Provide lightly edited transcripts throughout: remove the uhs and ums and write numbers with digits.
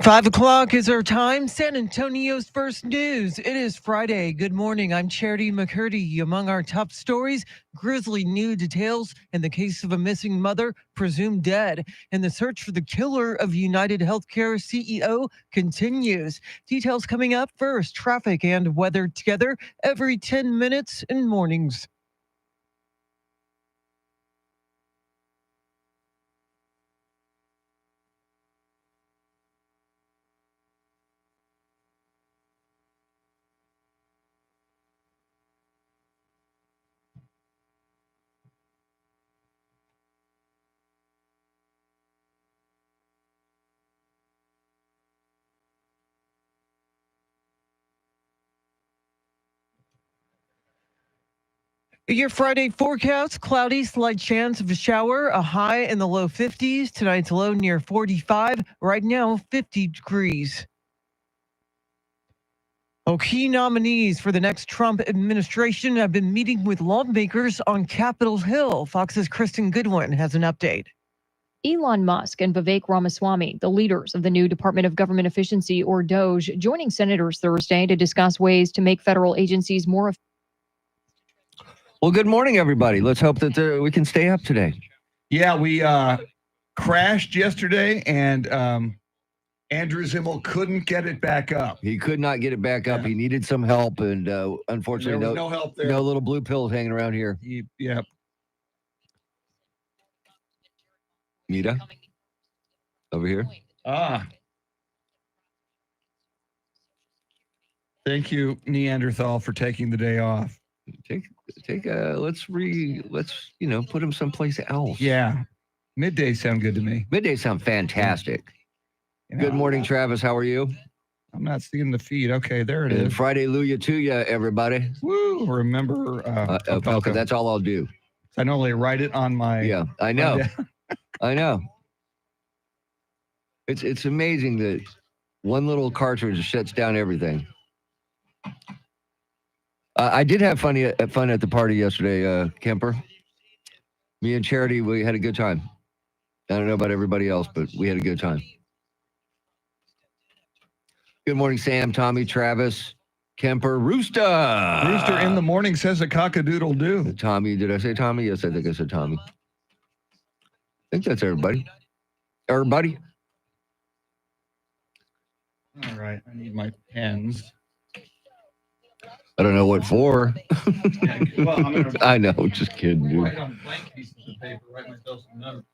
5 o'clock is our time. San Antonio's first news. It is Friday. Good morning. I'm Charity McCurdy. Among our top stories, grisly new details in the case of a missing mother presumed dead, and the search for the killer of United Healthcare CEO continues. Details coming up first. Traffic and weather together every 10 minutes in mornings. Your Friday forecast: cloudy, slight chance of a shower, a high in the low 50s. Tonight's low near 45. Right now, 50 degrees. Key nominees for the next Trump administration have been meeting with lawmakers on Capitol Hill. Fox's Kristen Goodwin has an update. Elon Musk and Vivek Ramaswamy, the leaders of the new Department of Government Efficiency, or DOGE, joining senators Thursday to discuss ways to make federal agencies more effective. Well, good morning, everybody. Let's hope that we can stay up today. Yeah, we crashed yesterday, and Andrew Zimmel couldn't get it back up. He could not get it back up. He needed some help, and unfortunately, there was no help there. No little blue pills hanging around here. Yeah. Nita? Over here? Thank you, Neanderthal, for taking the day off. Let's put him someplace else. Yeah. Middays sound good to me. Middays sound fantastic. Good morning, Travis. How are you? I'm not seeing the feed. Okay, there it is. Friday Luya to you, everybody. Woo! Remember, okay, that's all I'll do. I normally write it on my. Yeah, I know. I know. It's amazing that one little cartridge shuts down everything. I did have fun at the party yesterday, Kemper. Me and Charity, we had a good time. I don't know about everybody else, but we had a good time. Good morning, Sam, Tommy, Travis, Kemper, Rooster. Rooster in the morning says a cock-a-doodle-doo. Tommy, did I say Tommy? Yes, I think I said Tommy. I think that's everybody. Everybody? All right, I need my pens. I don't know what for. Well, I know, just kidding, dude. Write on blank pieces of paper, write myself some notes.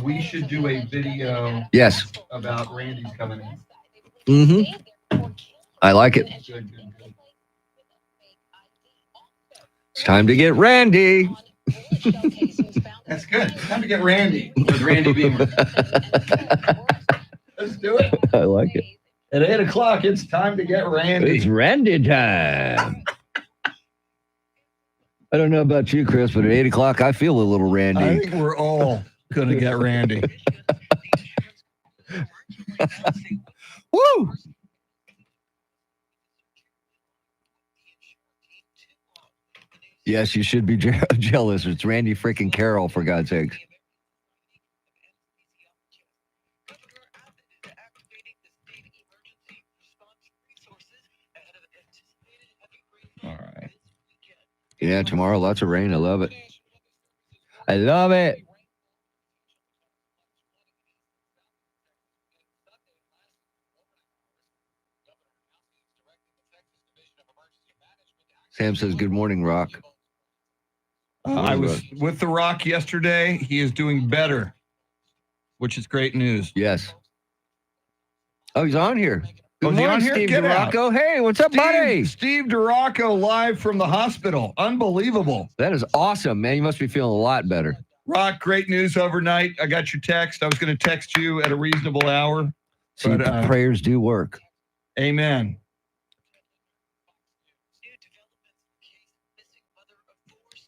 We should do a video. Yes. About Randy's coming in. Mm-hmm. I like it. Good. It's time to get Randy. That's good. It's time to get Randy with Randy Beamer. Let's do it. I like it. At 8 o'clock, it's time to get Randy. It's Randy time. I don't know about you, Chris, but at 8 o'clock, I feel a little Randy. I think we're all going to get Randy. Woo! Yes, you should be jealous. It's Randy freaking Carroll, for God's sakes. All right. Yeah, tomorrow, lots of rain. I love it. I love it. Sam says, good morning, Rock. I was with The Rock yesterday. He is doing better, which is great news. Yes. Oh, he's on here. Good Is he morning, on here? Steve Get out. DeRocco. Hey, what's up, buddy? Steve DeRocco live from the hospital. Unbelievable. That is awesome, man. You must be feeling a lot better. Rock, great news overnight. I got your text. I was going to text you at a reasonable hour. See, But, prayers do work. Amen.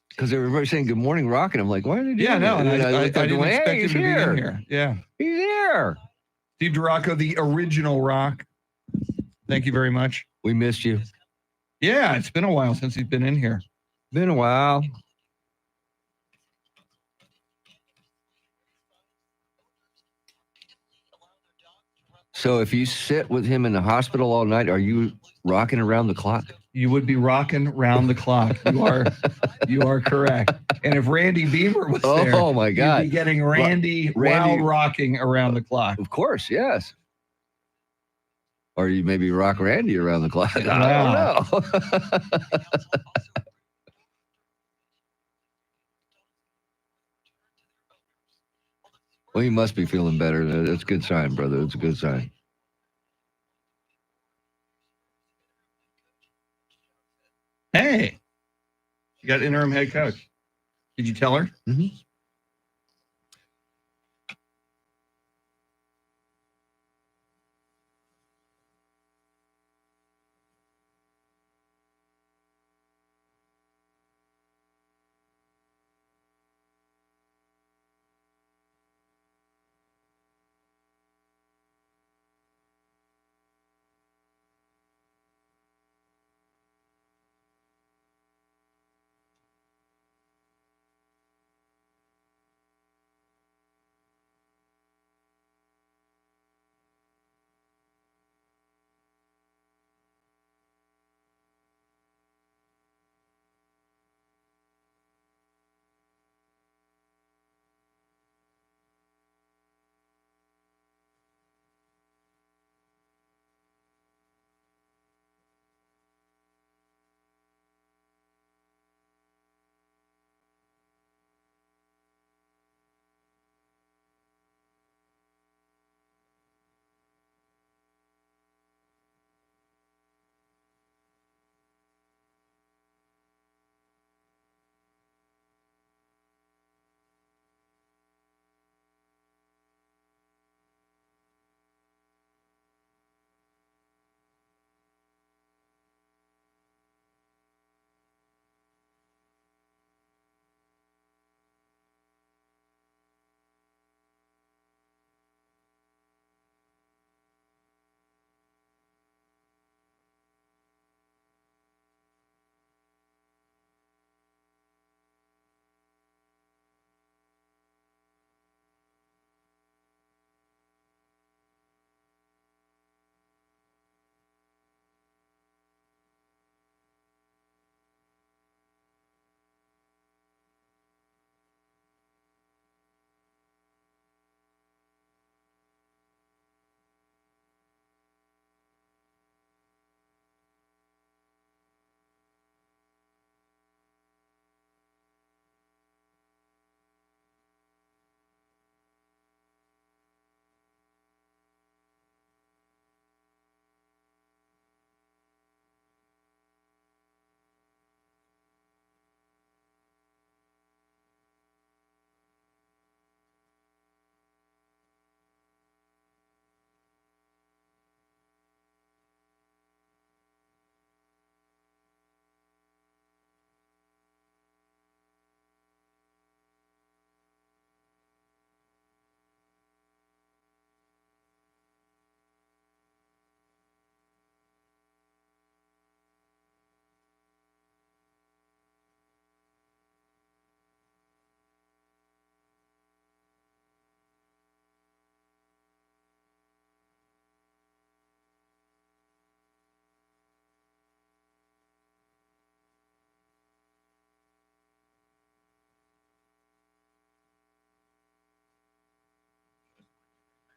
Because everybody's saying good morning, Rock, and I'm like, why are they doing Yeah, no, that? and I looked didn't up and went, expect hey, him he's to be here. in here. Yeah. He's here. Steve DeRocco, the original Rock. Thank you very much. We missed you. Yeah, it's been a while since he's been in here. Been a while. So if you sit with him in the hospital all night, are you rocking around the clock? You would be rocking round the clock. You are correct. And if Randy Beamer was there, Oh my God, you'd be getting Randy while rocking around the clock. Of course, yes. Or you maybe rock Randy around the clock. Wow. I don't know. Well, you must be feeling better. That's a good sign, brother. It's a good sign. Hey, you got interim head coach. Did you tell her? Mm-hmm.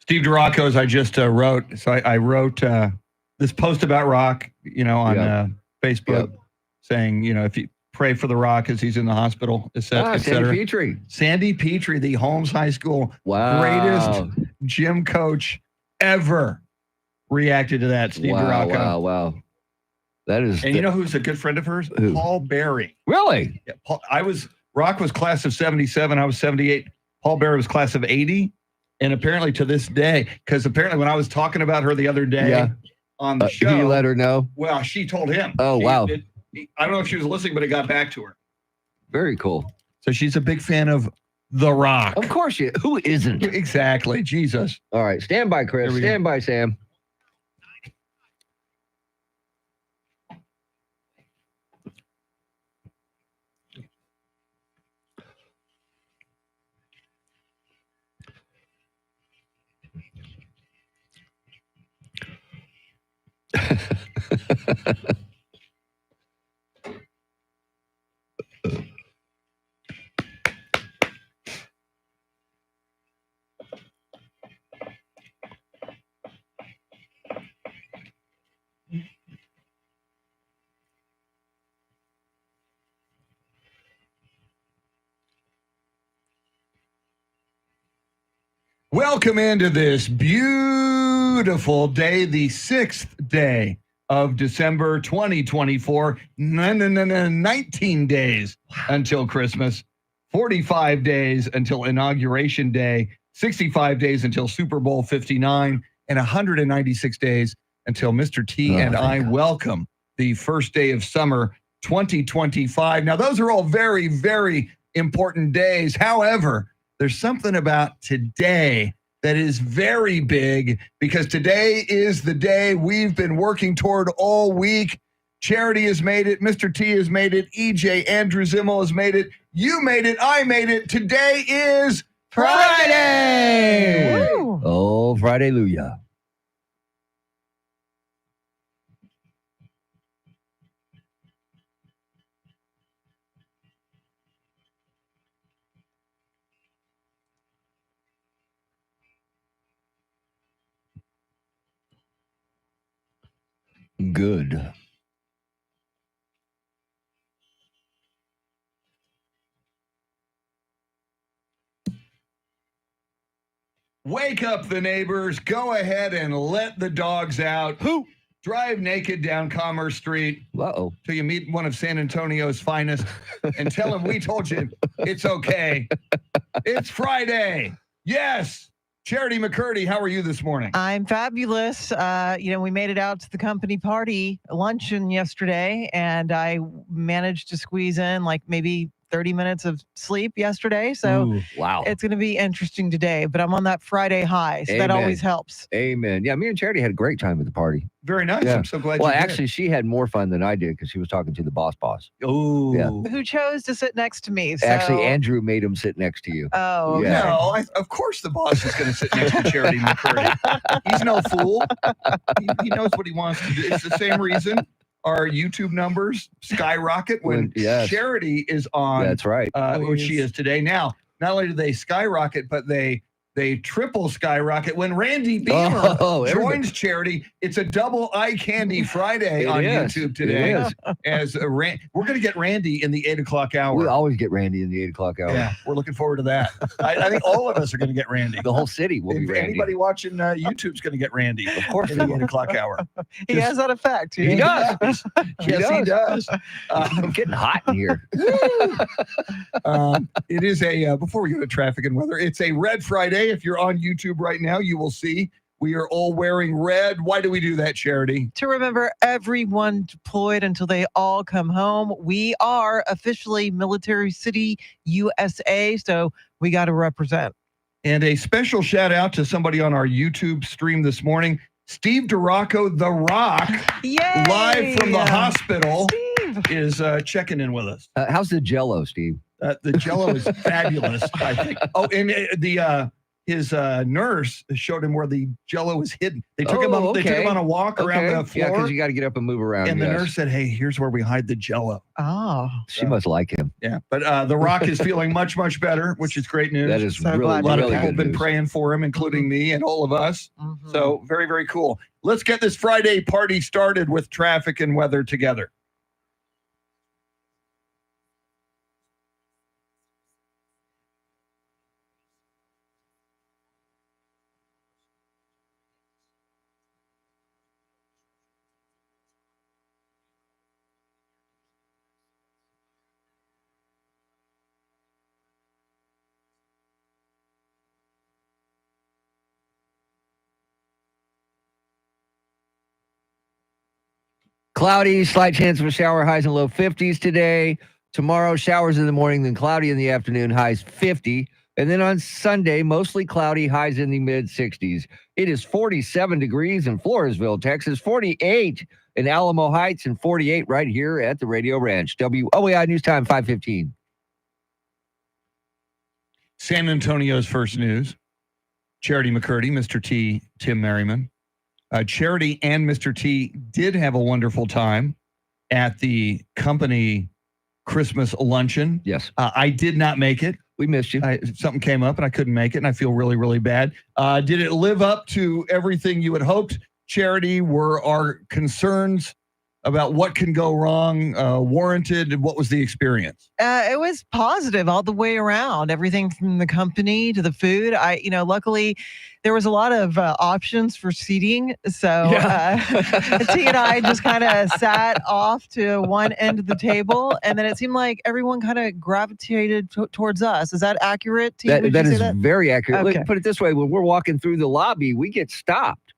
Steve DeRocco's I just wrote. So I wrote this post about Rock, on Facebook, saying, if you pray for the Rock as he's in the hospital, et cetera. Sandy Petrie. Sandy Petrie, the Holmes High School greatest gym coach ever, reacted to that. Steve DeRocco. Wow. That is. And you know who's a good friend of hers? Who? Paul Berry. Really? Yeah, Rock was class of 77. I was 78. Paul Berry was class of 80. And apparently to this day, because apparently when I was talking about her the other day on the show. He let her know? Well, she told him. Oh, wow. I don't know if she was listening, but it got back to her. Very cool. So she's a big fan of The Rock. Of course she is. Who isn't? Exactly. Jesus. All right. Stand by, Chris. Stand by, Sam. Welcome into this beautiful day, the 6th day of December 2024. 19 days until Christmas, 45 days until Inauguration Day, 65 days until Super Bowl 59, and 196 days until Mr. T and I welcome the first day of summer 2025. Now, those are all very, very important days. However, there's something about today that is very big because today is the day we've been working toward all week. Charity has made it. Mr. T has made it. EJ, Andrew Zimmel has made it. You made it. I made it. Today is Friday. Woo! Oh, Friday-luya. Good. Wake up the neighbors. Go ahead and let the dogs out. Who? Drive naked down Commerce Street Uh-oh. till you meet one of San Antonio's finest and tell them we told you it's okay. It's Friday. Yes. Charity McCurdy, how are you this morning? I'm fabulous. We made it out to the company party luncheon yesterday, and I managed to squeeze in like maybe 30 minutes of sleep yesterday. So Ooh, wow. it's going to be interesting today, but I'm on that Friday high. So that Amen. always helps. Amen. Yeah, me and Charity had a great time at the party. Very nice. Yeah. I'm so glad Well, you did. actually, she had more fun than I did because she was talking to the boss. Oh. Yeah. Who chose to sit next to me? So, Actually, Andrew made him sit next to you. Oh, okay. Yeah. No, of course the boss is going to sit next to Charity McCurdy. He's no fool. He knows what he wants to do. It's the same reason our YouTube numbers skyrocket when Yes. Charity is on. That's right. Which she is today. Now, not only do they skyrocket, but they triple skyrocket when Randy Beamer joins Charity. It's a double eye candy Friday on YouTube today. It is. As we're going to get Randy in the 8 o'clock hour. We always get Randy in the 8 o'clock hour. Yeah, we're looking forward to that. I think all of us are going to get Randy. The whole city will be If Randy. anybody watching YouTube's going to get Randy, of course, in the 8 o'clock hour. He has that effect. He does. Yes, he does. I'm getting hot in here. It is before we go to traffic and weather, it's a Red Friday. If you're on YouTube right now, you will see we are all wearing red. Why do we do that, Charity? To remember everyone deployed until they all come home. We are officially Military City, USA, so we got to represent. And a special shout out to somebody on our YouTube stream this morning, Steve DeRocco, The Rock, Yay! live from the hospital, Steve. is checking in with us. How's the Jell-O, Steve? The Jell-O is fabulous, I think. Oh, and his nurse showed him where the Jell-O was hidden. They took him on. They took him on a walk around the floor. Yeah, because you got to get up and move around. And the nurse said, "Hey, here's where we hide the Jell-O." Oh, She must like him. Yeah, but The Rock is feeling much, much better, which is great news. That is So really, glad. A lot really of people good have been news. praying for him, including me and all of us. mhm. So very, very cool. Let's get this Friday party started with traffic and weather together. Cloudy, slight chance of a shower, highs in low 50s today. Tomorrow, showers in the morning, then cloudy in the afternoon, highs 50. And then on Sunday, mostly cloudy, highs in the mid 60s. It is 47 degrees in Floresville, Texas, 48 in Alamo Heights, and 48 right here at the Radio Ranch. WOAI News Time, 5:15. San Antonio's first news. Charity McCurdy, Mr. T, Tim Merriman. Charity and Mr. T did have a wonderful time at the company Christmas luncheon. Yes. I did not make it. We missed you. Something came up and I couldn't make it, and I feel really, really bad. Did it live up to everything you had hoped? Charity, were our concerns about what can go wrong warranted? What was the experience? It was positive all the way around. Everything from the company to the food. Luckily, there was a lot of options for seating. So T and I just kind of sat off to one end of the table, and then it seemed like everyone kind of gravitated towards us. Is that accurate, T? That is that? very accurate. Okay. Let's put it this way: when we're walking through the lobby, we get stopped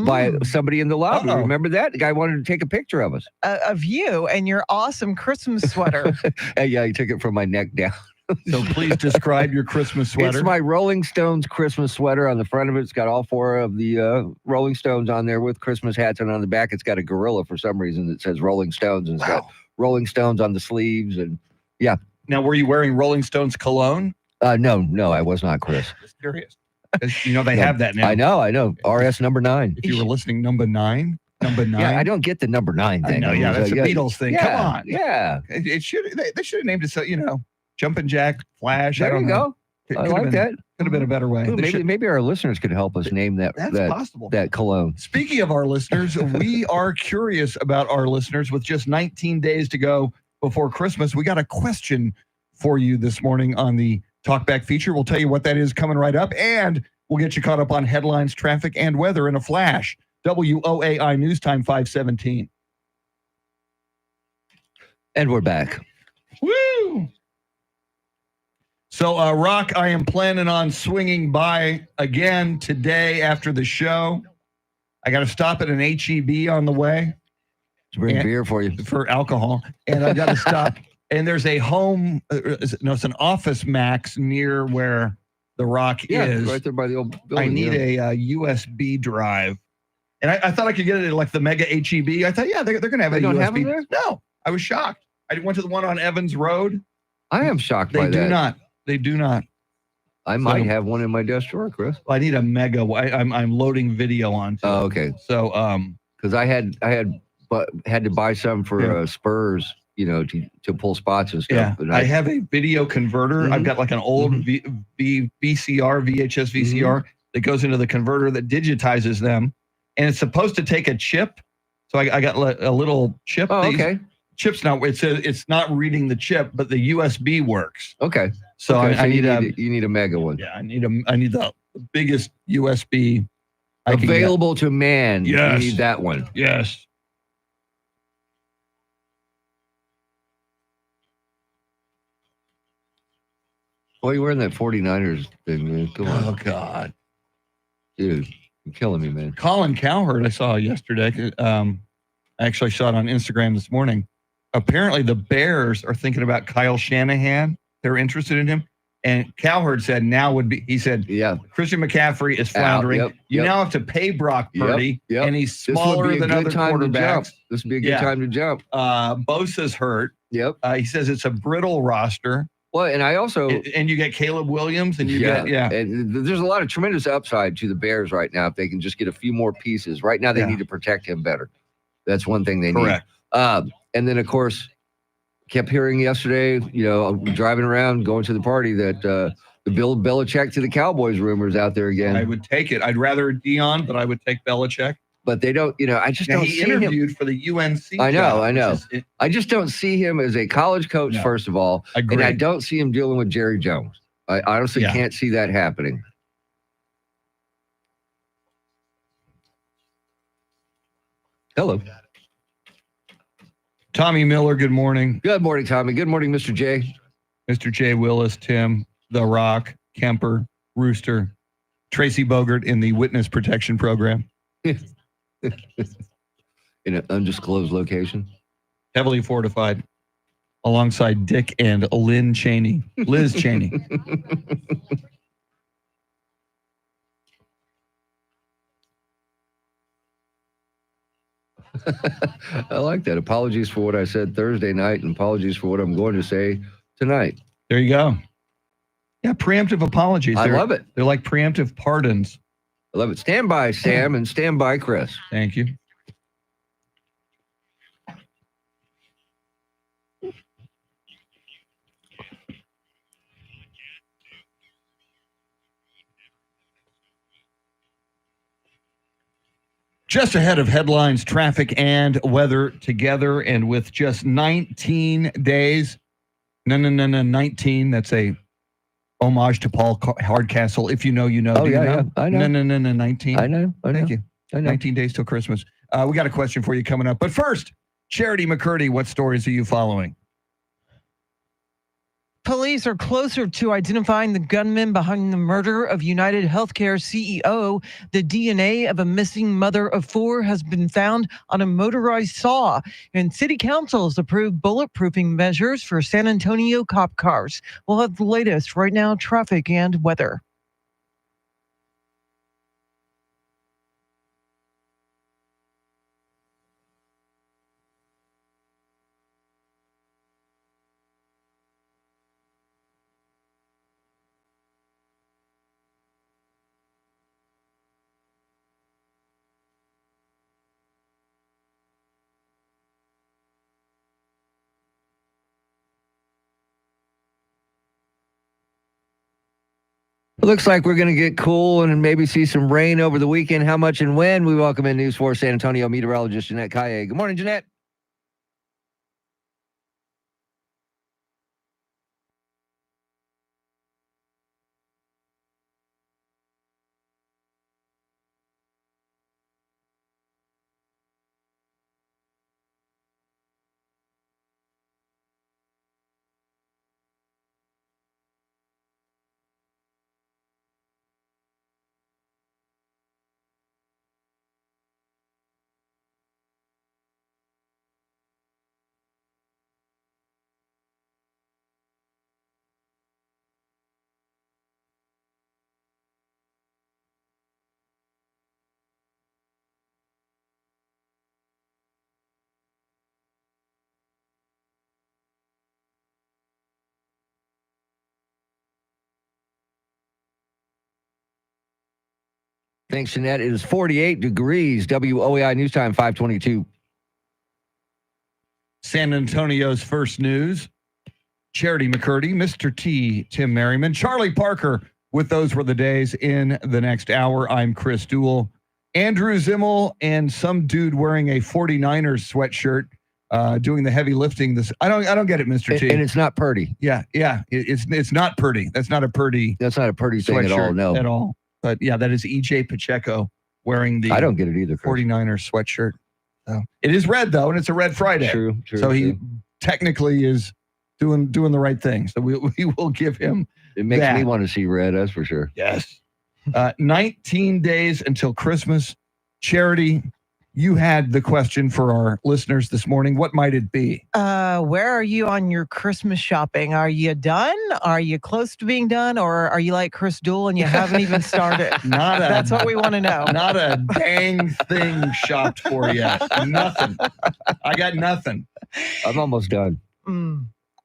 by somebody in the lobby. Uh-oh. Remember that? The guy wanted to take a picture of us. Of you and your awesome Christmas sweater. Yeah, he took it from my neck down. So please describe your Christmas sweater. It's my Rolling Stones Christmas sweater. On the front of it, it's got all 4 of the Rolling Stones on there with Christmas hats, and on the back, it's got a gorilla for some reason that says Rolling Stones, and it's got Rolling Stones on the sleeves. And yeah. Now, were you wearing Rolling Stones cologne? No, I was not, Chris. Just curious. They have that now. I know. RS number 9. If you were listening, number 9. Yeah, I don't get the number 9 thing. I know, yeah, that's a Beatles thing. Yeah, Come on. Yeah. They should have named it, Jumpin' Jack, Flash. There you go. I like that. Could have been a better way. Ooh, maybe our listeners could help us name that. That's possible. That cologne. Speaking of our listeners, we are curious about our listeners. With just 19 days to go before Christmas, we got a question for you this morning on the Talkback feature. We'll tell you what that is coming right up, and we'll get you caught up on headlines, traffic, and weather in a flash. WOAI News Time 517. And we're back. Woo! So, Rock, I am planning on swinging by again today after the show. I got to stop at an HEB on the way. To bring beer for you. For alcohol. And I got to stop. And there's a home, it's an Office Max near where the Rock is. Right there by the old building. I need a USB drive. And I thought I could get it at like the Mega HEB. I thought, they're going to have a don't USB. Have them there? No, I was shocked. I went to the one on Evans Road. I am shocked by that. They do not. I might have one in my desk drawer, Chris. Well, I need a Mega. I'm loading video on. Oh, okay. So, because I had to buy some for Spurs, to pull spots and stuff. Yeah, I have a video converter. I've got like an old VHS VCR that goes into the converter that digitizes them, and it's supposed to take a chip. So I got a little chip. Oh, okay. Chip's not. It's not reading the chip, but the USB works. Okay. So I need you need a Mega one. Yeah, I need the biggest USB available to man. Yes. You need that one. Yes. Why are you wearing that 49ers thing, man? Come on. Oh, God. Dude, you're killing me, man. Colin Cowherd, I saw yesterday. I actually saw it on Instagram this morning. Apparently, the Bears are thinking about Kyle Shanahan. They're interested in him. And Cowherd said he said, Christian McCaffrey is floundering. You now have to pay Brock Purdy, and he's smaller than other quarterbacks. This would be a good time to jump. Bosa's hurt. Yep. He says it's a brittle roster. Well, and I also... And you get Caleb Williams, and you get... And there's a lot of tremendous upside to the Bears right now if they can just get a few more pieces. Right now, they need to protect him better. That's one thing they need. And then, of course, kept hearing yesterday, driving around, going to the party, that the Bill Belichick to the Cowboys rumors out there again. I would take it. I'd rather Dion, but I would take Belichick. But they don't, I just don't see him. He interviewed for the UNC. I know. I just don't see him as a college coach, first of all. And I don't see him dealing with Jerry Jones. I honestly can't see that happening. Hello. Tommy Miller, good morning. Good morning, Tommy. Good morning, Mr. J. Mr. J. Willis, Tim, The Rock, Kemper, Rooster, Tracy Bogert in the Witness Protection Program. In an undisclosed location. Heavily fortified. Alongside Dick and Liz Cheney. I like that. Apologies for what I said Thursday night, and apologies for what I'm going to say tonight. There you go. Yeah, preemptive apologies. I love it. They're like preemptive pardons. I love it. Stand by, Sam, and stand by, Chris. Thank you. Just ahead of headlines, traffic and weather together, and with just 19 days. No, 19. That's a homage to Paul Hardcastle. If you know, you know. Oh, Do you yeah, know? yeah. I know. No, 19. I know. Thank you. I know. 19 days till Christmas. We got a question for you coming up. But first, Charity McCurdy, what stories are you following? Police are closer to identifying the gunman behind the murder of United Healthcare CEO. The DNA of a missing mother of four has been found on a motorized saw, and City Council has approved bulletproofing measures for San Antonio cop cars. We'll have the latest right now, traffic and weather. It looks like we're going to get cool and maybe see some rain over the weekend. How much and when? We welcome in News 4 San Antonio meteorologist Jeanette Kaye. Good morning, Jeanette. Thanks, Jeanette. It is 48 degrees. WOAI News Time, 522. San Antonio's first news. Charity McCurdy, Mr. T, Tim Merriman, Charlie Parker with Those Were the Days in the next hour. I'm Chris Duell. Andrew Zimmel and some dude wearing a 49ers sweatshirt doing the heavy lifting. I don't get it, Mr. T. And it's not Purdy. Yeah. It's not Purdy. That's not a Purdy. That's not a Purdy thing at all, no. At all. But yeah, that is EJ Pacheco wearing the I don't get it either, Chris. 49ers sweatshirt. So, it is red though, and it's a red Friday. True. So he technically is doing the right thing. So we will give him. It makes that. me want to see red, that's for sure. Yes. 19 days until Christmas. Charity, you had the question for our listeners this morning. What might it be? Where are you on your Christmas shopping? Are you done? Are you close to being done? Or are you like Chris Duell and you haven't even started? That's what we want to know. Not a dang thing shopped for yet. Nothing. I got nothing. I'm almost done.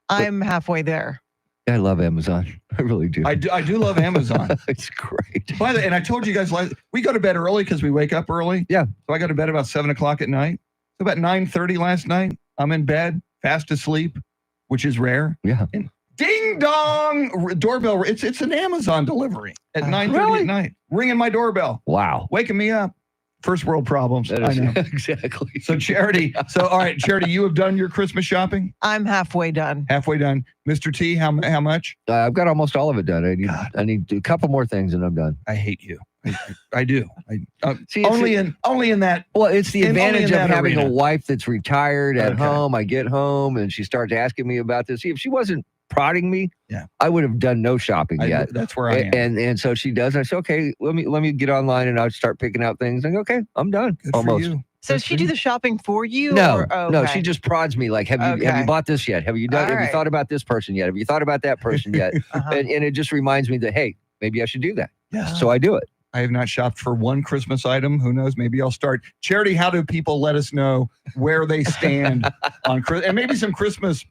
I'm halfway there. I love Amazon. I really do. I do love Amazon. It's great. And I told you guys, we go to bed early because we wake up early. Yeah. So I go to bed about 7 o'clock at night. So about 9:30 last night, I'm in bed, fast asleep, which is rare. Yeah. And ding dong, doorbell. It's an Amazon delivery at 9:30 at night. Ringing my doorbell. Wow. Waking me up. First world problems. That I is, know. exactly. So Charity. All right, Charity, you have done your Christmas shopping? I'm halfway done. Halfway done. Mr. T, how much? I've got almost all of it done. I need a couple more things and I'm done. I hate you. I do. See, only in that. Well, it's the advantage of having arena. A wife that's retired at home. I get home and she starts asking me about this. See, if she wasn't prodding me, I would have done no shopping yet. That's where I am. And so she does. I said, okay, let me get online and I'll start picking out things. I go, okay, I'm done. Good almost. For you. So she do the shopping for you? No, or, no, she just prods me like, have you bought this yet? Have you done? Have you thought about this person yet? Have you thought about that person yet? And it just reminds me that, hey, maybe I should do that. Yes. So I do it. I have not shopped for one Christmas item. Who knows? Maybe I'll start. Charity, how do people let us know where they stand on Christmas? And maybe some Christmas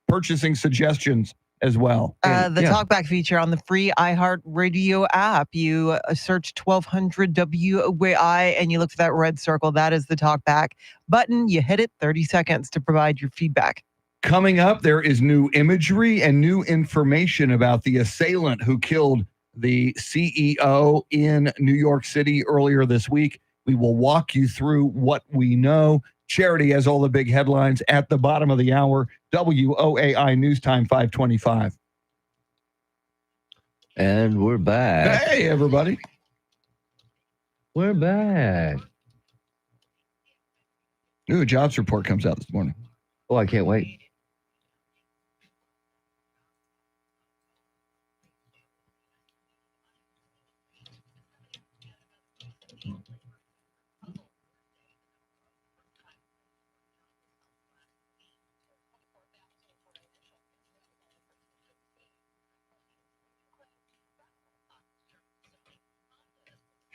purchasing suggestions as well. The talkback feature on the free iHeartRadio app. You search 1200 WOAI and you look for that red circle. That is the talkback button. You hit it, 30 seconds to provide your feedback. Coming up, there is new imagery and new information about the assailant who killed the CEO in New York City earlier this week. We will walk you through what we know. Charity has all the big headlines at the bottom of the hour. WOAI News Time 525. And we're back. Hey, everybody. We're back. Ooh, a jobs report comes out this morning. Oh, I can't wait.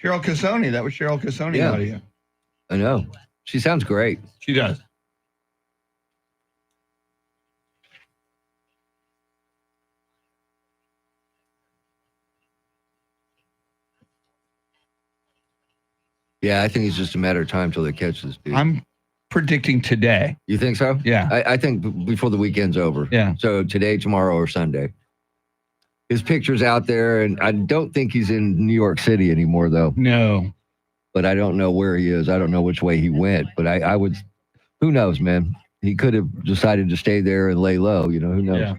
Cheryl Casoni. That was Cheryl Casoni Yeah. audio. I know. She sounds great. She does. Yeah, I think it's just a matter of time till they catch this dude. I'm predicting today. You think so? Yeah. I think before the weekend's over. Yeah. So today, tomorrow, or Sunday. His picture's out there, and I don't think he's in New York City anymore, though. No. But I don't know where he is. I don't know which way he went. But I would, who knows, man? He could have decided to stay there and lay low. You know, who knows? Yeah.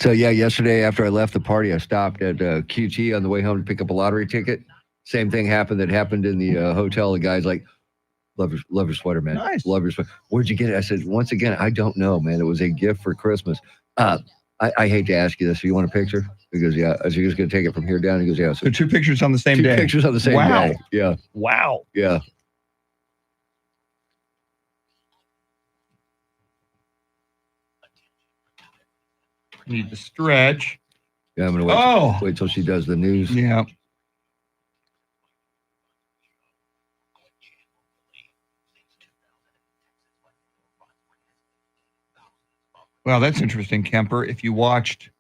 So, yeah, yesterday after I left the party, I stopped at QT on the way home to pick up a lottery ticket. Same thing happened in the hotel. The guy's like, love your sweater, man. Nice. Love your sweater. Where'd you get it? I said, once again, I don't know, man. It was a gift for Christmas. I hate to ask you this. Do you want a picture? He goes, yeah. I said, you're just going to take it from here down? He goes, yeah. So So two pictures on the same two day. pictures on the same Wow. day. Yeah. Wow. Yeah. Need to stretch. Yeah, I'm going to Oh. wait till she does the news. Yeah. Well, that's interesting, Kemper. If you watched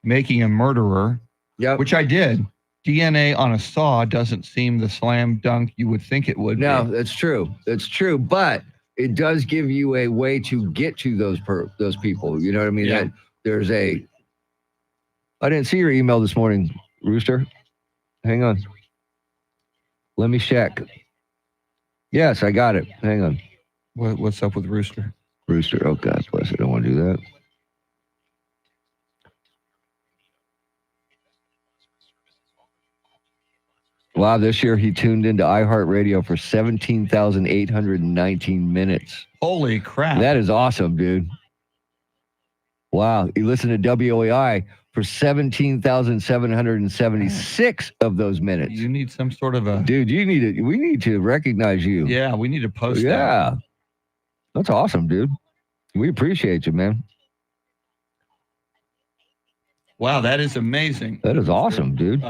Making a Murderer, Yep. which I did, DNA on a saw doesn't seem the slam dunk you would think it would No, be. that's true. That's true. But it does give you a way to get to those people. You know what I mean? Yeah. That there's a. I didn't see your email this morning, Rooster. Hang on. Let me check. Yes, I got it. Hang on. What's up with Rooster? Rooster. Oh, God bless it. I don't want to do that. Wow, this year he tuned into iHeartRadio for 17,819 minutes. Holy crap. That is awesome, dude. Wow. He listened to WOAI for 17,776 of those minutes. You need some sort of a... Dude, we need to recognize you. Yeah, we need to post that. Yeah. That's awesome, dude. We appreciate you, man. Wow, that is amazing. That is awesome, dude.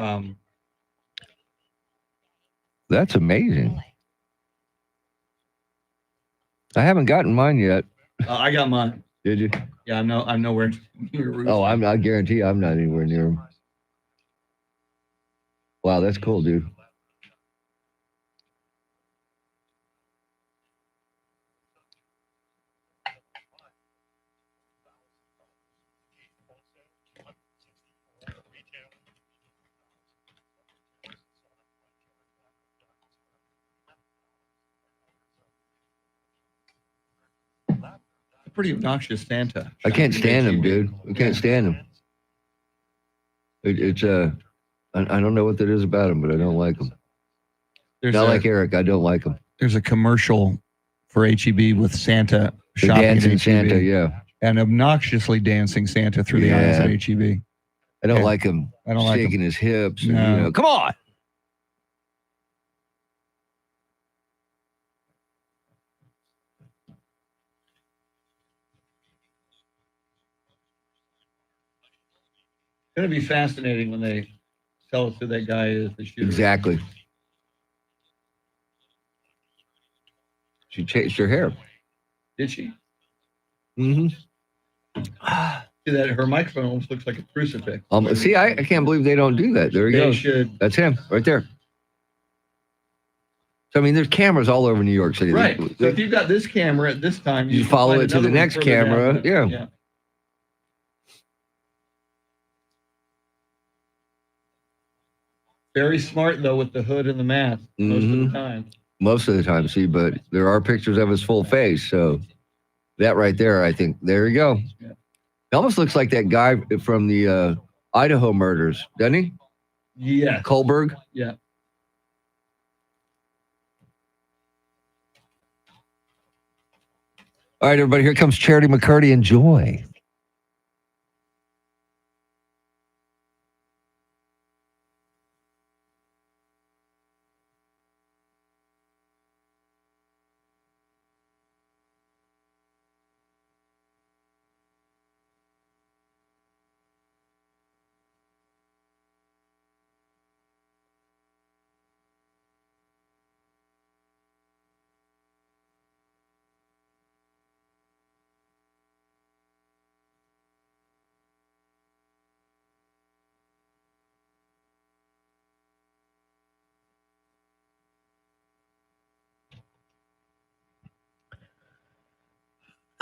That's amazing. I haven't gotten mine yet. I got mine. Did you? Yeah, I'm nowhere near Rooster. Oh, I guarantee I'm not anywhere near him. Wow, that's cool, dude. Pretty obnoxious Santa. I can't stand him, dude. I can't stand him. It's I don't know what that is about him, but I don't like him. Not like Eric. I don't like him. There's a commercial for HEB with Santa The shopping dancing at HEB. Santa, yeah. And obnoxiously dancing Santa through the aisles at HEB. I don't Yeah. like him I don't like shaking him. his hips. And, No. come on. It's going to be fascinating when they tell us who that guy is. The shooter. Exactly. She changed her hair. Did she? Mm-hmm. See that her microphone almost looks like a crucifix. See, I can't believe they don't do that. There he They goes. should. That's him right there. So, I mean, there's cameras all over New York City. Right. So if you've got this camera at this time, You can follow find it to another the one next further camera. down. 'Cause- Yeah. There's, I don't a, Very smart, though, with the hood and the mask most of the time. Most of the time, see, but there are pictures of his full face. So that right there, I think, there you go. Yeah. It almost looks like that guy from the Idaho murders, doesn't he? Yeah. Kohlberg? Yeah. All right, everybody, here comes Charity McCurdy. Enjoy.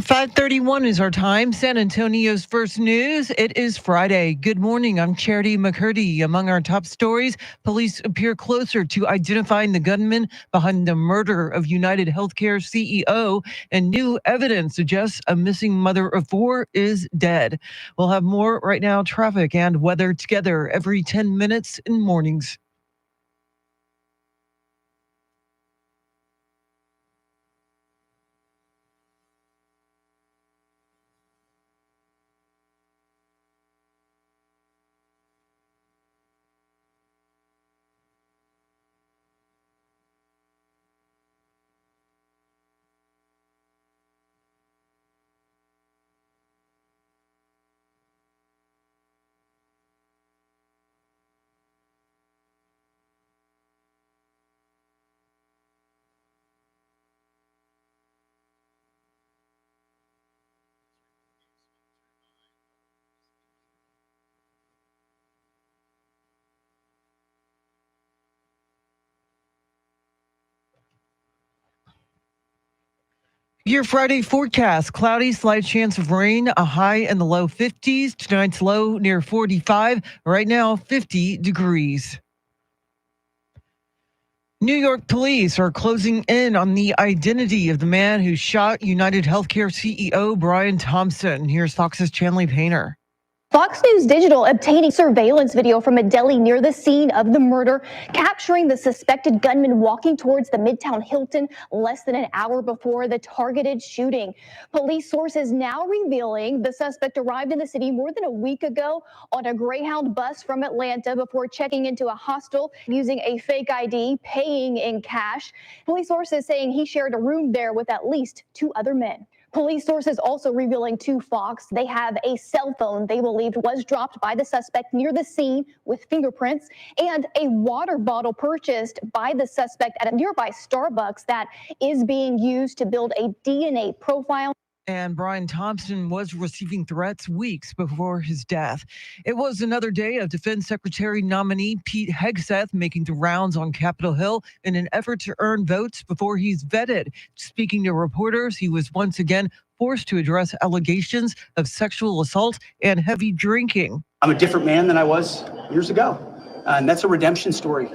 .31 is our time. San Antonio's first news. It is Friday. Good morning. I'm Charity McCurdy. Among our top stories, police appear closer to identifying the gunman behind the murder of United Healthcare CEO, and new evidence suggests a missing mother of four is dead. We'll have more right now. Traffic and weather together every 10 minutes in mornings. Your Friday forecast: cloudy, slight chance of rain, a high in the low 50s. Tonight's low near 45. Right now, 50 degrees. New York police are closing in on the identity of the man who shot United Healthcare CEO Brian Thompson. Here's Fox's Chanley Painter. Fox News Digital obtaining surveillance video from a deli near the scene of the murder, capturing the suspected gunman walking towards the Midtown Hilton less than an hour before the targeted shooting. Police sources now revealing the suspect arrived in the city more than a week ago on a Greyhound bus from Atlanta before checking into a hostel using a fake ID, paying in cash. Police sources saying he shared a room there with at least two other men. Police sources also revealing to Fox they have a cell phone they believed was dropped by the suspect near the scene with fingerprints, and a water bottle purchased by the suspect at a nearby Starbucks that is being used to build a DNA profile. And Brian Thompson was receiving threats weeks before his death. It was another day of Defense Secretary nominee Pete Hegseth making the rounds on Capitol Hill in an effort to earn votes before he's vetted. Speaking to reporters, he was once again forced to address allegations of sexual assault and heavy drinking. I'm a different man than I was years ago. And that's a redemption story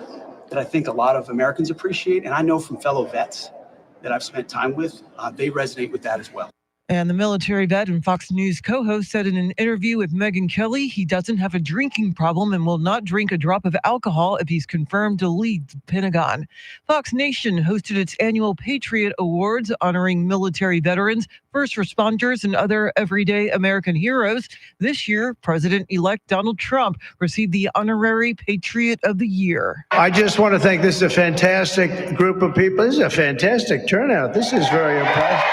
that I think a lot of Americans appreciate. And I know from fellow vets that I've spent time with, they resonate with that as well. And the military vet and Fox News co-host said in an interview with Megyn Kelly he doesn't have a drinking problem and will not drink a drop of alcohol if he's confirmed to lead the Pentagon. Fox Nation hosted its annual Patriot Awards honoring military veterans, first responders, and other everyday American heroes. This year, President-elect Donald Trump received the honorary Patriot of the Year. I just want to thank, this is a fantastic group of people. This is a fantastic turnout. This is very impressive.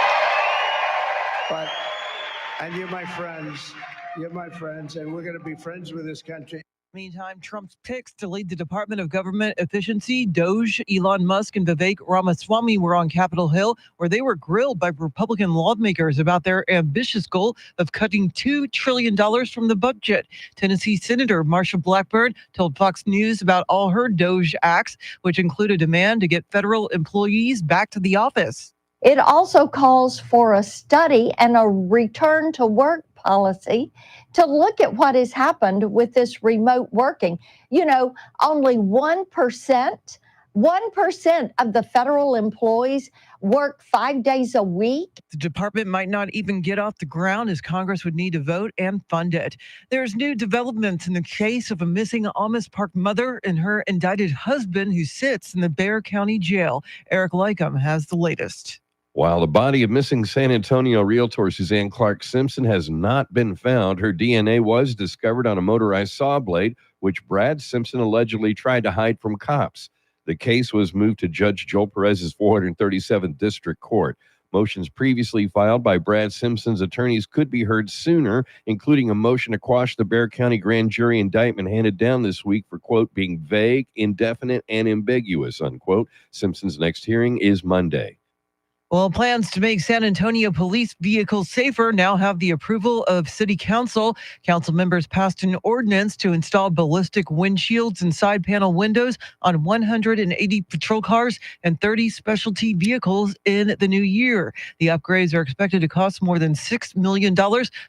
And you're my friends. You're my friends, and we're going to be friends with this country. Meantime, Trump's picks to lead the Department of Government Efficiency, Doge, Elon Musk, and Vivek Ramaswamy were on Capitol Hill, where they were grilled by Republican lawmakers about their ambitious goal of cutting $2 trillion from the budget. Tennessee Senator Marsha Blackburn told Fox News about all her Doge acts, which include a demand to get federal employees back to the office. It also calls for a study and a return to work policy to look at what has happened with this remote working. You know, only 1% of the federal employees work 5 days a week. The department might not even get off the ground as Congress would need to vote and fund it. There's new developments in the case of a missing Amos Park mother and her indicted husband who sits in the Bexar County Jail. Eric Lycum has the latest. While the body of missing San Antonio realtor Suzanne Clark Simpson has not been found, her DNA was discovered on a motorized saw blade, which Brad Simpson allegedly tried to hide from cops. The case was moved to Judge Joel Perez's 437th District Court. Motions previously filed by Brad Simpson's attorneys could be heard sooner, including a motion to quash the Bexar County grand jury indictment handed down this week for, quote, being vague, indefinite, and ambiguous, unquote. Simpson's next hearing is Monday. Well, plans to make San Antonio police vehicles safer now have the approval of City Council. Council members passed an ordinance to install ballistic windshields and side panel windows on 180 patrol cars and 30 specialty vehicles in the new year. The upgrades are expected to cost more than $6 million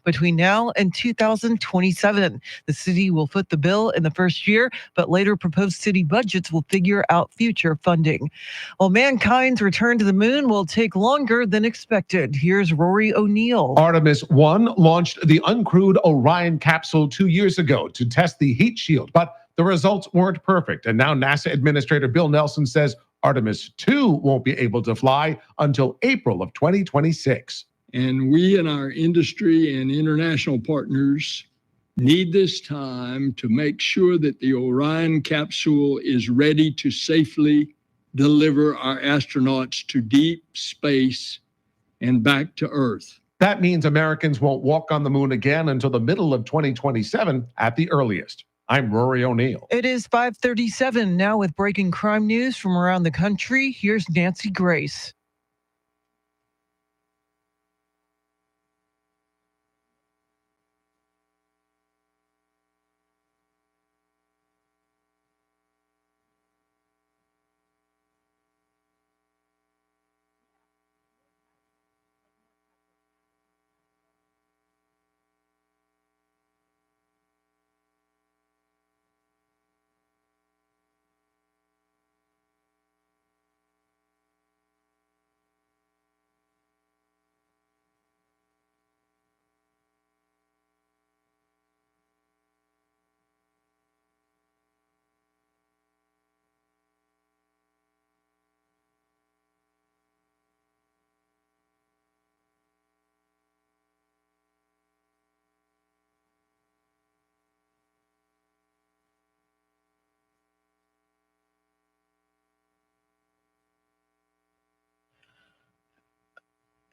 between now and 2027. The city will foot the bill in the first year, but later proposed city budgets will figure out future funding. Well, mankind's return to the moon will take longer than expected. Here's Rory O'Neill. Artemis 1 launched the uncrewed Orion capsule 2 years ago to test the heat shield, but the results weren't perfect. And now NASA Administrator Bill Nelson says Artemis 2 won't be able to fly until April of 2026. And we and our industry and international partners need this time to make sure that the Orion capsule is ready to safely deliver our astronauts to deep space and back to Earth. That means Americans won't walk on the moon again until the middle of 2027 at the earliest. I'm Rory O'Neill. It is 5:37 now with breaking crime news from around the country. Here's Nancy Grace.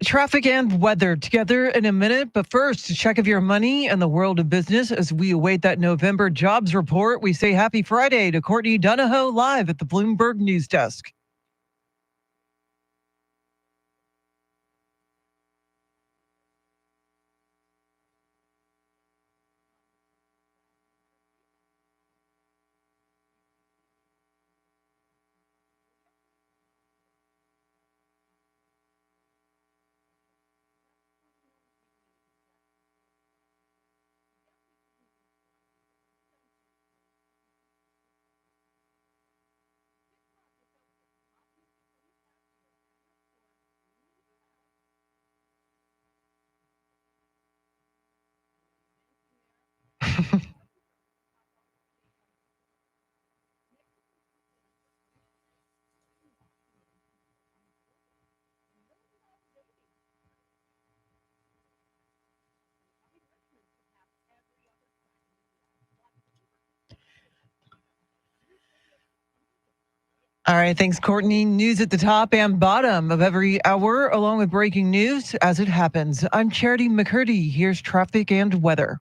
Traffic and weather together in a minute, but first, to check of your money and the world of business as we await that November jobs report. We say happy Friday to Courtney Donahoe live at the Bloomberg News Desk. All right, thanks, Courtney. News at the top and bottom of every hour, along with breaking news as it happens. I'm Charity McCurdy. Here's traffic and weather.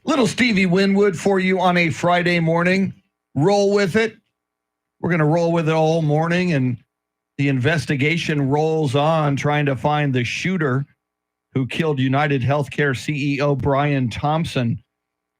Little Stevie Winwood for you on a Friday morning. Roll with it. We're going to roll with it all morning, and the investigation rolls on trying to find the shooter who killed United Healthcare CEO Brian Thompson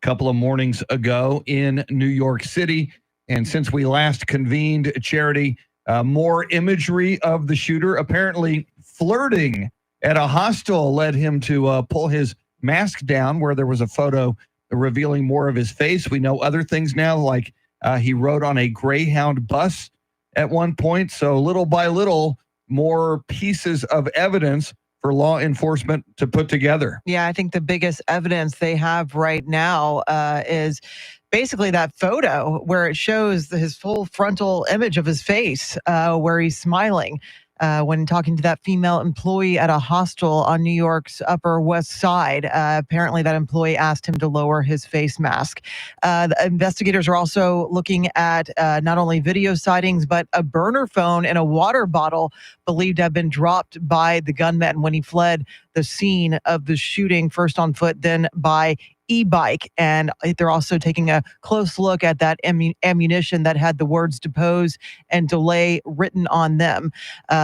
a couple of mornings ago in New York City. And since we last convened, Charity, more imagery of the shooter. Apparently flirting at a hostel led him to pull his mask down, where there was a photo revealing more of his face. We know other things now, like he rode on a Greyhound bus at one point. So little by little, more pieces of evidence for law enforcement to put together. Yeah, I think the biggest evidence they have right now is basically that photo where it shows his full frontal image of his face, where he's smiling. When talking to that female employee at a hostel on New York's Upper West Side. Apparently, that employee asked him to lower his face mask. The investigators are also looking at not only video sightings, but a burner phone and a water bottle believed to have been dropped by the gunman when he fled the scene of the shooting, first on foot, then by e-bike. And they're also taking a close look at that ammunition that had the words "depose" and "delay" written on them,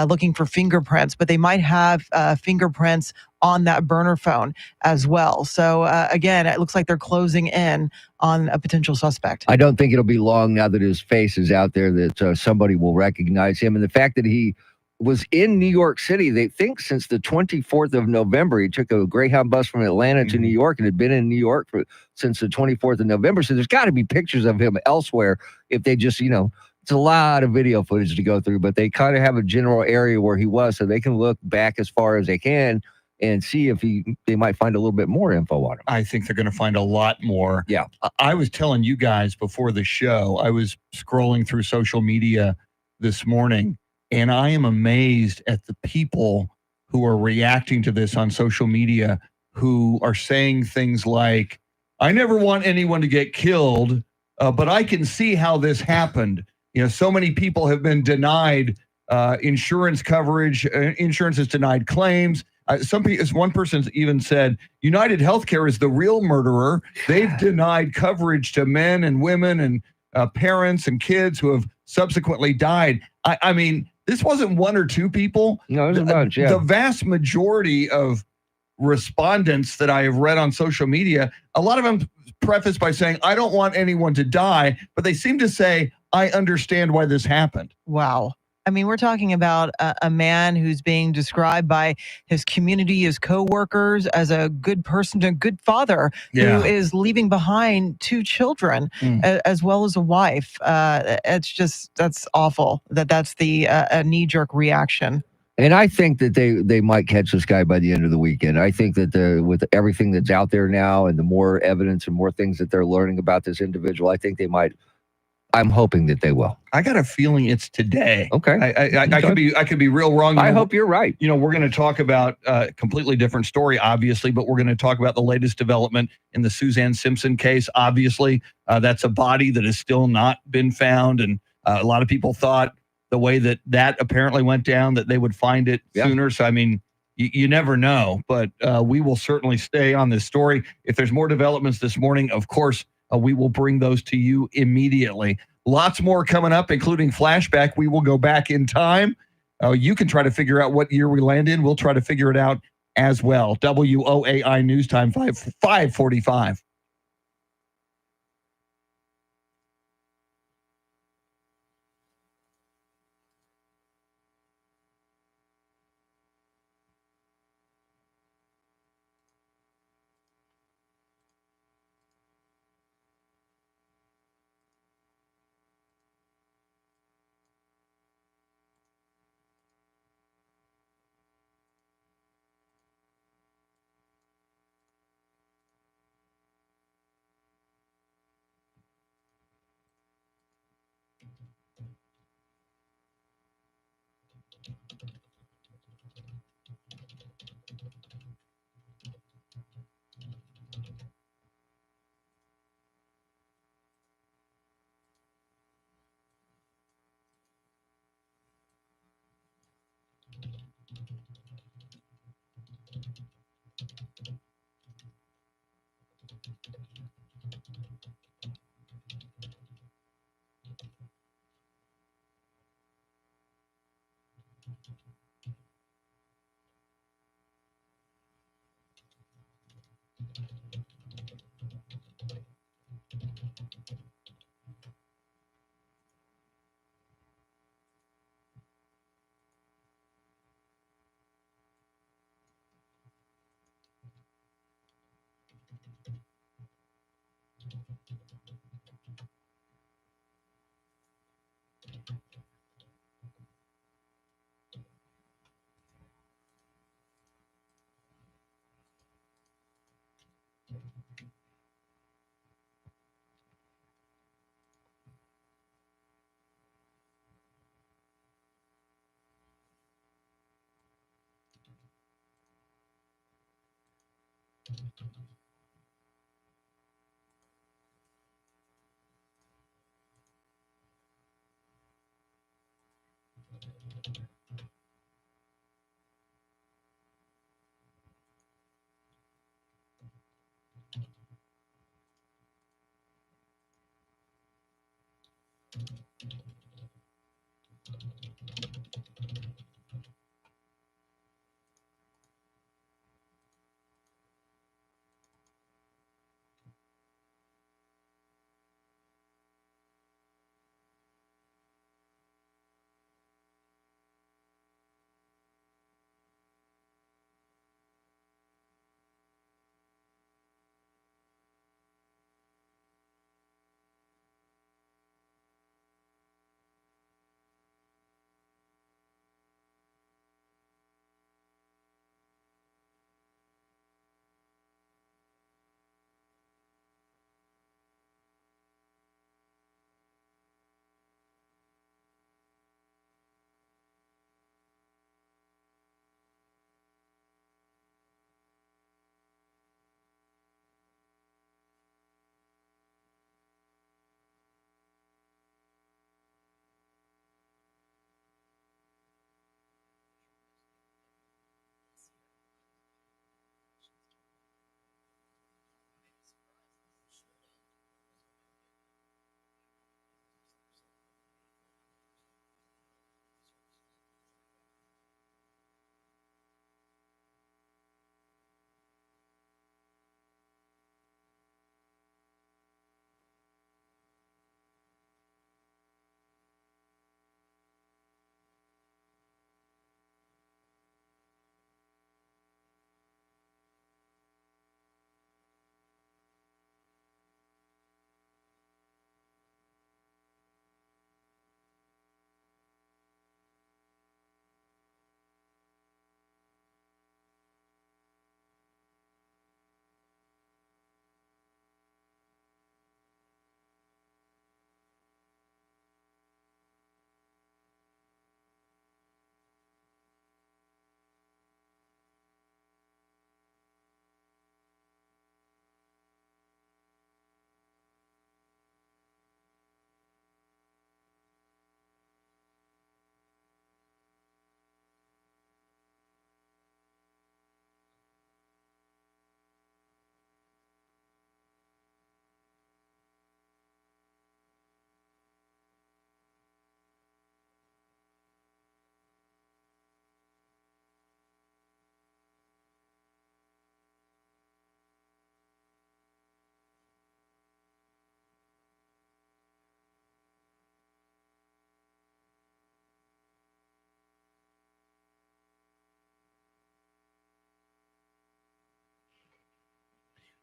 looking for fingerprints, but they might have fingerprints on that burner phone as well. So again, it looks like they're closing in on a potential suspect. I don't think it'll be long now that his face is out there that somebody will recognize him. And the fact that he was in New York City, they think since the 24th of November. He took a Greyhound bus from Atlanta to New York and had been in New York since the 24th of November. So there's got to be pictures of him elsewhere if they just, it's a lot of video footage to go through, but they kind of have a general area where he was, so they can look back as far as they can and see if they might find a little bit more info on him. I think they're going to find a lot more. Yeah. I was telling you guys before the show, I was scrolling through social media this morning, and I am amazed at the people who are reacting to this on social media, who are saying things like, "I never want anyone to get killed, but I can see how this happened." So many people have been denied insurance coverage. Insurance has denied claims. One person even said, United Healthcare is the real murderer. They've denied coverage to men and women and parents and kids who have subsequently died. I mean, this wasn't one or two people. No, it was a bunch, yeah. The vast majority of respondents that I have read on social media, a lot of them preface by saying, I don't want anyone to die, but they seem to say, I understand why this happened. Wow. I mean, we're talking about a man who's being described by his community, his coworkers, as a good person, a good father, who is leaving behind 2 children, as well as a wife. That's awful. That's the knee-jerk reaction. And I think that they might catch this guy by the end of the weekend. I think that with everything that's out there now and the more evidence and more things that they're learning about this individual, I think they might. I'm hoping that they will. I got a feeling it's today. Okay. I could be real wrong. I hope you're right. We're going to talk about a completely different story, obviously, but we're going to talk about the latest development in the Suzanne Simpson case. Obviously, that's a body that has still not been found. And a lot of people thought the way that apparently went down, that they would find it sooner. So, I mean, you never know, but we will certainly stay on this story. If there's more developments this morning, of course, we will bring those to you immediately. Lots more coming up, including Flashback. We will go back in time. You can try to figure out what year we land in. We'll try to figure it out as well. WOAI News Time, 5:45.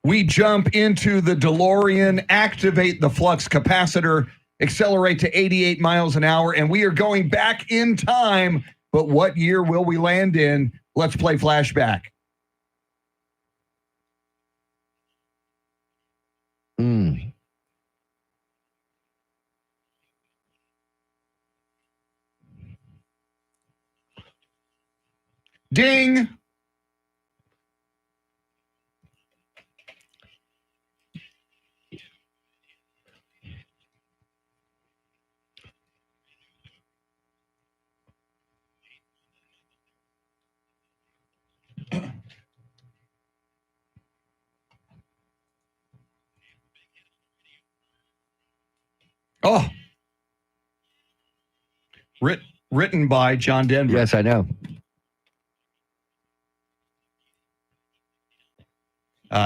We jump into the DeLorean, activate the flux capacitor, accelerate to 88 miles an hour, and we are going back in time. But what year will we land in? Let's play Flashback. Ding. Oh, written by John Denver. Yes, I know.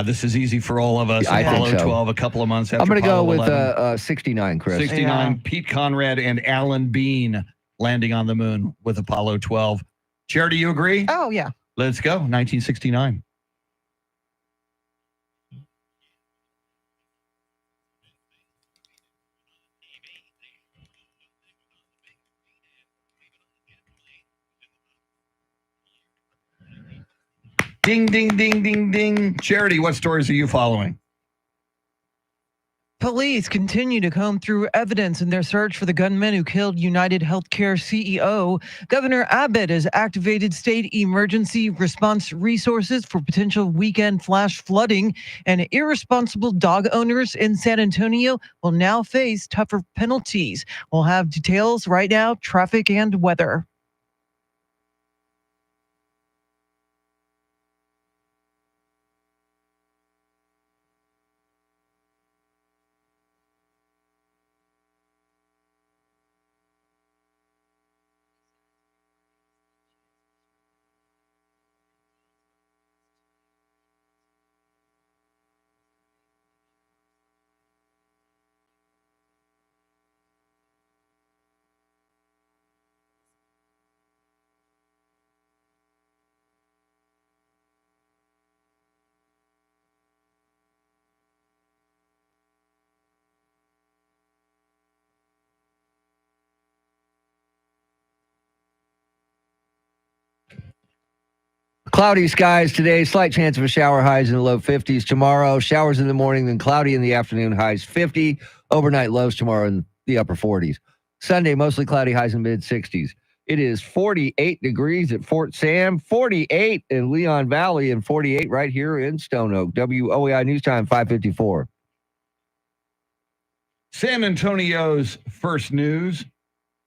This is easy for all of us. I think Apollo so. 12, a couple of months after I'm going to go Apollo with 11. 69, Chris. 69, Yeah. Pete Conrad and Alan Bean landing on the moon with Apollo 12. Charity, you agree? Oh, yeah. Let's go. 1969. Ding, ding, ding, ding, ding. Charity, what stories are you following? Police continue to comb through evidence in their search for the gunman who killed United Healthcare CEO. Governor Abbott has activated state emergency response resources for potential weekend flash flooding, and irresponsible dog owners in San Antonio will now face tougher penalties. We'll have details right now, traffic and weather. Cloudy skies today, slight chance of a shower, highs in the low 50s. Tomorrow, showers in the morning, then cloudy in the afternoon, highs 50. Overnight lows tomorrow in the upper 40s. Sunday, mostly cloudy, highs in mid 60s. It is 48 degrees at Fort Sam, 48 in Leon Valley, and 48 right here in Stone Oak. WOAI News Time, 5:54. San Antonio's first news.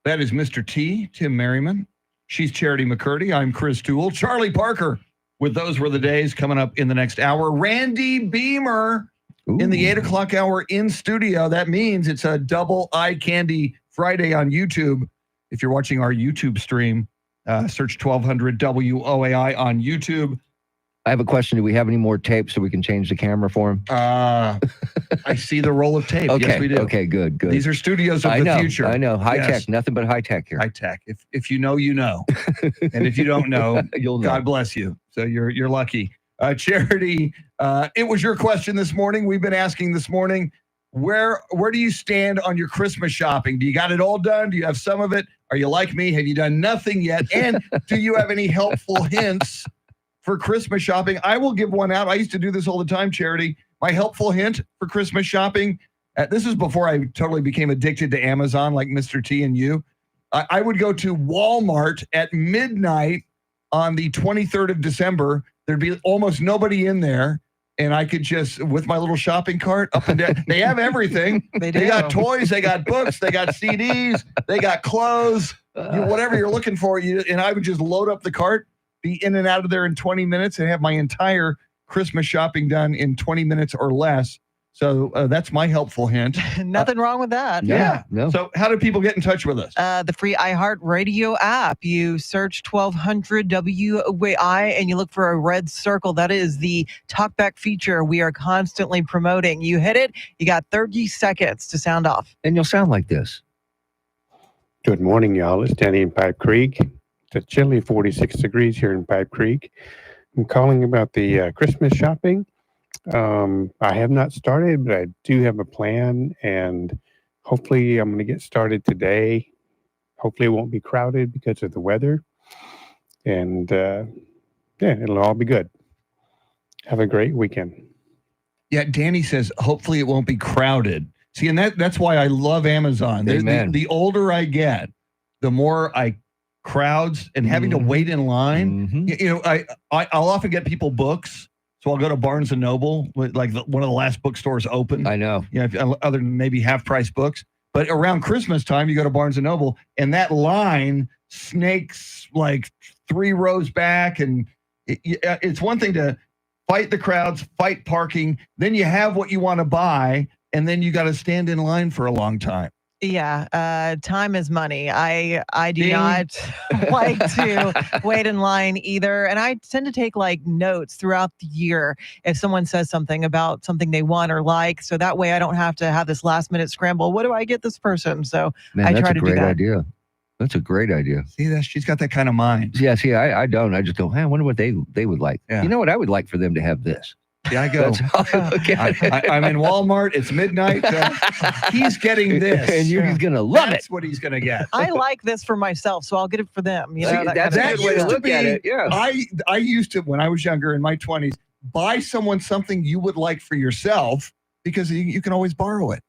That is Mr. T, Tim Merriman. She's Charity McCurdy. I'm Chris Toole. Charlie Parker with Those Were the Days coming up in the next hour. Randy Beamer in the 8 o'clock hour in studio. That means it's a double eye candy Friday on YouTube. If you're watching our YouTube stream, search 1200 WOAI on YouTube. I have a question. Do we have any more tape so we can change the camera for him? I see the roll of tape. Okay. Yes, we do. Okay, good. These are studios of the future. I know. High Yes. tech. Nothing but high tech here. High tech. If you know, you know. And if you don't know, You'll know. God bless you. So you're lucky. Charity, it was your question this morning. We've been asking this morning, where do you stand on your Christmas shopping? Do you got it all done? Do you have some of it? Are you like me? Have you done nothing yet? And do you have any helpful hints for Christmas shopping? I will give one out. I used to do this all the time, Charity. My helpful hint for Christmas shopping, this is before I totally became addicted to Amazon like Mr. T and you. I would go to Walmart at midnight on the 23rd of December. There'd be almost nobody in there. And I could just, with my little shopping cart up and down, they have everything. They They do. got toys, they got books, they got CDs, they got clothes, whatever you're looking for. And I would just load up the cart, be in and out of there in 20 minutes, and have my entire Christmas shopping done in 20 minutes or less. So that's my helpful hint. Nothing wrong with that. Yeah. No. So how do people get in touch with us? The free iHeartRadio app. You search 1200 WOAI and you look for a red circle. That is the talkback feature we are constantly promoting. You hit it, you got 30 seconds to sound off. And you'll sound like this. Good morning, y'all. It's Danny in Pipe Creek. It's a chilly 46 degrees here in Pipe Creek. I'm calling about the Christmas shopping. I have not started, but I do have a plan, and hopefully I'm going to get started today. Hopefully it won't be crowded because of the weather. And yeah, it'll all be good. Have a great weekend. Yeah, Danny says, hopefully it won't be crowded. See, and that's why I love Amazon. Amen. The older I get, the more I crowds and having to wait in line. Mhm. You know, I'll often get people books. So I'll go to Barnes & Noble, like one of the last bookstores open. I know. Other than maybe half-price books. But around Christmas time, you go to Barnes & Noble, and that line snakes like 3 rows back. And it's one thing to fight the crowds, fight parking. Then you have what you want to buy, and then you got to stand in line for a long time. Yeah, time is money. I do Ding. not like to wait in line either, and I tend to take like notes throughout the year if someone says something about something they want or like, so that way I don't have to have this last minute scramble. What do I get this person? So Man, I that's try a to do great that. idea. That's a great idea. See that she's got that kind of mind. Yeah, see, I don't. I just go, hey, I wonder what they would like. Yeah. You know what? I would like for them to have this. Yeah, I go. That's how I look at it. I'm in Walmart. It's midnight. He's getting this. And he's going to love That's it. what he's going to get. I like this for myself, so I'll get it for them. You know, See, that that's kind a of good way to used to look at be- it. Yeah. I used to, when I was younger in my 20s, buy someone something you would like for yourself because you can always borrow it.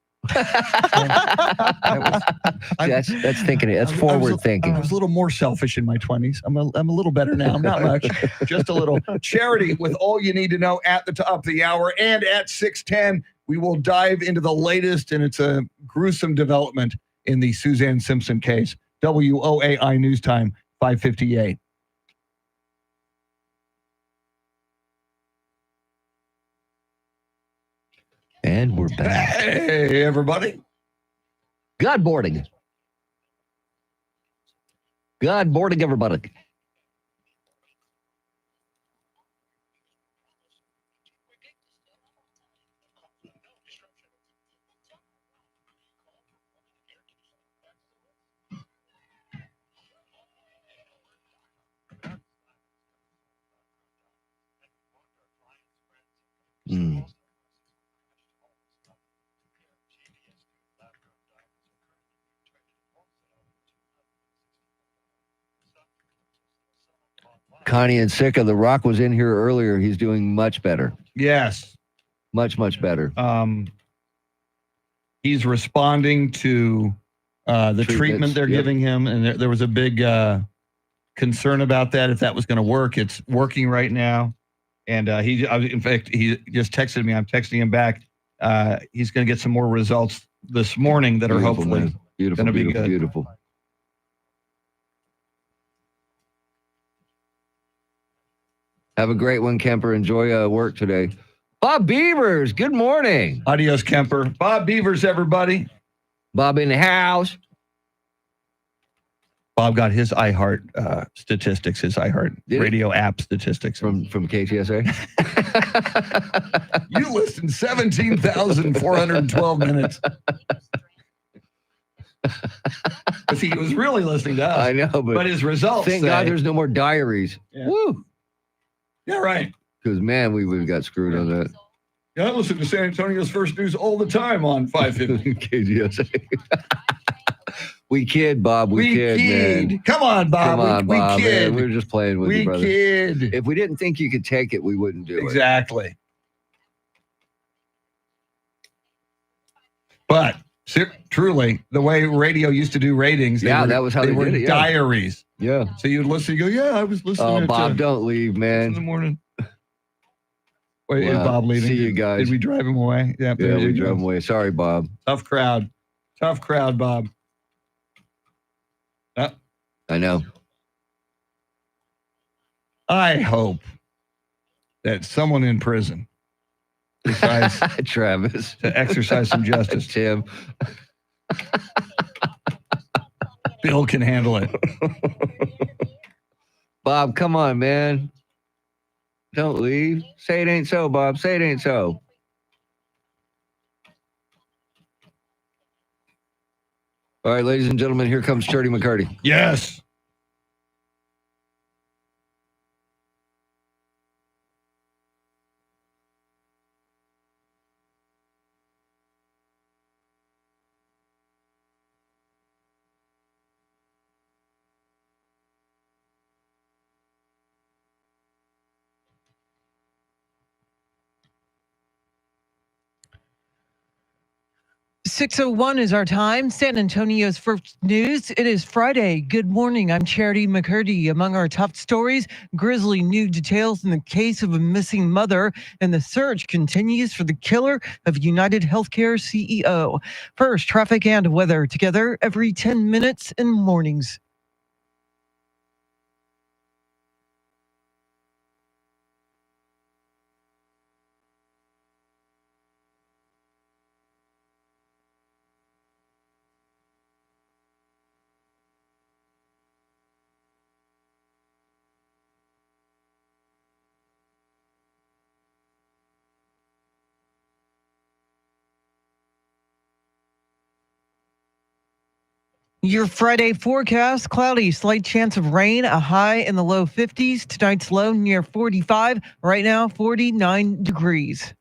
That's thinking it. That's forward thinking. I was a little more selfish in my 20s. I'm a little better now. Not much, just a little. Charity with all you need to know at the top of the hour, and at 6:10 we will dive into the latest, and it's a gruesome development in the Suzanne Simpson case. WOAI News Time 5:58. And we're back. Hey, everybody. God boarding. God boarding, everybody. Mm. Connie and Sika, The Rock was in here earlier. He's doing much better. Yes. Much, much better. He's responding to the treatment they're giving him, and there was a big concern about that, if that was going to work. It's working right now, and in fact, he just texted me. I'm texting him back. He's going to get some more results this morning that are hopefully beautiful, going to be beautiful, good. beautiful. Have a great one, Kemper. Enjoy work today. Bob Beavers, good morning. Adios, Kemper. Bob Beavers, everybody. Bob in the house. Bob got his iHeart statistics, his iHeart radio app statistics from KTSA. You listened 17,412 minutes. See, he was really listening to us. I know, but his results. Thank God there's no more diaries. Yeah. Woo. Yeah, right. Because man, we would have got screwed on that. Yeah, I listen to San Antonio's First News all the time on 550 KTSA. We kid, Bob. We kid, man. Come on, Bob. Come on, we Bob, kid. man. We were just playing with you, brother. We kid. If we didn't think you could take it, we wouldn't do it. Exactly. But truly, the way radio used to do ratings, that was how they were did it. Yeah. Diaries. Yeah. So you'd listen, you go, yeah, I was listening. Oh, Bob, don't leave, man. In the morning. Wait, is Wow. Bob leaving? See you guys. Did we drive him away? Yeah, we drove him away. Sorry, Bob. Tough crowd, Bob. I know. I hope that someone in prison decides Travis to exercise some justice. Tim. Bill can handle it. Bob, come on, man. Don't leave. Say it ain't so, Bob. Say it ain't so. All right, ladies and gentlemen, here comes Charity McCarty. Yes. .01 is our time. San Antonio's first news. It is Friday. Good morning. I'm Charity McCurdy. Among our top stories, grisly new details in the case of a missing mother, and the search continues for the killer of United Healthcare CEO. First, traffic and weather together every 10 minutes in mornings. Your Friday forecast: cloudy, slight chance of rain, a high in the low 50s. Tonight's low near 45. Right now, 49 degrees.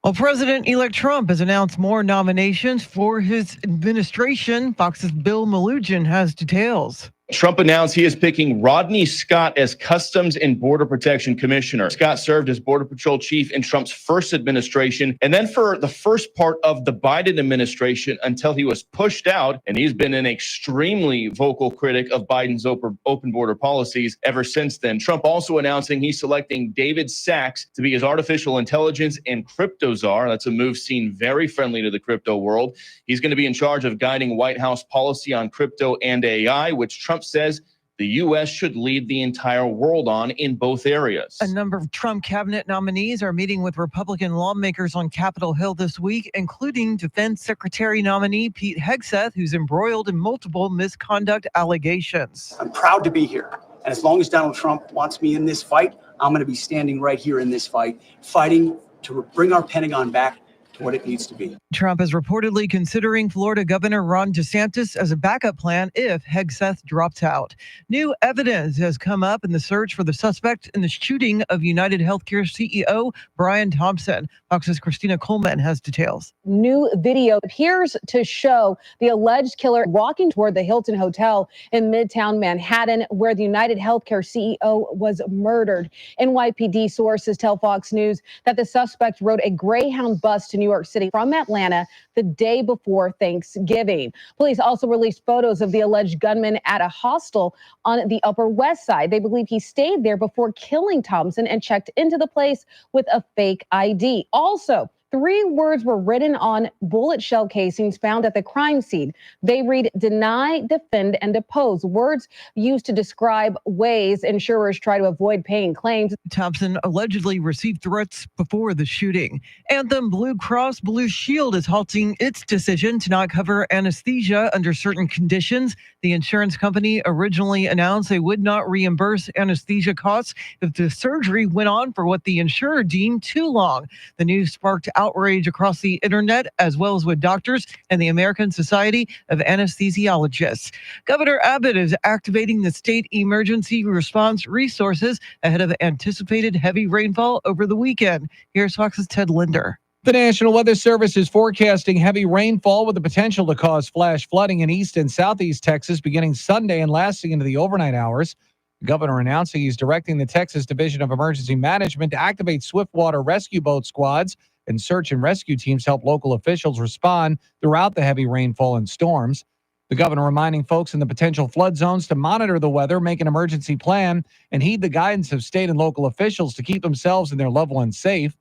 Well, President-elect Trump has announced more nominations for his administration. Fox's Bill Malugin has details. Trump announced he is picking Rodney Scott as Customs and Border Protection Commissioner. Scott served as Border Patrol chief in Trump's first administration and then for the first part of the Biden administration until he was pushed out. And he's been an extremely vocal critic of Biden's open border policies ever since then. Trump also announcing he's selecting David Sachs to be his artificial intelligence and crypto czar. That's a move seen very friendly to the crypto world. He's going to be in charge of guiding White House policy on crypto and AI, which Trump says the U.S. should lead the entire world on in both areas. A number of Trump cabinet nominees are meeting with Republican lawmakers on Capitol Hill this week, including Defense Secretary nominee Pete Hegseth, who's embroiled in multiple misconduct allegations. I'm proud to be here. And as long as Donald Trump wants me in this fight, I'm going to be standing right here in this fight, fighting to bring our Pentagon back to what it needs to be. Trump is reportedly considering Florida Governor Ron DeSantis as a backup plan if Hegseth drops out. New evidence has come up in the search for the suspect in the shooting of United Healthcare CEO Brian Thompson. Fox's Christina Coleman has details. New video appears to show the alleged killer walking toward the Hilton Hotel in Midtown Manhattan, where the United Healthcare CEO was murdered. NYPD sources tell Fox News that the suspect rode a Greyhound bus to New York City from Atlanta the day before Thanksgiving. Police also released photos of the alleged gunman at a hostel on the Upper West Side. They believe he stayed there before killing Thompson and checked into the place with a fake ID. Also, 3 words were written on bullet shell casings found at the crime scene. They read, deny, defend, and depose, words used to describe ways insurers try to avoid paying claims. Thompson allegedly received threats before the shooting. Anthem Blue Cross Blue Shield is halting its decision to not cover anesthesia under certain conditions. The insurance company originally announced they would not reimburse anesthesia costs if the surgery went on for what the insurer deemed too long. The news sparked outrage across the internet, as well as with doctors and the American Society of Anesthesiologists. Governor Abbott is activating the state emergency response resources ahead of anticipated heavy rainfall over the weekend. Here's Fox's Ted Linder. The National Weather Service is forecasting heavy rainfall with the potential to cause flash flooding in east and southeast Texas beginning Sunday and lasting into the overnight hours. The governor announcing he's directing the Texas Division of Emergency Management to activate swiftwater rescue boat squads and search and rescue teams help local officials respond throughout the heavy rainfall and storms. The governor reminding folks in the potential flood zones to monitor the weather, make an emergency plan, and heed the guidance of state and local officials to keep themselves and their loved ones safe.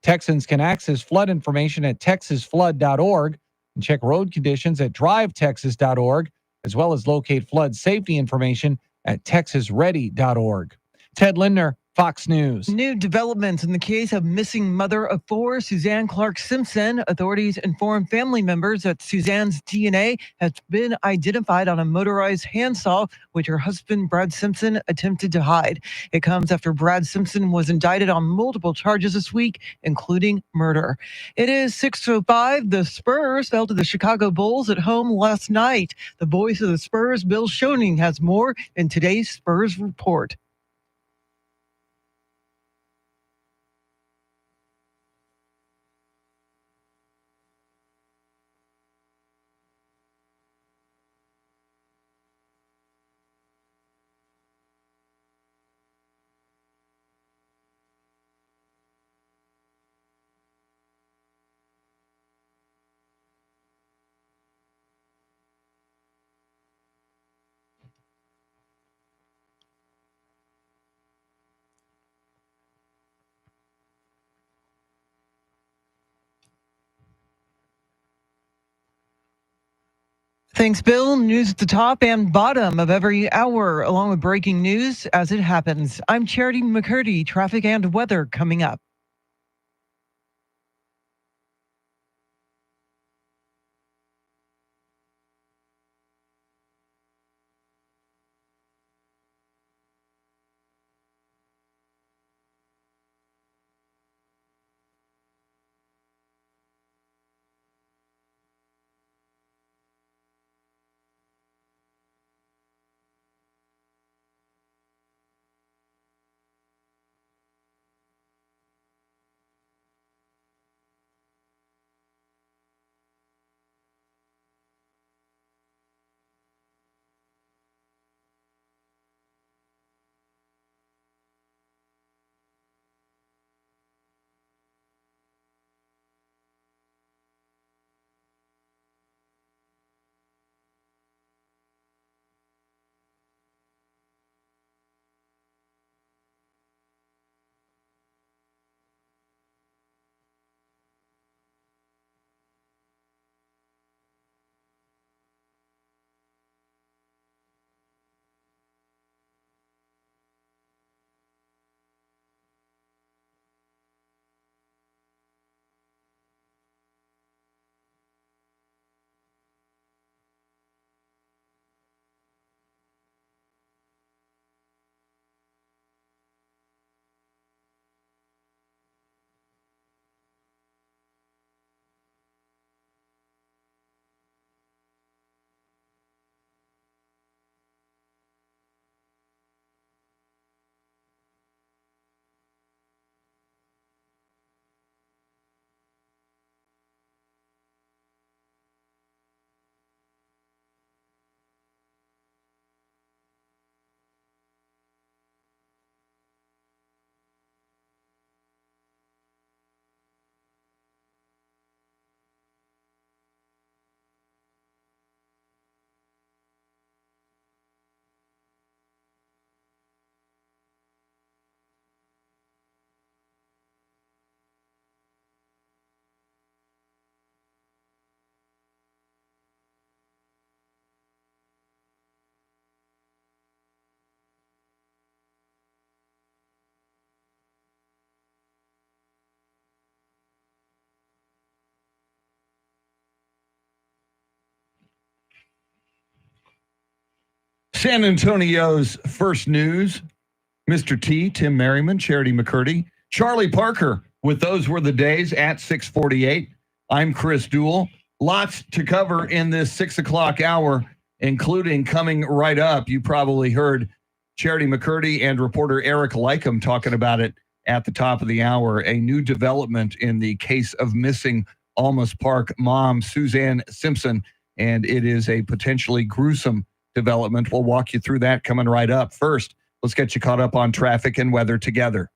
Texans can access flood information at texasflood.org and check road conditions at drivetexas.org, as well as locate flood safety information at texasready.org. Ted Lindner, Fox News. New developments in the case of missing mother of 4, Suzanne Clark Simpson. Authorities informed family members that Suzanne's DNA has been identified on a motorized handsaw, which her husband, Brad Simpson, attempted to hide. It comes after Brad Simpson was indicted on multiple charges this week, including murder. It is 6:05. The Spurs fell to the Chicago Bulls at home last night. The voice of the Spurs, Bill Schoening, has more in today's Spurs Report. Thanks, Bill. News at the top and bottom of every hour, along with breaking news as it happens. I'm Charity McCurdy. Traffic and weather coming up. San Antonio's first news, Mr. T, Tim Merriman, Charity McCurdy, Charlie Parker with Those Were the Days at 6:48. I'm Chris Duell. Lots to cover in this 6 o'clock hour, including coming right up. You probably heard Charity McCurdy and reporter Eric Lycum talking about it at the top of the hour. A new development in the case of missing Almas Park mom, Suzanne Simpson, and it is a potentially gruesome development. We'll walk you through that coming right up. First, let's get you caught up on traffic and weather together.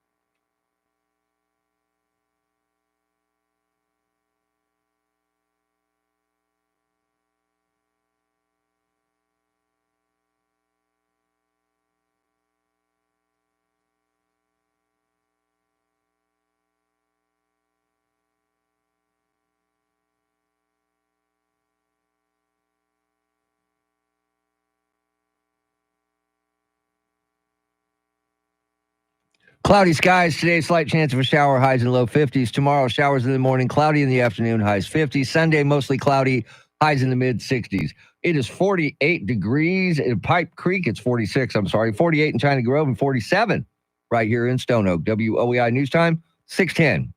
Cloudy skies today, slight chance of a shower, highs in low 50s. Tomorrow, showers in the morning, cloudy in the afternoon, highs 50. Sunday, mostly cloudy, highs in the mid 60s. It is 48 degrees in Pipe Creek. It's 46, 48 in China Grove and 47 right here in Stone Oak. WOEI News Time, 6:10.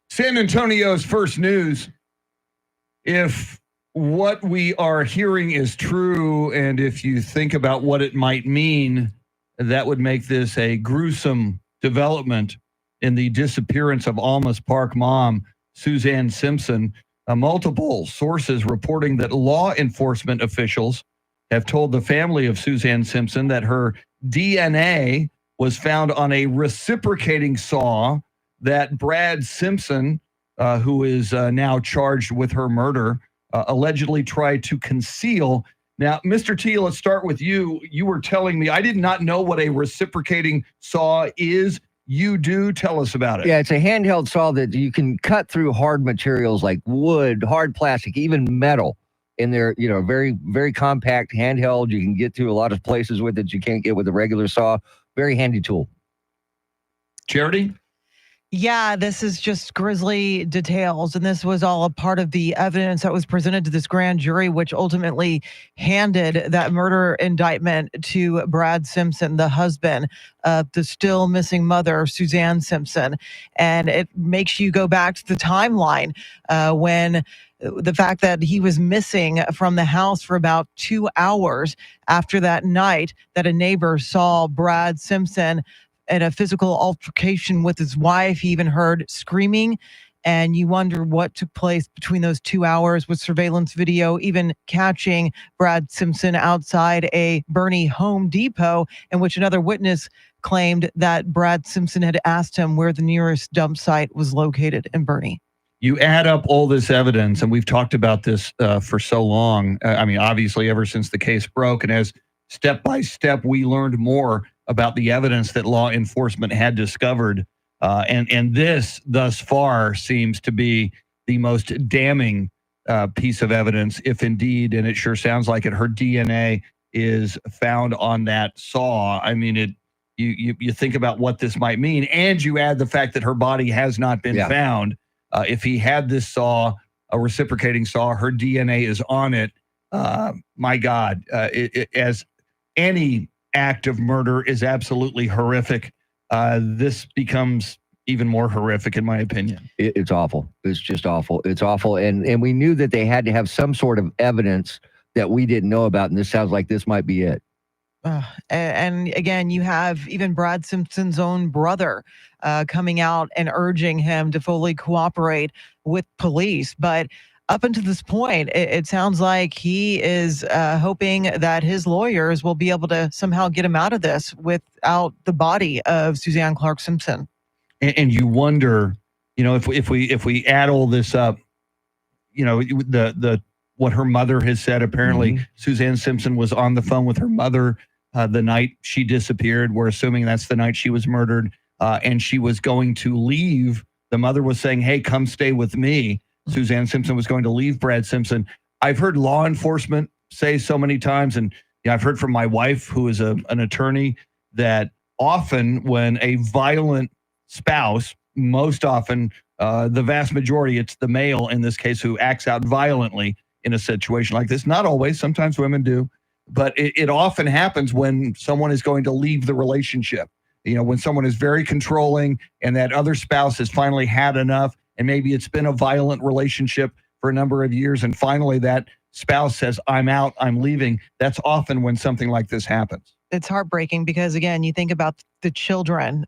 San Antonio's first news. If what we are hearing is true, and if you think about what it might mean, that would make this a gruesome development in the disappearance of Almas Park mom, Suzanne Simpson. Multiple sources reporting that law enforcement officials have told the family of Suzanne Simpson that her DNA was found on a reciprocating saw that Brad Simpson, who is now charged with her murder, allegedly tried to conceal. Now, Mr. T, let's start with you. You were telling me, I did not know what a reciprocating saw is. You do. Tell us about it. Yeah, it's a handheld saw that you can cut through hard materials like wood, hard plastic, even metal. In there, very, very compact handheld. You can get to a lot of places with it you can't get with a regular saw. Very handy tool. Charity? Yeah, this is just grisly details. And this was all a part of the evidence that was presented to this grand jury, which ultimately handed that murder indictment to Brad Simpson, the husband of the still missing mother, Suzanne Simpson. And it makes you go back to the timeline when the fact that he was missing from the house for about 2 hours after that night that a neighbor saw Brad Simpson in a physical altercation with his wife. He even heard screaming, and you wonder what took place between those 2 hours, with surveillance video even catching Brad Simpson outside a Bernie Home Depot, in which another witness claimed that Brad Simpson had asked him where the nearest dump site was located in Bernie. You add up all this evidence, and we've talked about this for so long. Obviously, ever since the case broke, and as step by step we learned more about the evidence that law enforcement had discovered. And this, thus far, seems to be the most damning piece of evidence, if indeed, and it sure sounds like it, her DNA is found on that saw. I mean, you think about what this might mean, and you add the fact that her body has not been found. If he had this saw, a reciprocating saw, her DNA is on it. My God, as any act of murder is absolutely horrific, this becomes even more horrific, in my opinion. It's awful. It's just awful. It's awful. And we knew that they had to have some sort of evidence that we didn't know about, and this sounds like this might be it. And again, you have even Brad Simpson's own brother coming out and urging him to fully cooperate with police. But up until this point, it sounds like he is hoping that his lawyers will be able to somehow get him out of this without the body of Suzanne Clark Simpson. And you wonder, if we add all this up, the what her mother has said. Apparently, Suzanne Simpson was on the phone with her mother the night she disappeared. We're assuming that's the night she was murdered, and she was going to leave. The mother was saying, "Hey, come stay with me." Suzanne Simpson was going to leave Brad Simpson. I've heard law enforcement say so many times, and I've heard from my wife, who is an attorney, that often when a violent spouse, most often the vast majority, it's the male in this case who acts out violently in a situation like this. Not always. Sometimes women do. but it often happens when someone is going to leave the relationship. When someone is very controlling and that other spouse has finally had enough, and maybe it's been a violent relationship for a number of years, and finally that spouse says, I'm out, I'm leaving. That's often when something like this happens. It's heartbreaking because, again, you think about the children,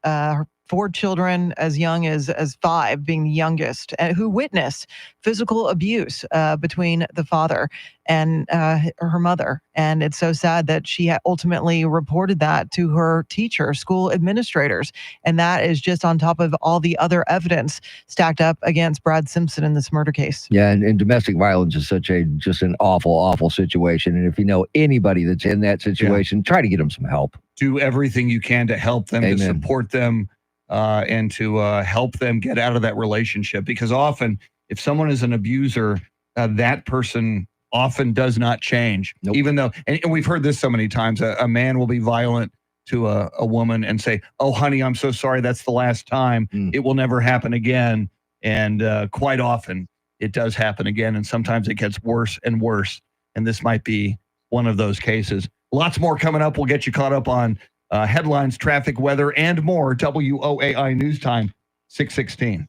4 children as young as 5, being the youngest, who witnessed physical abuse between the father and her mother. And it's so sad that she ultimately reported that to her teacher, school administrators. And that is just on top of all the other evidence stacked up against Brad Simpson in this murder case. Yeah, and domestic violence is just an awful, awful situation. And if you know anybody that's in that situation, try to get them some help. Do everything you can to help them, Amen. to support them, and to help them get out of that relationship. Because often, if someone is an abuser, that person often does not change. Nope. Even though, and we've heard this so many times, a man will be violent to a woman and say, oh, honey, I'm so sorry. That's the last time. It will never happen again. And quite often, it does happen again. And sometimes it gets worse and worse. And this might be one of those cases. Lots more coming up. We'll get you caught up on headlines, traffic, weather, and more. WOAI News Time, 6:16.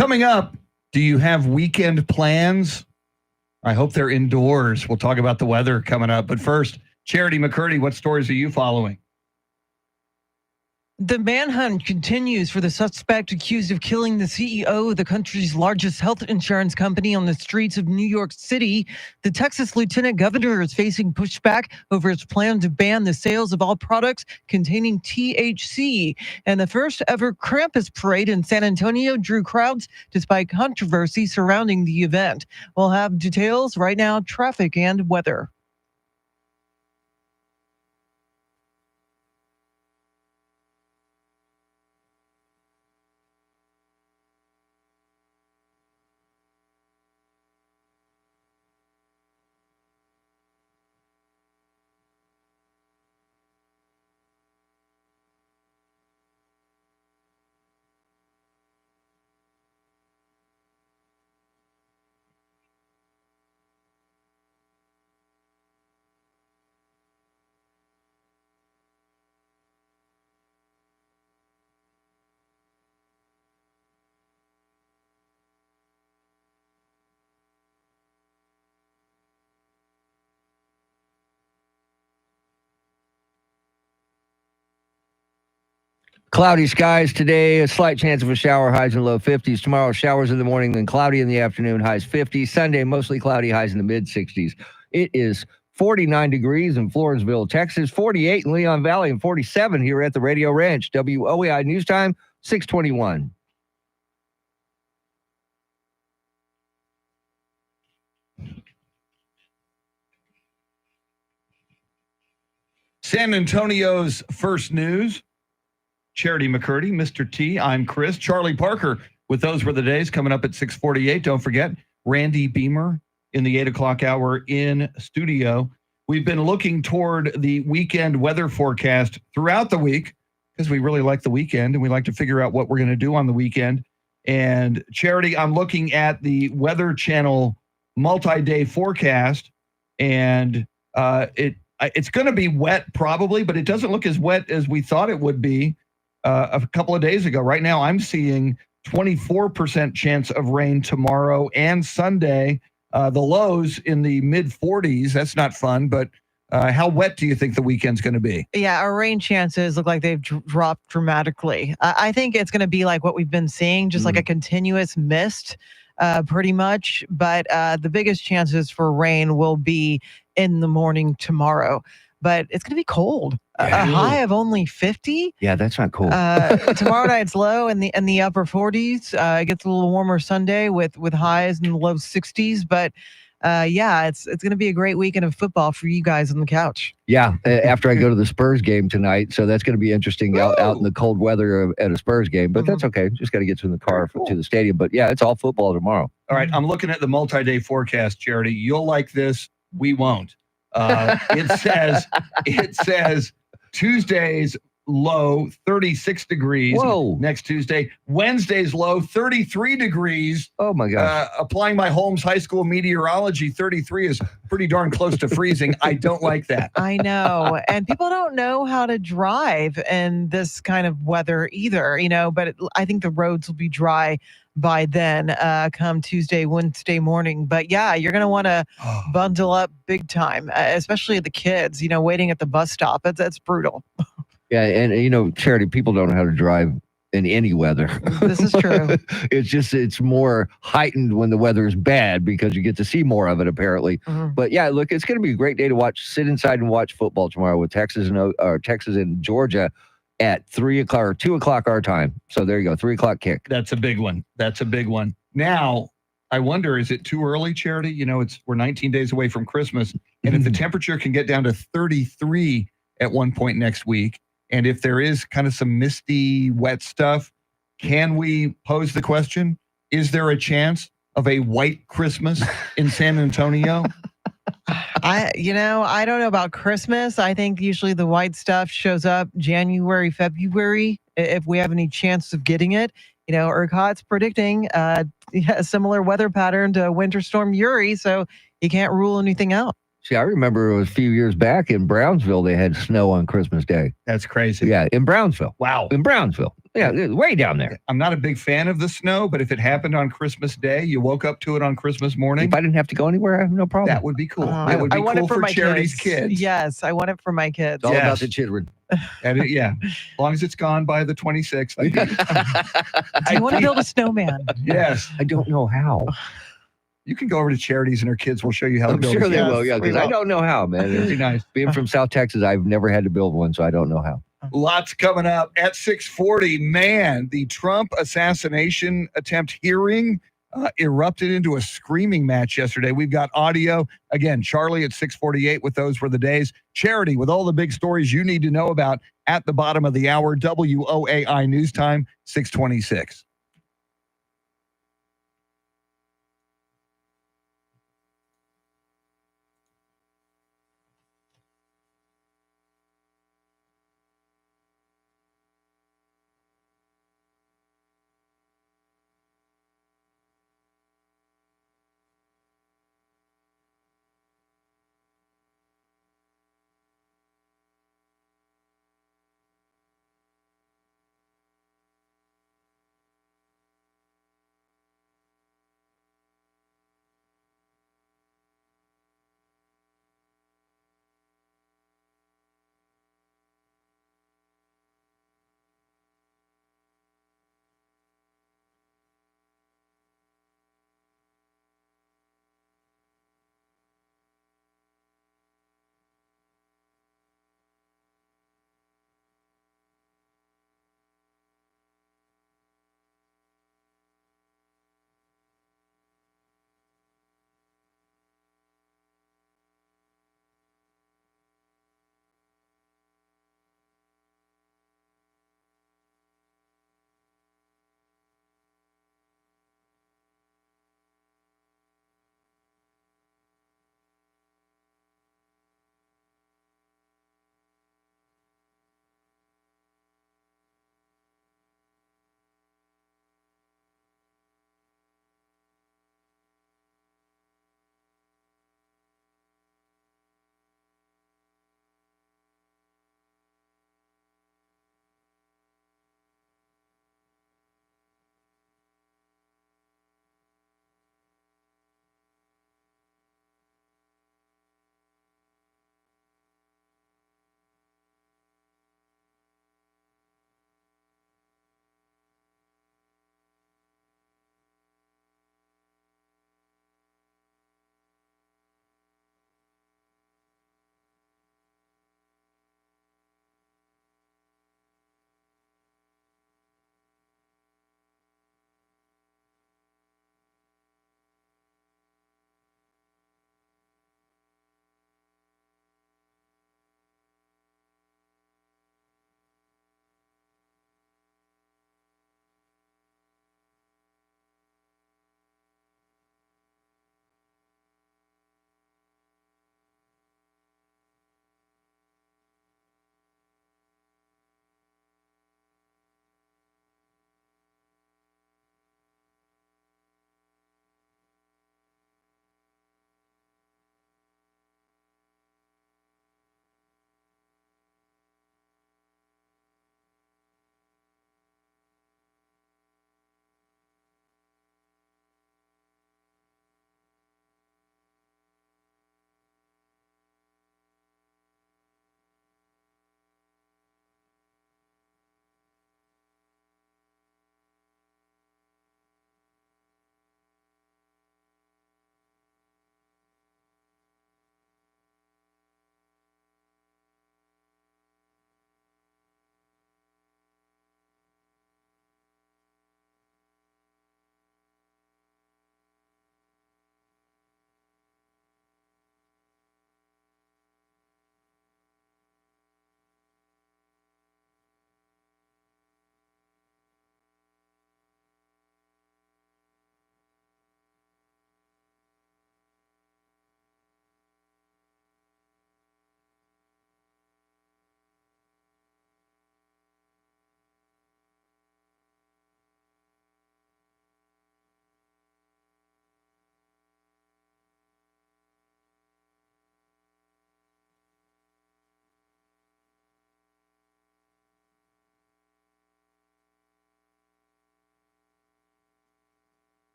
Coming up, do you have weekend plans? I hope they're indoors. We'll talk about the weather coming up. But first, Charity McCurdy, what stories are you following? The manhunt continues for the suspect accused of killing the CEO of the country's largest health insurance company on the streets of New York City. The Texas lieutenant governor is facing pushback over his plan to ban the sales of all products containing THC. And the first ever Krampus parade in San Antonio drew crowds despite controversy surrounding the event. We'll have details right now, traffic and weather. Cloudy skies today, a slight chance of a shower, highs in the low 50s. Tomorrow, showers in the morning, then cloudy in the afternoon, highs 50. Sunday, mostly cloudy, highs in the mid 60s. It is 49 degrees in Floresville, Texas, 48 in Leon Valley, and 47 here at the Radio Ranch. WOEI News Time, 621. San Antonio's first news. Charity McCurdy, Mr. T, I'm Chris. Charlie Parker with Those Were the Days coming up at 6:48. Don't forget, Randy Beamer in the 8 o'clock hour in studio. We've been looking toward the weekend weather forecast throughout the week because we really like the weekend and we like to figure out what we're going to do on the weekend. And Charity, I'm looking at the Weather Channel multi-day forecast, and it's going to be wet probably, but it doesn't look as wet as we thought it would be a couple of days ago. Right now, I'm seeing 24% chance of rain tomorrow and Sunday. The lows in the mid 40s. That's not fun, but how wet do you think the weekend's going to be? Yeah, our rain chances look like they've dropped dramatically. I think it's going to be like what we've been seeing, just like a continuous mist, pretty much. But the biggest chances for rain will be in the morning tomorrow. But it's going to be cold. A high of only 50. Yeah, that's not cool. Tomorrow night's low in the upper 40s. It gets a little warmer Sunday with highs in the low 60s. But yeah, it's going to be a great weekend of football for you guys on the couch. Yeah, after I go to the Spurs game tonight, so that's going to be interesting out in the cold weather at a Spurs game. But that's okay. Just got to get to the car to the stadium. But yeah, it's all football tomorrow. All right, I'm looking at the multi-day forecast, Charity. You'll like this. We won't. It says Tuesday's low 36 degrees. Whoa. Next Tuesday. Wednesday's low 33 degrees. Oh my gosh. Applying my Holmes High School meteorology, 33 is pretty darn close to freezing. I don't like that. I know. And people don't know how to drive in this kind of weather either, but I think the roads will be dry by then, come Tuesday, Wednesday morning. But yeah, you're going to want to bundle up big time, especially the kids, waiting at the bus stop. That's brutal. Yeah, and Charity, people don't know how to drive in any weather. This is true. It's more heightened when the weather is bad because you get to see more of it, apparently. Mm-hmm. But yeah, look, it's going to be a great day to sit inside and watch football tomorrow with Texas and Georgia at 3 o'clock or 2 o'clock our time. So there you go, 3 o'clock kick. That's a big one. Now, I wonder, is it too early, Charity? We're 19 days away from Christmas, and if the temperature can get down to 33 at one point next week, and if there is kind of some misty, wet stuff, can we pose the question, is there a chance of a white Christmas in San Antonio? I don't know about Christmas. I think usually the white stuff shows up January, February, if we have any chance of getting it. ERCOT's predicting a similar weather pattern to Winter Storm Uri, so you can't rule anything out. See, I remember it was a few years back in Brownsville, they had snow on Christmas Day. That's crazy. Yeah, in Brownsville. Wow. In Brownsville. Yeah, way down there. I'm not a big fan of the snow, but if it happened on Christmas Day, you woke up to it on Christmas morning. If I didn't have to go anywhere, I have no problem. That would be cool. I That would be want cool it for for my Charity's kids. Yes, I want it for my kids. It's all about Yes. the children. And yeah, as long as it's gone by the 26th. Do you want to build a snowman? Yes. I don't know how. You can go over to Charities and her kids will show you how to I'm build sure a they snow. will, yeah, because I don't know how, man. It'd be nice. Being from South Texas, I've never had to build one, so I don't know how. Lots coming up at 6:40. Man, the Trump assassination attempt hearing erupted into a screaming match yesterday. We've got audio. Again, Charlie at 6:48 with Those Were the Days. Charity with all the big stories you need to know about at the bottom of the hour. WOAI News Time, 6:26.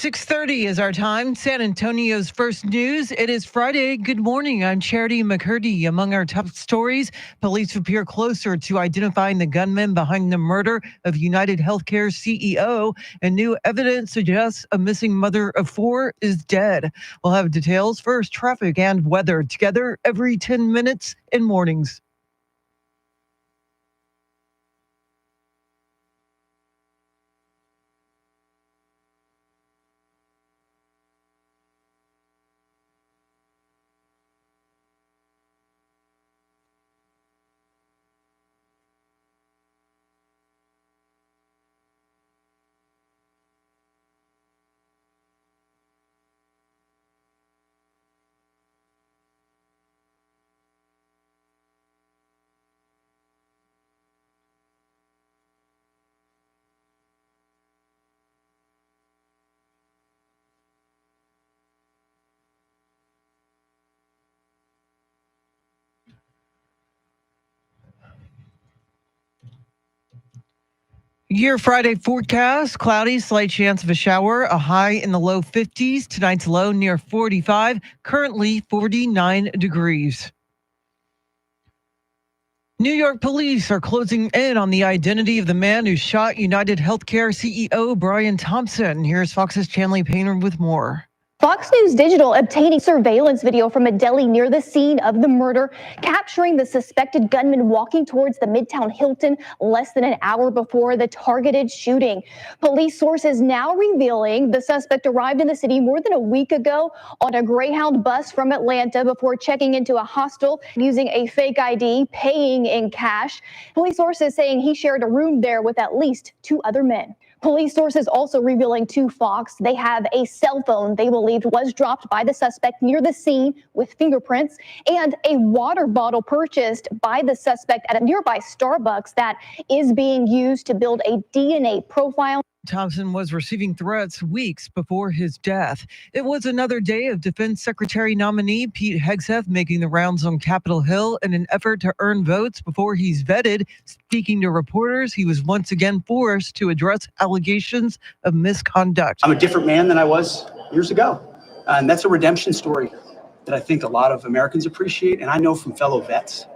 6:30 is our time. San Antonio's first news. It is Friday. Good morning. I'm Charity McCurdy. Among our top stories, police appear closer to identifying the gunman behind the murder of United Healthcare CEO, and new evidence suggests a missing mother of four is dead. We'll have details first, traffic and weather together every 10 minutes in mornings. Your Friday forecast, cloudy, slight chance of a shower, a high in the low 50s. Tonight's low near 45, currently 49 degrees. New York police are closing in on the identity of the man who shot United Healthcare CEO Brian Thompson. Here's Fox's Chanley Painter with more. Fox News Digital obtaining surveillance video from a deli near the scene of the murder, capturing the suspected gunman walking towards the Midtown Hilton less than an hour before the targeted shooting. Police sources now revealing the suspect arrived in the city more than a week ago on a Greyhound bus from Atlanta before checking into a hostel using a fake ID, paying in cash. Police sources saying he shared a room there with at least two other men. Police sources also revealing to Fox they have a cell phone they believed was dropped by the suspect near the scene with fingerprints, and a water bottle purchased by the suspect at a nearby Starbucks that is being used to build a DNA profile. Thompson was receiving threats weeks before his death. It was another day of Defense Secretary nominee Pete Hegseth making the rounds on Capitol Hill in an effort to earn votes before he's vetted. Speaking to reporters, he was once again forced to address allegations of misconduct. I'm a different man than I was years ago. And that's a redemption story that I think a lot of Americans appreciate. And I know from fellow vets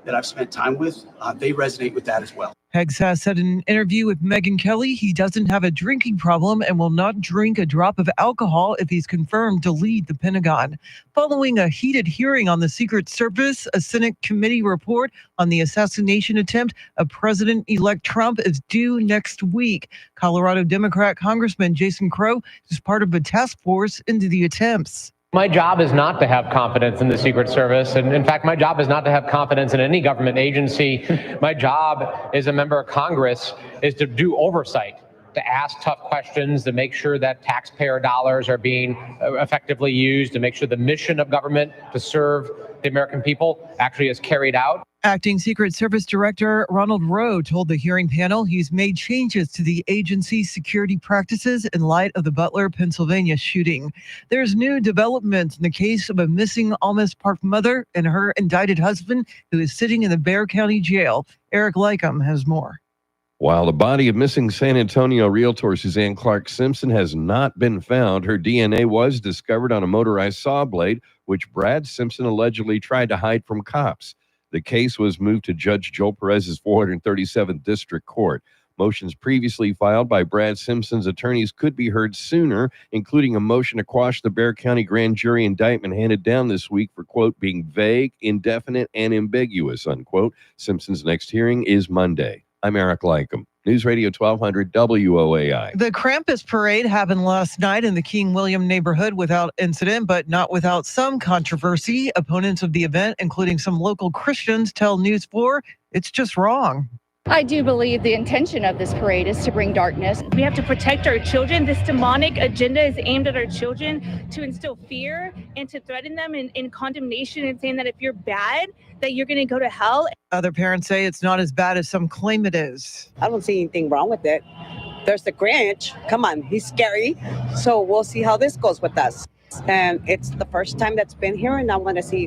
that I've spent time with, they resonate with that as well. Hegseth said in an interview with Megyn Kelly he doesn't have a drinking problem and will not drink a drop of alcohol if he's confirmed to lead the Pentagon. Following a heated hearing on the Secret Service, a Senate committee report on the assassination attempt of President-elect Trump is due next week. Colorado Democrat Congressman Jason Crow is part of a task force into the attempts. My job is not to have confidence in the Secret Service. And in fact, my job is not to have confidence in any government agency. My job as a member of Congress is to do oversight, to ask tough questions, to make sure that taxpayer dollars are being effectively used, to make sure the mission of government to serve the American people actually is carried out. Acting Secret Service Director Ronald Rowe told the hearing panel he's made changes to the agency's security practices in light of the Butler, Pennsylvania shooting. There's new development in the case of a missing Almas Park mother and her indicted husband who is sitting in the Bexar County Jail. Eric Lycum has more. While the body of missing San Antonio realtor Suzanne Clark Simpson has not been found, her DNA was discovered on a motorized saw blade, which Brad Simpson allegedly tried to hide from cops. The case was moved to Judge Joel Perez's 437th District Court. Motions previously filed by Brad Simpson's attorneys could be heard sooner, including a motion to quash the Bexar County grand jury indictment handed down this week for, quote, being vague, indefinite, and ambiguous, unquote. Simpson's next hearing is Monday. I'm Eric Lycum. News Radio 1200 WOAI. The Krampus parade happened last night in the King William neighborhood without incident, but not without some controversy. Opponents of the event, including some local Christians, tell News 4 it's just wrong. I do believe the intention of this parade is to bring darkness. We have to protect our children. This demonic agenda is aimed at our children to instill fear and to threaten them in condemnation and saying that if you're bad, that you're going to go to hell. Other parents say it's not as bad as some claim it is. I don't see anything wrong with it. There's the Grinch. Come on, he's scary. So we'll see how this goes with us. And it's the first time that's been here, and I want to see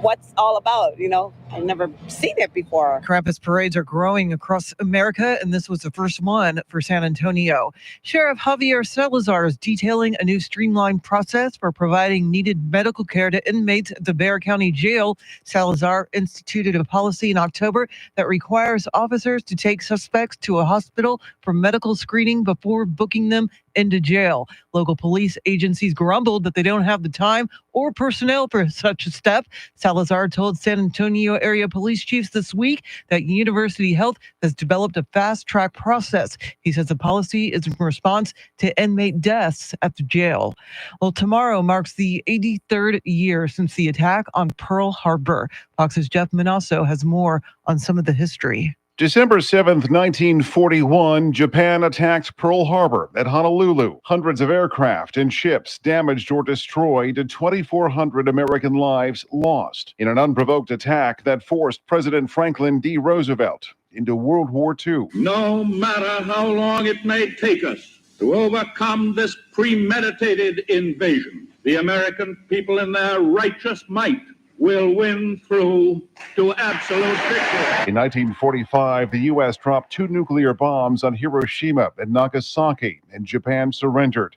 what's all about, you know. I never seen it before. Krampus parades are growing across America, and this was the first one for San Antonio. Sheriff Javier Salazar is detailing a new streamlined process for providing needed medical care to inmates at the Bexar County Jail. Salazar instituted a policy in October that requires officers to take suspects to a hospital for medical screening before booking them into jail. Local police agencies grumbled that they don't have the time or personnel for such a step. Salazar told San Antonio area police chiefs this week that University Health has developed a fast-track process. He says the policy is in response to inmate deaths at the jail. Well, tomorrow marks the 83rd year since the attack on Pearl Harbor. Fox's Jeff Manasso has more on some of the history. December 7th, 1941, Japan attacked Pearl Harbor at Honolulu. Hundreds of aircraft and ships damaged or destroyed, and 2,400 American lives lost in an unprovoked attack that forced President Franklin D. Roosevelt into World War II. No matter how long it may take us to overcome this premeditated invasion, the American people in their righteous might will win through to absolute victory. In 1945, the U.S. dropped 2 nuclear bombs on Hiroshima and Nagasaki, and Japan surrendered.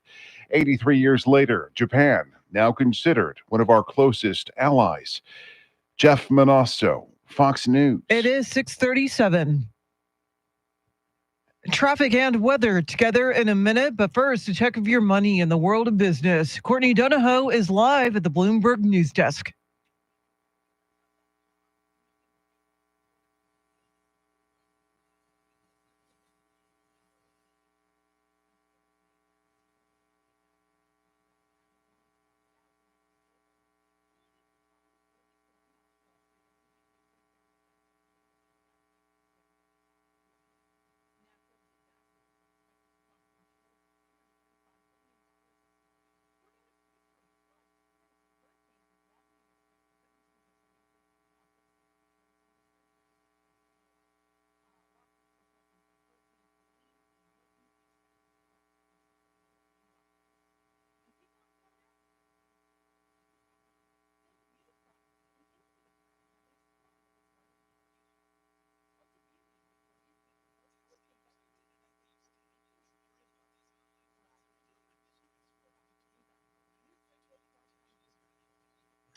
83 years later, Japan, now considered one of our closest allies. Jeff Manasso, Fox News. It is 6:37. Traffic and weather together in a minute, but first, a check of your money in the world of business. Courtney Donahoe is live at the Bloomberg News Desk.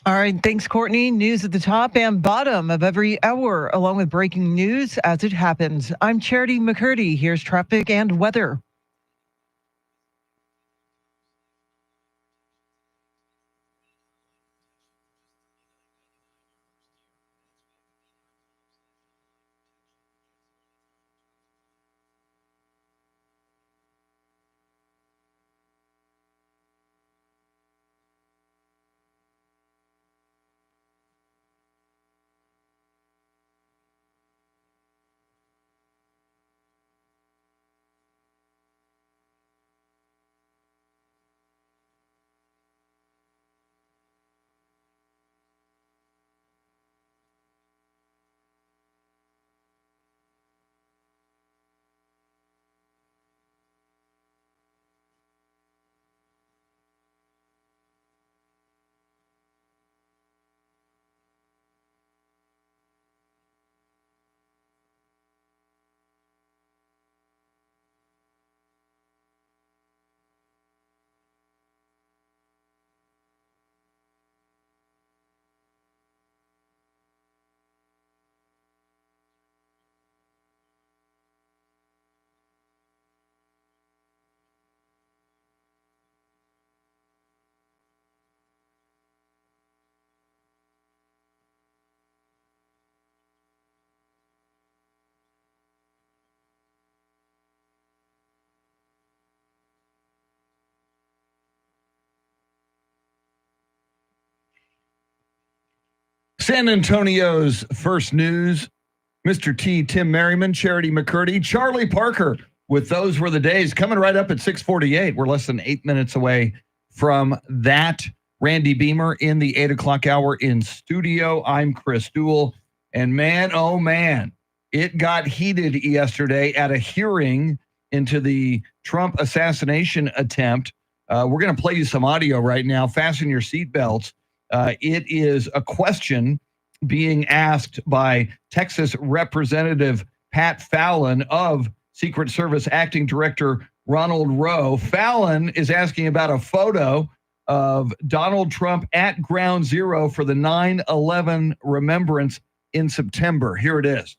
All right, thanks, Courtney. News at the top and bottom of every hour, along with breaking news as it happens. I'm Charity McCurdy. Here's traffic and weather. San Antonio's first news, Mr. T, Tim Merriman, Charity McCurdy, Charlie Parker with Those Were the Days, coming right up at 6:48. We're less than 8 minutes away from that. Randy Beamer in the 8 o'clock hour in studio. I'm Chris Duell. And man, oh man, it got heated yesterday at a hearing into the Trump assassination attempt. We're going to play you some audio right now. Fasten your seatbelts. It is a question being asked by Texas Representative Pat Fallon of Secret Service Acting Director Ronald Rowe. Fallon is asking about a photo of Donald Trump at Ground Zero for the 9/11 remembrance in September. Here it is.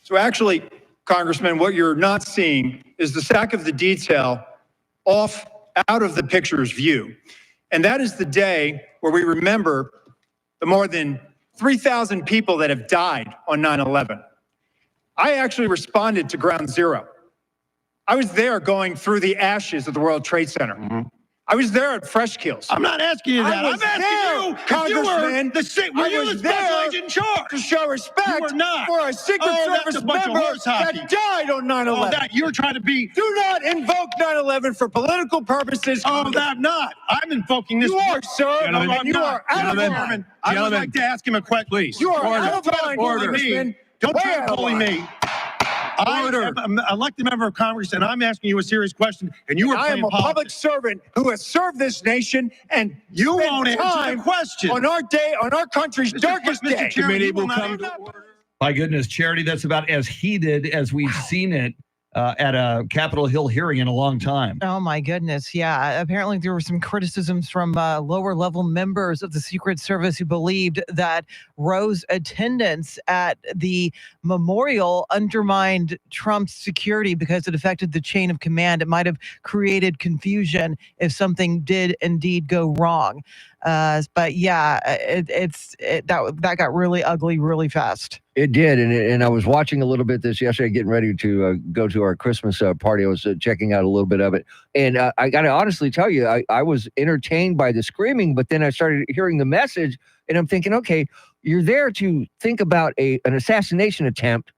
So actually, Congressman, what you're not seeing is the stack of the detail out of the picture's view. And that is the day where we remember the more than 3,000 people that have died on 9/11. I actually responded to Ground Zero. I was there going through the ashes of the World Trade Center. I was there at Fresh Kills. I'm not asking you that. I'm asking you, Congressman. were you the special agent in charge? To show respect You were not. for a Secret Service member that died on 9/11. Oh, that you're trying to be. Do not invoke 9/11 for political purposes. Oh, I'm not. I'm invoking this. You are, sir. Gentlemen, And you are out of line. I would like to ask him a question. Please. You are Order. out of line, Congressman. Don't Way try out to of bully line. me. I am an elected member of Congress, and I'm asking you a serious question, and you are I playing am a politics. public servant who has served this nation, and you won't spent answer time the question. on our day, on our country's darkest day. Committee will come to order. My goodness, Charity, that's about as heated as we've seen it at a Capitol Hill hearing in a long time. Oh, my goodness. Yeah. Apparently, there were some criticisms from lower level members of the Secret Service who believed that Rowe's attendance at the memorial undermined Trump's security because it affected the chain of command. It might have created confusion if something did indeed go wrong. But yeah, that got really ugly really fast. It did, and I was watching a little bit this yesterday, getting ready to go to our Christmas party. I was checking out a little bit of it, and I got to honestly tell you, I was entertained by the screaming, but then I started hearing the message, and I'm thinking, okay, you're there to think about an assassination attempt.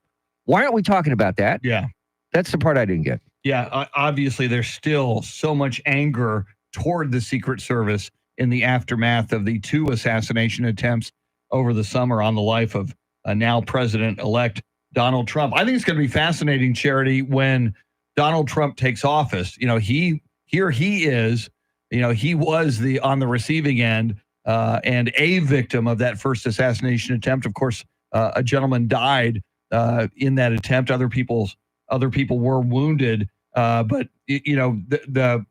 Why aren't we talking about that? Yeah. That's the part I didn't get. Yeah, obviously there's still so much anger toward the Secret Service in the aftermath of the 2 assassination attempts over the summer on the life of now President-elect Donald Trump. I think it's going to be fascinating, Charity, when Donald Trump takes office. You know, he is, you know, he was on the receiving end and a victim of that first assassination attempt. Of course, a gentleman died in that attempt. Other people were wounded. But you know, the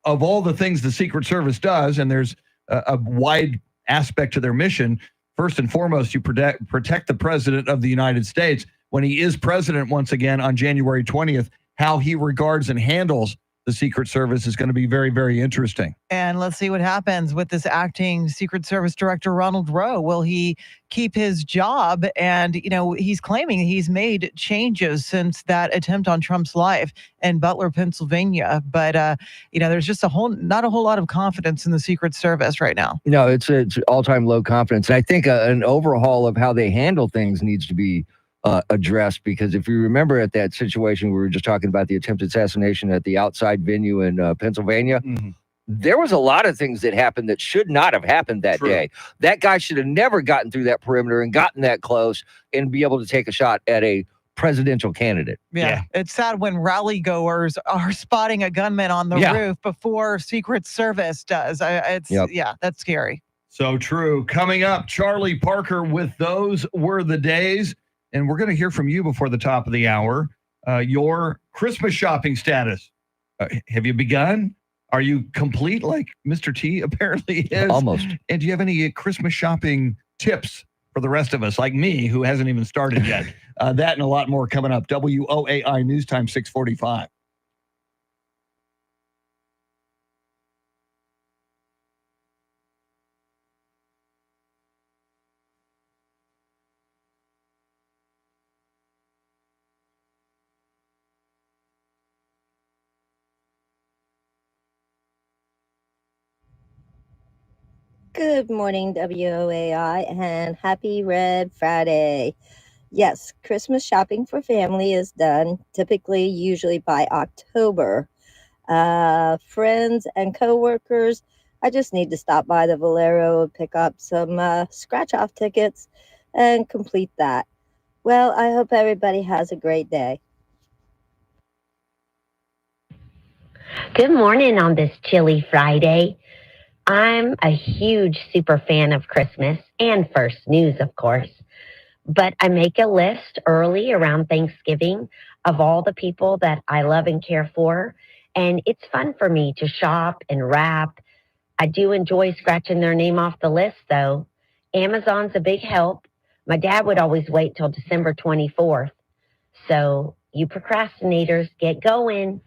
of all the things the Secret Service does, and there's a wide aspect to their mission. First and foremost, you protect the president of the United States when he is president once again on January 20th. How he regards and handles the Secret Service is going to be very, very interesting. And let's see what happens with this acting Secret Service Director, Ronald Rowe. Will he keep his job? And, you know, he's claiming he's made changes since that attempt on Trump's life in Butler, Pennsylvania. But, you know, there's just not a whole lot of confidence in the Secret Service right now. No, it's all-time low confidence. And I think an overhaul of how they handle things needs to be addressed, because if you remember at that situation, we were just talking about the attempted assassination at the outside venue in Pennsylvania. Mm-hmm. There was a lot of things that happened that should not have happened that day. That guy should have never gotten through that perimeter and gotten that close and be able to take a shot at a presidential candidate. Yeah. It's sad when rally goers are spotting a gunman on the roof before Secret Service does. Yeah, that's scary. So true. Coming up, Charlie Parker with Those Were the Days. And we're going to hear from you before the top of the hour. Your Christmas shopping status. Have you begun? Are you complete like Mr. T apparently is? Almost. And do you have any Christmas shopping tips for the rest of us, like me, who hasn't even started yet? That and a lot more coming up. WOAI News Time 645. Good morning, WOAI, and happy Red Friday. Yes, Christmas shopping for family is done, usually by October. Friends and coworkers, I just need to stop by the Valero and pick up some scratch-off tickets and complete that. Well, I hope everybody has a great day. Good morning on this chilly Friday. I'm a huge super fan of Christmas and First News, of course. But I make a list early around Thanksgiving of all the people that I love and care for. And it's fun for me to shop and wrap. I do enjoy scratching their name off the list, though. Amazon's a big help. My dad would always wait till December 24th. So you procrastinators, get going.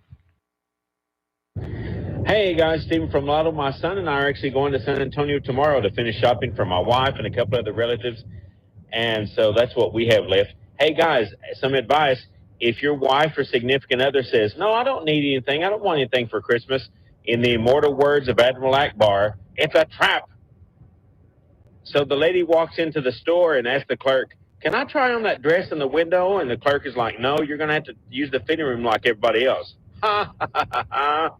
Hey guys, Stephen from Lotto. My son and I are actually going to San Antonio tomorrow to finish shopping for my wife and a couple other relatives. And so that's what we have left. Hey guys, some advice. If your wife or significant other says, no, I don't need anything, I don't want anything for Christmas, in the immortal words of Admiral Akbar, it's a trap. So the lady walks into the store and asks the clerk, can I try on that dress in the window? And the clerk is like, no, you're going to have to use the fitting room like everybody else. Ha ha ha ha.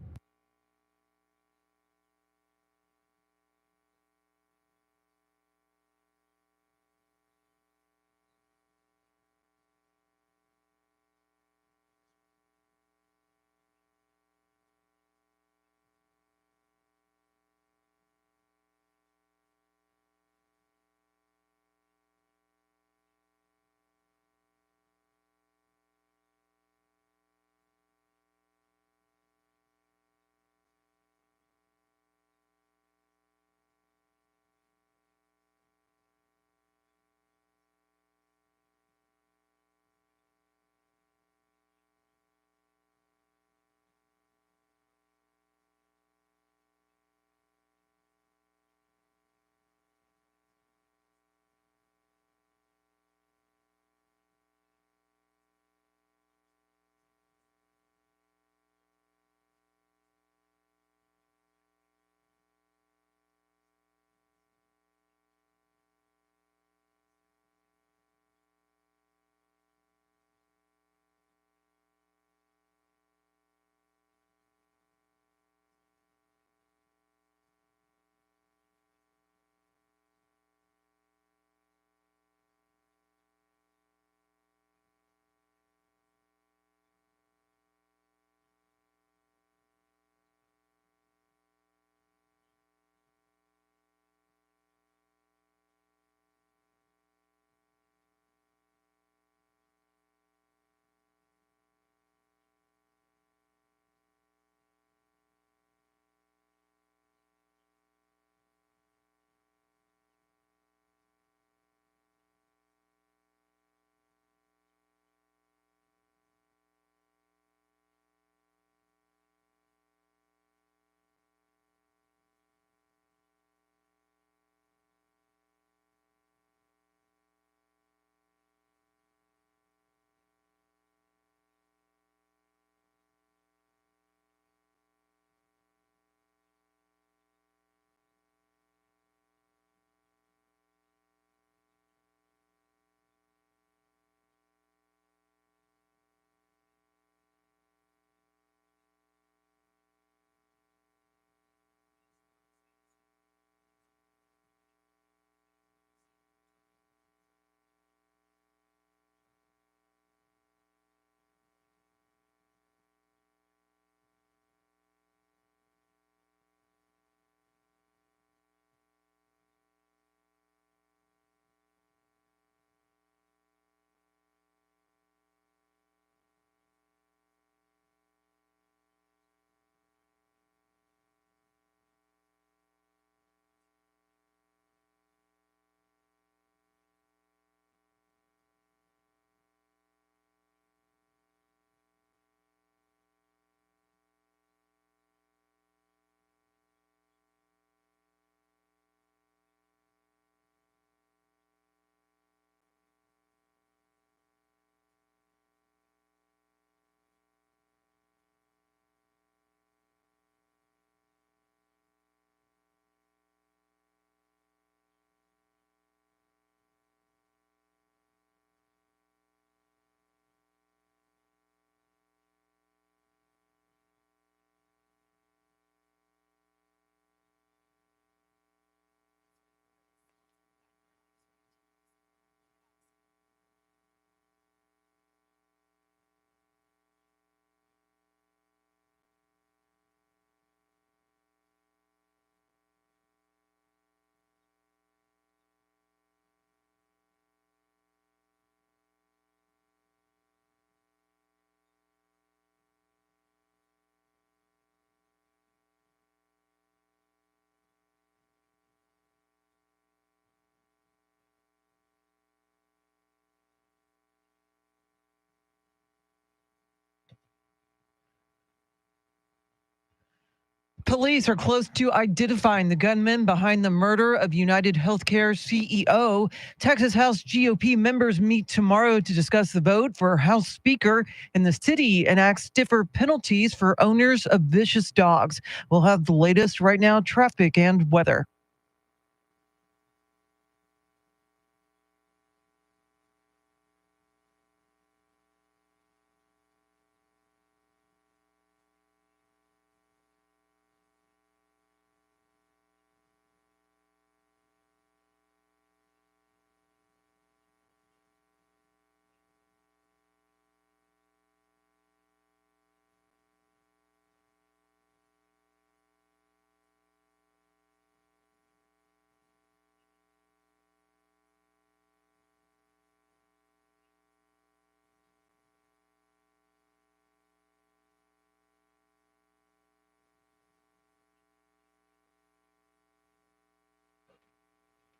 Police are close to identifying the gunman behind the murder of United Healthcare CEO. Texas House GOP members meet tomorrow to discuss the vote for House Speaker, and the city enacts stiffer penalties for owners of vicious dogs. We'll have the latest right now, traffic and weather.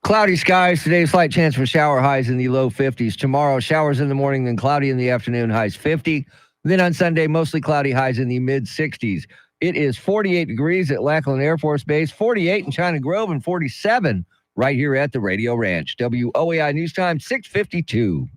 Cloudy skies today, slight chance for shower, highs in the low 50s. Tomorrow, showers in the morning, then cloudy in the afternoon, highs 50. Then on Sunday, mostly cloudy, highs in the mid 60s. It is 48 degrees at Lackland Air Force Base, 48 in China Grove, and 47 right here at the Radio Ranch. WOAI News Time, 6:52.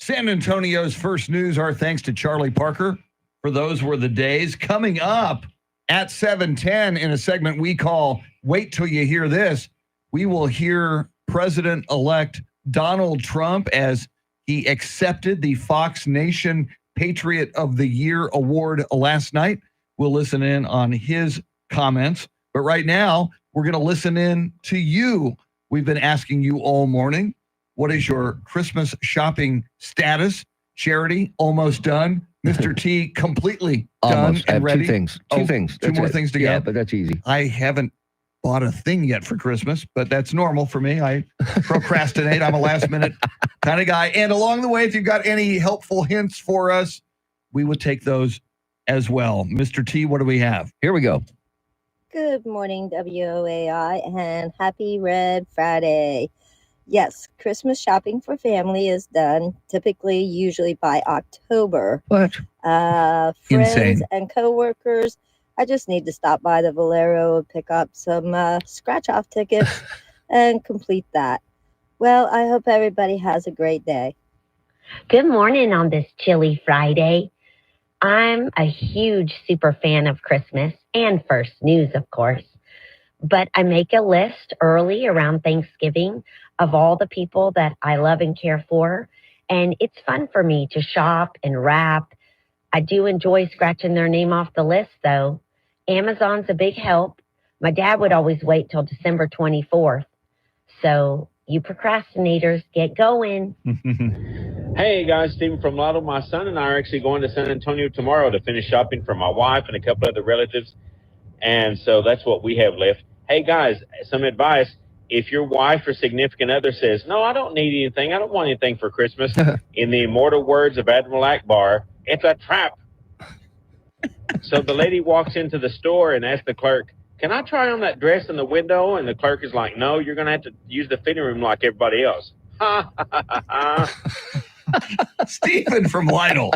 San Antonio's first news, our thanks to Charlie Parker. For those were the days. Coming up at 7:10 in a segment we call Wait Till You Hear This, we will hear President-elect Donald Trump as he accepted the Fox Nation Patriot of the Year award last night. We'll listen in on his comments. But right now, we're going to listen in to you. We've been asking you all morning, what is your Christmas shopping status? Charity, almost done. Mr. T, completely Almost. done and ready. Two things. Two more things to go. Yeah, but that's easy. I haven't bought a thing yet for Christmas, but that's normal for me. I procrastinate. I'm a last minute kind of guy. And along the way, if you've got any helpful hints for us, we would take those as well. Mr. T, what do we have? Here we go. Good morning, WOAI, and happy Red Friday. Yes, Christmas shopping for family is done, typically, usually by October. What? Friends Insane. and coworkers, I just need to stop by the Valero and pick up some scratch-off tickets and complete that. Well, I hope everybody has a great day. Good morning on this chilly Friday. I'm a huge super fan of Christmas and first news, of course. But I make a list early around Thanksgiving of all the people that I love and care for. And it's fun for me to shop and wrap. I do enjoy scratching their name off the list, though. Amazon's a big help. My dad would always wait till December 24th. So you procrastinators, get going. Hey guys, Stephen from Lotto. My son and I are actually going to San Antonio tomorrow to finish shopping for my wife and a couple other relatives. And so that's what we have left. Hey guys, some advice. If your wife or significant other says, no, I don't need anything, I don't want anything for Christmas, in the immortal words of Admiral Akbar, it's a trap. So the lady walks into the store and asks the clerk, can I try on that dress in the window? And the clerk is like, no, you're going to have to use the fitting room like everybody else. Stephen from Lytle.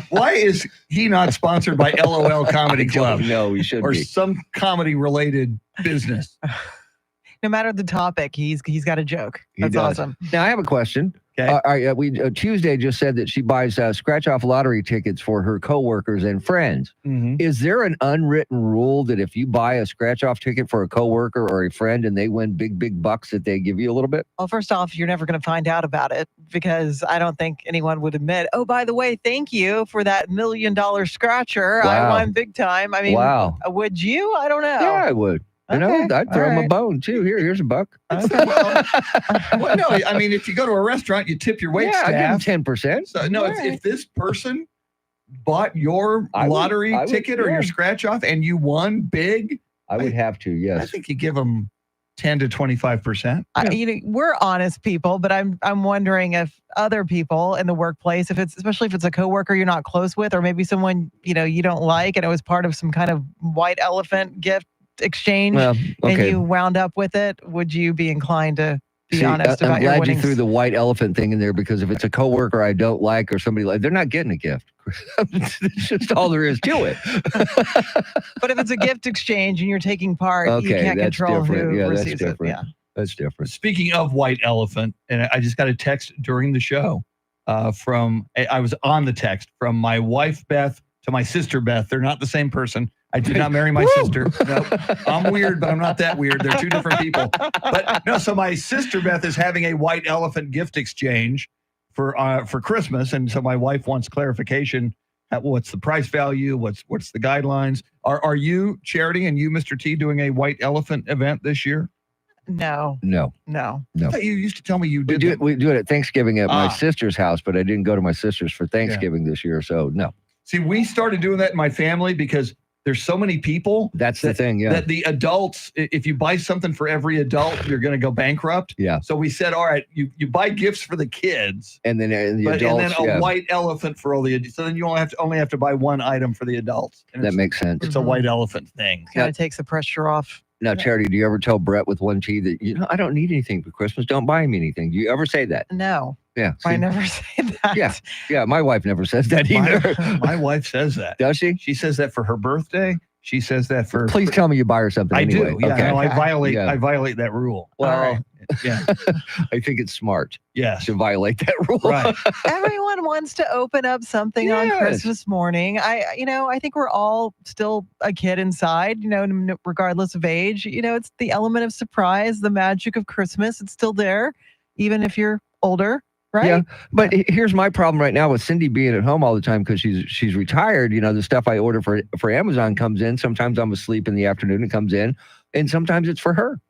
Why is he not sponsored by LOL Comedy Club? No, he should or be. some comedy-related business. No matter the topic, he's got a joke. That's awesome. Now, I have a question. Okay. Tuesday just said that she buys scratch-off lottery tickets for her coworkers and friends. Mm-hmm. Is there an unwritten rule that if you buy a scratch-off ticket for a coworker or a friend and they win big bucks, that they give you a little bit? Well, first off, you're never going to find out about it because I don't think anyone would admit, oh, by the way, thank you for that $1 million scratcher. Wow. I won big time. I mean, Wow. Would you? I don't know. Yeah, I would. You know, Okay, I'd throw all him a right. bone too. Here's a buck. Well, no, I mean, if you go to a restaurant, you tip your wait Yeah, I staff. give him 10%. So, no, if this person bought your I would- lottery I would, ticket or yeah. your scratch off and you won big, I would have to, yes. I think you give them 10 to 25%. We're honest people, but I'm wondering if other people in the workplace, especially if it's a coworker you're not close with, or maybe someone you don't like, and it was part of some kind of white elephant gift exchange, Well, and okay. you wound up with it, would you be inclined to be See, honest I'm about your glad you winnings? threw the white elephant thing in there, because if it's a coworker I don't like or somebody like, they're not getting a gift. It's just all there is to it. But if it's a gift exchange and you're taking part, you Okay, can't that's control different. who Yeah, that's receives it. different. Yeah. That's different. Speaking of white elephant, and I just got a text during the show I was on the text from my wife, Beth, to my sister, Beth. They're not the same person. I did not marry my sister. No, I'm weird, but I'm not that weird. They're two different people. But no, so my sister, Beth, is having a white elephant gift exchange for Christmas. And so my wife wants clarification at what's the price value, what's the guidelines. Are you, Charity, and you, Mr. T, doing a white elephant event this year? No. No. No. No. I thought you used to tell me you did. We do it at Thanksgiving at my Ah. sister's house, but I didn't go to my sister's for Thanksgiving this year, so no. See, we started doing that in my family because there's so many people. That's the thing, yeah. That the adults, if you buy something for every adult, you're going to go bankrupt. Yeah. So we said, all right, you buy gifts for the kids, And then the adults, and then a yeah, white elephant for all the adults. So then you only have to buy one item for the adults. And that makes sense. it's a white elephant thing. Kind of takes the pressure off. Now, Charity, do you ever tell Brett with one T that, I don't need anything for Christmas. Don't buy me anything. Do you ever say that? No. Yeah. I see? never say that. Yeah. Yeah. My wife never says that either. My wife says that. Does she? She says that for her birthday. She says that for. Please tell me you buy her something I anyway. do. Yeah. Okay. No, I violate. Yeah. I violate that rule. Well, Yeah. I think it's smart Yes. to violate that rule. Right. Everyone wants to open up something on Yes. Christmas morning. I think we're all still a kid inside, regardless of age. It's the element of surprise, the magic of Christmas. It's still there, even if you're older, right? Yeah, but here's my problem right now with Cindy being at home all the time because she's retired. The stuff I order for Amazon comes in. Sometimes I'm asleep in the afternoon. It comes in, and sometimes it's for her.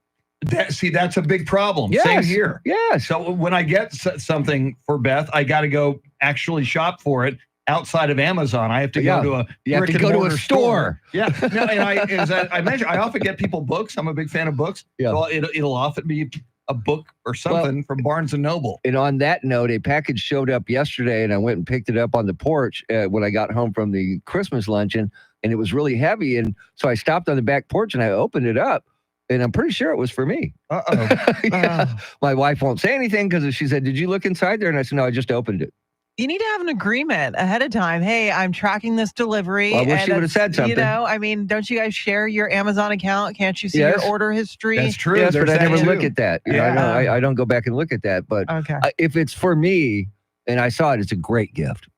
That's a big problem. Yes. Same here. Yeah. So when I get something for Beth, I got to go actually shop for it outside of Amazon. I have to go to a brick and mortar store. Yeah. No, and as I mentioned, I often get people books. I'm a big fan of books. Yeah. So it'll often be a book or something from Barnes and Noble. And on that note, a package showed up yesterday, and I went and picked it up on the porch when I got home from the Christmas luncheon, and it was really heavy. And so I stopped on the back porch and I opened it up. And I'm pretty sure it was for me. Yeah. My wife won't say anything because she said, "Did you look inside there?" And I said, "No, I just opened it." You need to have an agreement ahead of time. Hey, I'm tracking this delivery. Well, I wish she would have said something. Don't you guys share your Amazon account? Can't you see Yes. your order history? That's true. Yes, but I never look too. at that. I don't go back and look at that. But Okay. If it's for me and I saw it, it's a great gift.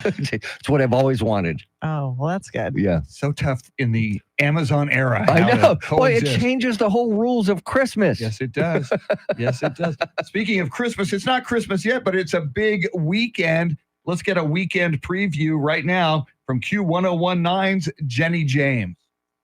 It's what I've always wanted. Oh, well, that's good. Yeah. So tough in the Amazon era. I how to know. Boy, it coexist. changes the whole rules of Christmas. Yes, it does. Yes, it does. Speaking of Christmas, it's not Christmas yet, but it's a big weekend. Let's get a weekend preview right now from Q1019's Jenny James.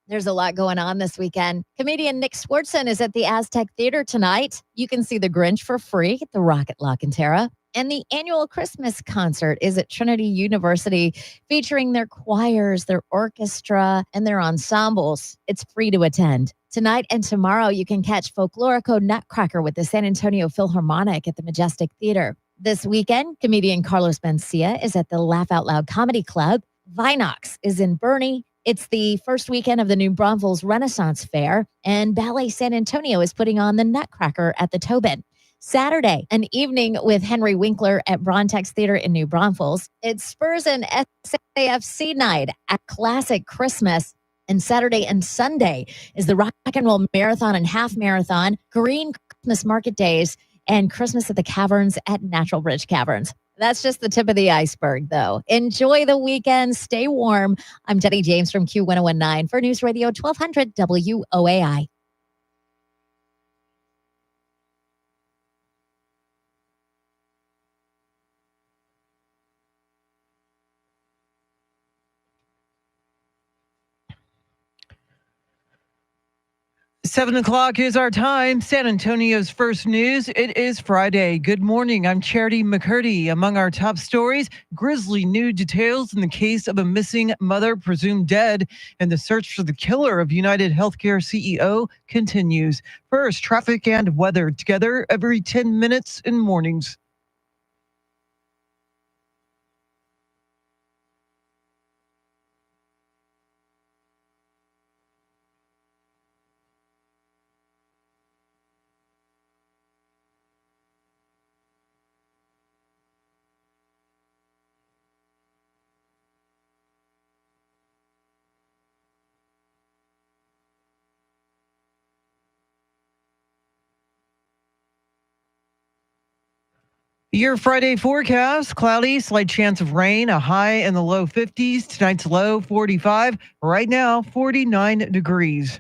There's a lot going on this weekend. Comedian Nick Swartzen is at the Aztec Theater tonight. You can see The Grinch for free at the Rocket La Cantera. And the annual Christmas concert is at Trinity University, featuring their choirs, their orchestra, and their ensembles. It's free to attend. Tonight and tomorrow, you can catch Folklorico Nutcracker with the San Antonio Philharmonic at the Majestic Theater. This weekend, comedian Carlos Mencia is at the Laugh Out Loud Comedy Club. Vinox is in Bernie. It's the first weekend of the New Braunfels Renaissance Fair, and Ballet San Antonio is putting on the Nutcracker at the Tobin. Saturday, an evening with Henry Winkler at Brontex Theater in New Braunfels. It's Spurs and SAFC night at Classic Christmas. And Saturday and Sunday is the Rock and Roll Marathon and Half Marathon, Green Christmas Market Days, and Christmas at the Caverns at Natural Bridge Caverns. That's just the tip of the iceberg, though. Enjoy the weekend. Stay warm. I'm Jenny James from Q1019 for News Radio 1200 WOAI. Seven o'clock is our time. San Antonio's first news. It is Friday. Good morning. I'm Charity McCurdy. Among our top stories, grisly new details in the case of a missing mother presumed dead, and the search for the killer of United Healthcare CEO continues. First, traffic and weather together every 10 minutes in mornings. Your Friday forecast: cloudy, slight chance of rain, a high in the low 50s. Tonight's low 45. Right now, 49 degrees.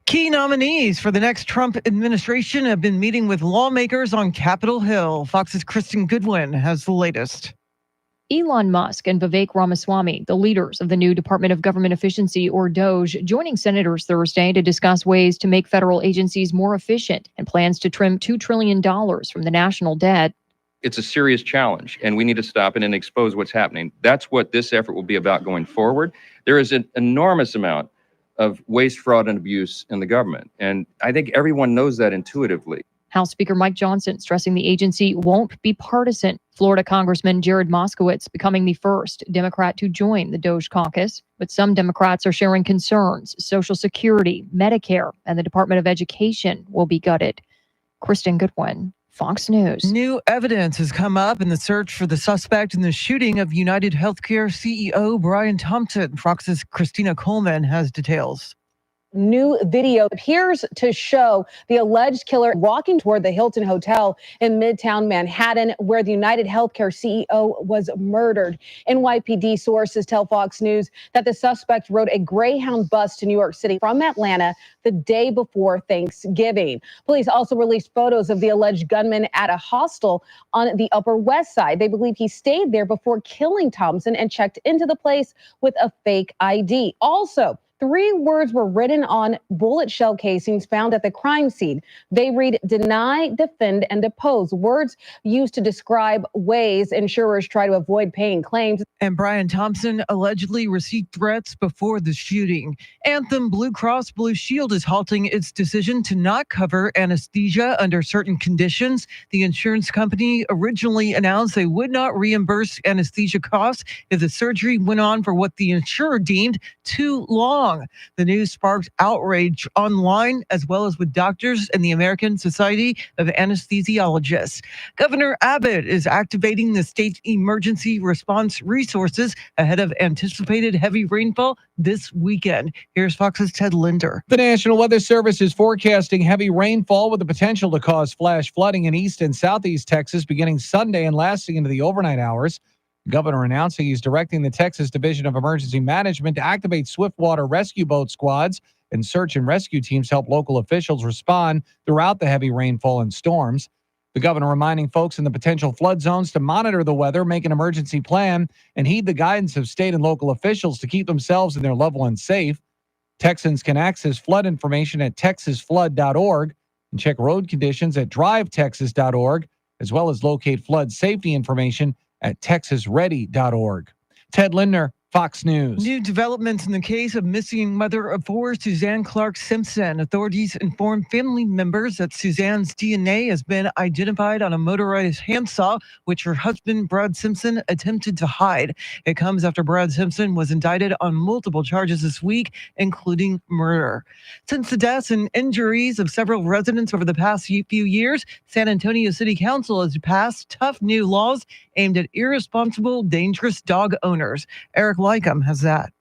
Key nominees for the next Trump administration have been meeting with lawmakers on Capitol Hill. Fox's Kristen Goodwin has the latest. Elon Musk and Vivek Ramaswamy, the leaders of the new Department of Government Efficiency, or DOGE, joining senators Thursday to discuss ways to make federal agencies more efficient and plans to trim $2 trillion from the national debt. It's a serious challenge, and we need to stop it and expose what's happening. That's what this effort will be about going forward. There is an enormous amount of waste, fraud, and abuse in the government, and I think everyone knows that intuitively. House Speaker Mike Johnson stressing the agency won't be partisan. Florida Congressman Jared Moskowitz becoming the first Democrat to join the DOGE caucus. But some Democrats are sharing concerns Social Security, Medicare, and the Department of Education will be gutted. Kristen Goodwin, Fox News. New evidence has come up in the search for the suspect in the shooting of United Healthcare CEO Brian Thompson. Fox's Christina Coleman has details. New video appears to show the alleged killer walking toward the Hilton Hotel in Midtown Manhattan, where the United Healthcare CEO was murdered. NYPD sources tell Fox News that the suspect rode a Greyhound bus to New York City from Atlanta the day before Thanksgiving. Police also released photos of the alleged gunman at a hostel on the Upper West Side. They believe he stayed there before killing Thompson and checked into the place with a fake ID. Also, 3 words were written on bullet shell casings found at the crime scene. They read, deny, defend, and oppose. Words used to describe ways insurers try to avoid paying claims. And Brian Thompson allegedly received threats before the shooting. Anthem Blue Cross Blue Shield is halting its decision to not cover anesthesia under certain conditions. The insurance company originally announced they would not reimburse anesthesia costs if the surgery went on for what the insurer deemed too long. The news sparked outrage online as well as with doctors and the American Society of Anesthesiologists. Governor Abbott is activating the state's emergency response resources ahead of anticipated heavy rainfall this weekend. Here's Fox's Ted Linder. The National Weather Service is forecasting heavy rainfall with the potential to cause flash flooding in east and southeast Texas beginning Sunday and lasting into the overnight hours. The governor announcing he's directing the Texas Division of Emergency Management to activate swiftwater rescue boat squads and search and rescue teams to help local officials respond throughout the heavy rainfall and storms. The governor reminding folks in the potential flood zones to monitor the weather, make an emergency plan, and heed the guidance of state and local officials to keep themselves and their loved ones safe. Texans can access flood information at texasflood.org and check road conditions at drivetexas.org, as well as locate flood safety information at texasready.org. Ted Lindner, Fox News. New developments in the case of missing mother of 4 Suzanne Clark Simpson. Authorities informed family members that Suzanne's DNA has been identified on a motorized handsaw, which her husband, Brad Simpson, attempted to hide. It comes after Brad Simpson was indicted on multiple charges this week, including murder. Since the deaths and injuries of several residents over the past few years, San Antonio City Council has passed tough new laws aimed at irresponsible, dangerous dog owners. Eric Lycum has that.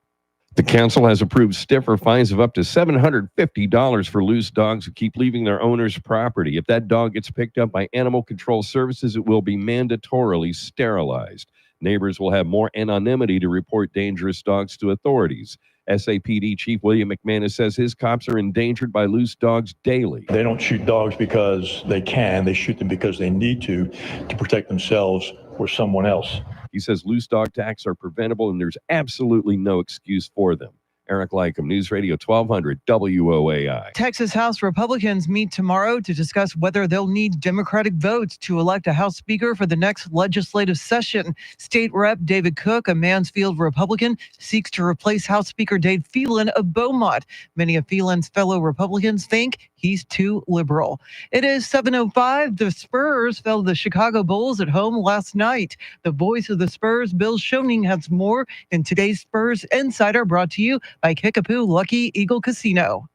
The council has approved stiffer fines of up to $750 for loose dogs who keep leaving their owner's property. If that dog gets picked up by Animal Control Services, it will be mandatorily sterilized. Neighbors will have more anonymity to report dangerous dogs to authorities. SAPD Chief William McManus says his cops are endangered by loose dogs daily. They don't shoot dogs because they can. They shoot them because they need to protect themselves or someone else. He says loose dog attacks are preventable and there's absolutely no excuse for them. Eric Lycum, News Radio 1200 WOAI. Texas House Republicans meet tomorrow to discuss whether they'll need Democratic votes to elect a House Speaker for the next legislative session. State Rep David Cook, a Mansfield Republican, seeks to replace House Speaker Dave Phelan of Beaumont. Many of Phelan's fellow Republicans think he's too liberal. It is 7:05. The Spurs fell to the Chicago Bulls at home last night. The voice of the Spurs, Bill Schoening, has more in today's Spurs Insider, brought to you by Kickapoo Lucky Eagle Casino.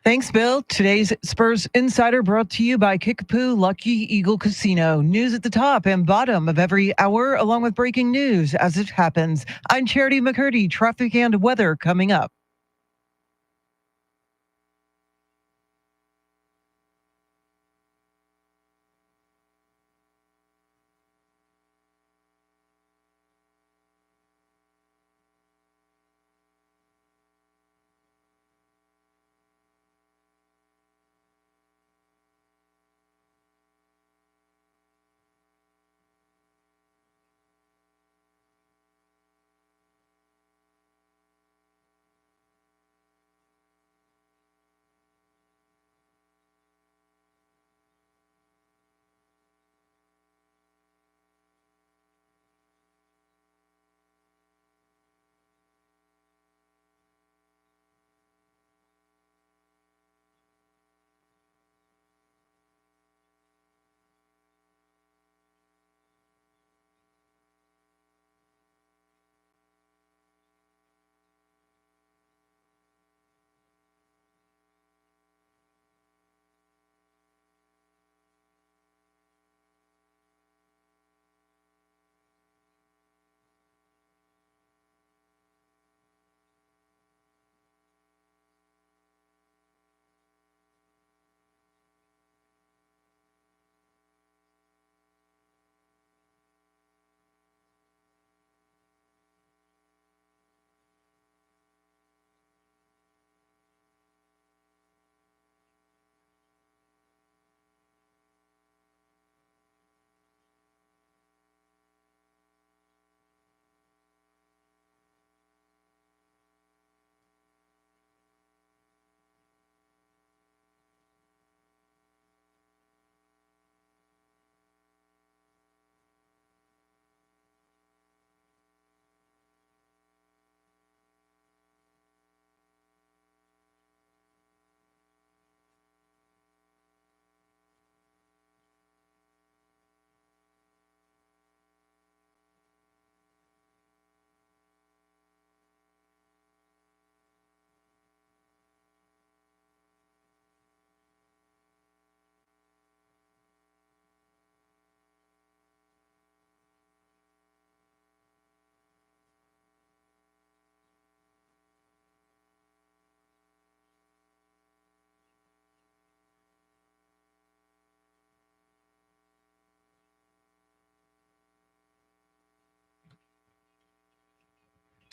Thanks, Bill. Today's Spurs Insider brought to you by Kickapoo Lucky Eagle Casino. News at the top and bottom of every hour, along with breaking news as it happens. I'm Charity McCurdy. Traffic and weather coming up.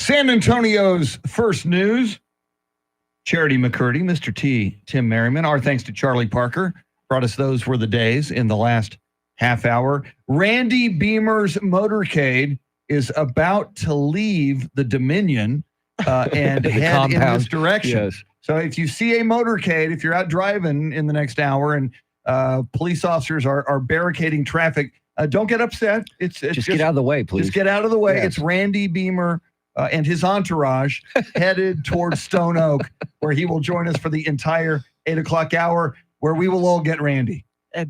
San Antonio's first news. Charity McCurdy, Mr. T, Tim Merriman. Our thanks to Charlie Parker. Brought us those were the days in the last half hour. Randy Beamer's motorcade is about to leave the Dominion and head compound. in this direction. Yes. So if you see a motorcade, if you're out driving in the next hour and police officers are barricading traffic, don't get upset. It's just get out of the way, please. Just get out of the way. Yes. It's Randy Beamer and his entourage headed towards Stone Oak, where he will join us for the entire 8 o'clock hour, where we will all get Randy. I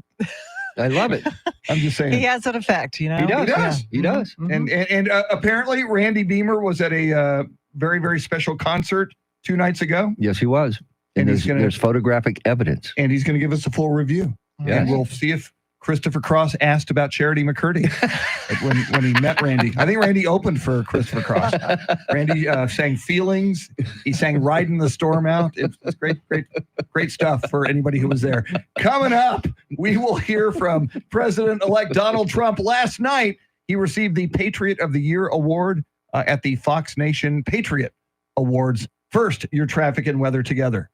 love it. I'm just saying. He has an effect, you know? He does. Yeah. He does. Mhm. And apparently Randy Beamer was at a very, very special concert 2 nights ago. Yes, he was. And there's photographic evidence. And he's going to give us a full review. Yes. And we'll see if Christopher Cross asked about Charity McCurdy when he met Randy. I think Randy opened for Christopher Cross. Randy sang Feelings. He sang Riding the Storm Out. It's great stuff for anybody who was there. Coming up, we will hear from President-elect Donald Trump. Last night, he received the Patriot of the Year award at the Fox Nation Patriot Awards. First, your traffic and weather together.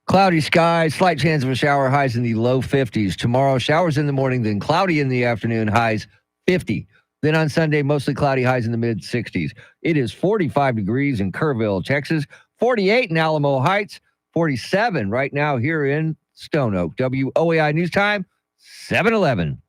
Cloudy skies, slight chance of a shower, highs in the low 50s. Tomorrow, showers in the morning, then cloudy in the afternoon, highs 50. Then on Sunday, mostly cloudy, highs in the mid 60s. It is 45 degrees in Kerrville, Texas, 48 in Alamo Heights, 47 right now here in Stone Oak. WOAI News Time, 7-Eleven.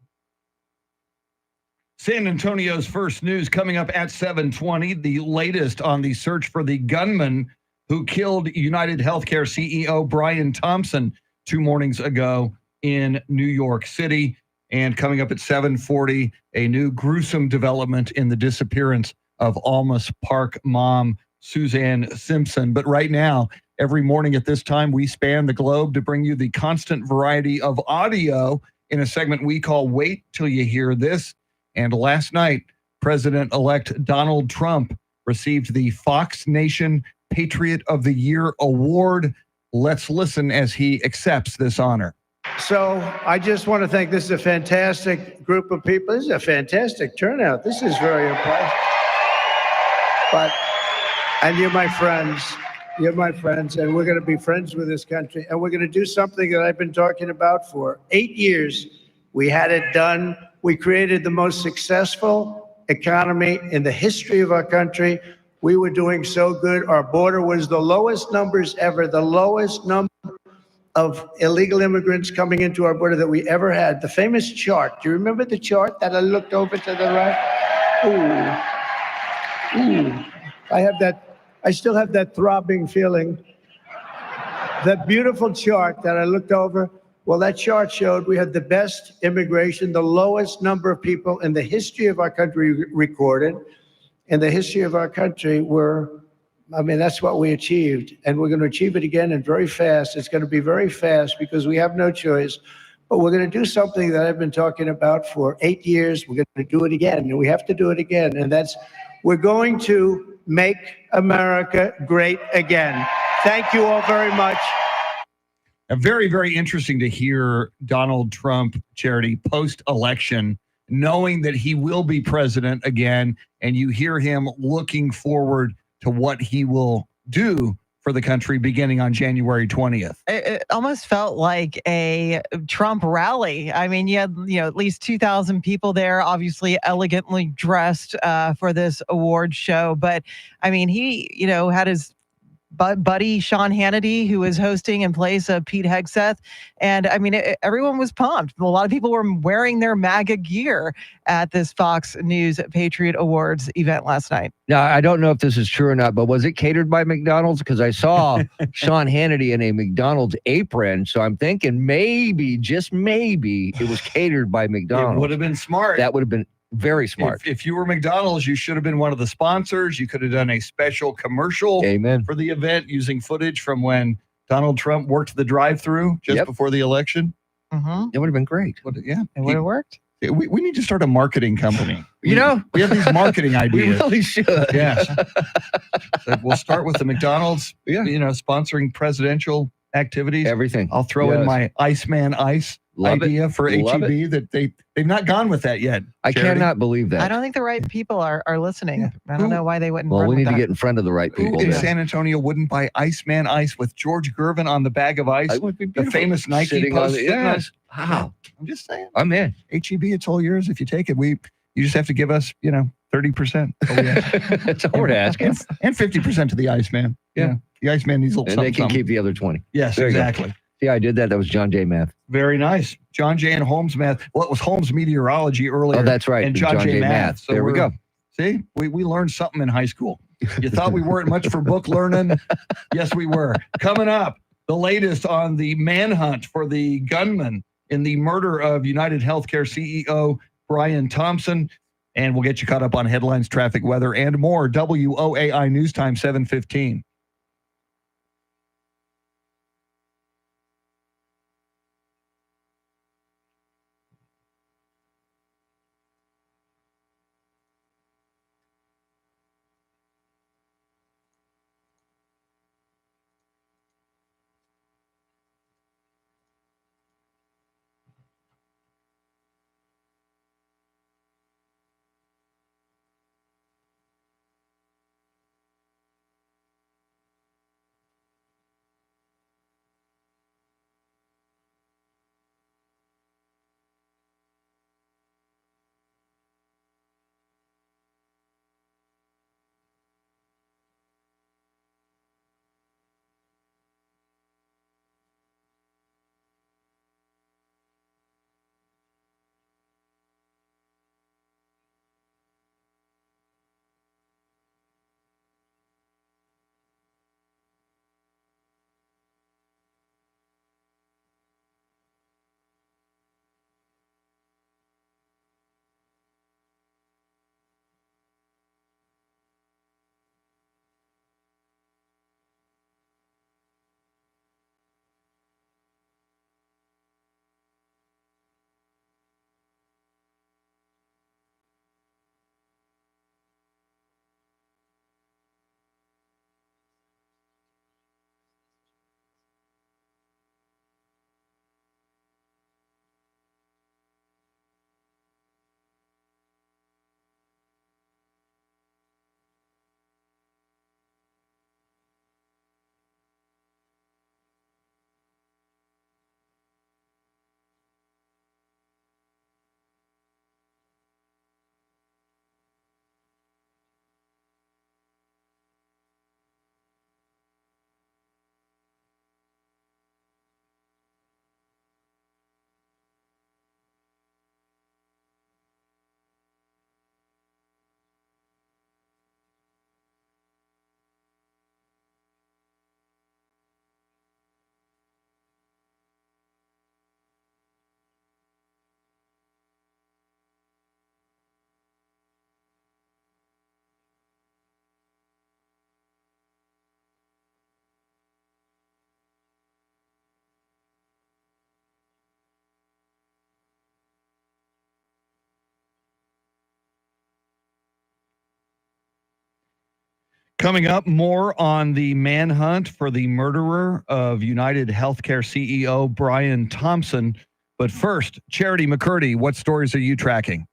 San Antonio's first news coming up at 7:20. The latest on the search for the gunman who killed United Healthcare CEO Brian Thompson 2 mornings ago in New York City. And coming up at 7:40, a new gruesome development in the disappearance of Almas Park mom, Suzanne Simpson. But right now, every morning at this time, we span the globe to bring you the constant variety of audio in a segment we call Wait Till You Hear This. And last night, President-elect Donald Trump received the Fox Nation Patriot of the Year Award. Let's listen as he accepts this honor. So I just want to thank, this is a fantastic group of people. This is a fantastic turnout. This is very impressive. And you're my friends. You're my friends, and we're going to be friends with this country. And we're going to do something that I've been talking about for 8 years. We had it done. We created the most successful economy in the history of our country. We were doing so good. Our border was the lowest numbers ever, the lowest number of illegal immigrants coming into our border that we ever had. The famous chart. Do you remember the chart that I looked over to the right? I still have that throbbing feeling. That beautiful chart that I looked over. Well, that chart showed we had the best immigration, the lowest number of people in the history of our country recorded. In the history of our country, that's what we achieved. And we're going to achieve it again, and very fast. It's going to be very fast because we have no choice. But we're going to do something that I've been talking about for 8 years. We're going to do it again, and we have to do it again. And we're going to make America great again. Thank you all very much. Very, very interesting to hear Donald Trump, Charity, post-election, knowing that he will be president again, and you hear him looking forward to what he will do for the country beginning on January 20th. It almost felt like a Trump rally. I mean, you had at least 2,000 people there, obviously elegantly dressed for this award show. But I mean, he had his buddy Sean Hannity, who was hosting in place of Pete Hegseth. And I mean, everyone was pumped. A lot of people were wearing their MAGA gear at this Fox News Patriot Awards event last night. Now, I don't know if this is true or not, but was it catered by McDonald's? Because I saw Sean Hannity in a McDonald's apron. So I'm thinking maybe, just maybe, it was catered by McDonald's. It would have been smart. That would have been very smart. If you were McDonald's, you should have been one of the sponsors. You could have done a special commercial for the event using footage from when Donald Trump worked the drive-through just before the election. Mm-hmm. It would have been great. It would have worked. We need to start a marketing company. We have these marketing ideas. We really should. Yes. So we'll start with the McDonald's, sponsoring presidential activities. Everything. I'll throw in my Iceman Ice idea for Love HEB that they've not gone with that yet. I cannot believe that. I don't think the right people are listening. Yeah. I don't know why they wouldn't. Well, run we with need to that. get in front of the right people. Who in San Antonio wouldn't buy Iceman Ice with George Gervin on the bag of ice? It would be the beautiful. famous Nike Sitting post. yes. Wow. I'm just saying. I'm in. HEB, it's all yours if you take it. You just have to give us, 30%. That's all we're asking. And 50% to the Iceman. Yeah. The Iceman needs a little And something. they can keep the other 20. Yes, There you go. exactly. See, I did that. That was John J. Math. Very nice. John J. and Holmes Math. Well, it was Holmes Meteorology earlier. Oh, that's right. And John J. Math. So there we go. See, we learned something in high school. You thought we weren't much for book learning? Yes, we were. Coming up, the latest on the manhunt for the gunman in the murder of United Healthcare CEO Brian Thompson. And we'll get you caught up on headlines, traffic, weather, and more. WOAI News Time, 7:15. Coming up, more on the manhunt for the murderer of United Healthcare CEO Brian Thompson. But first, Charity McCurdy, what stories are you tracking?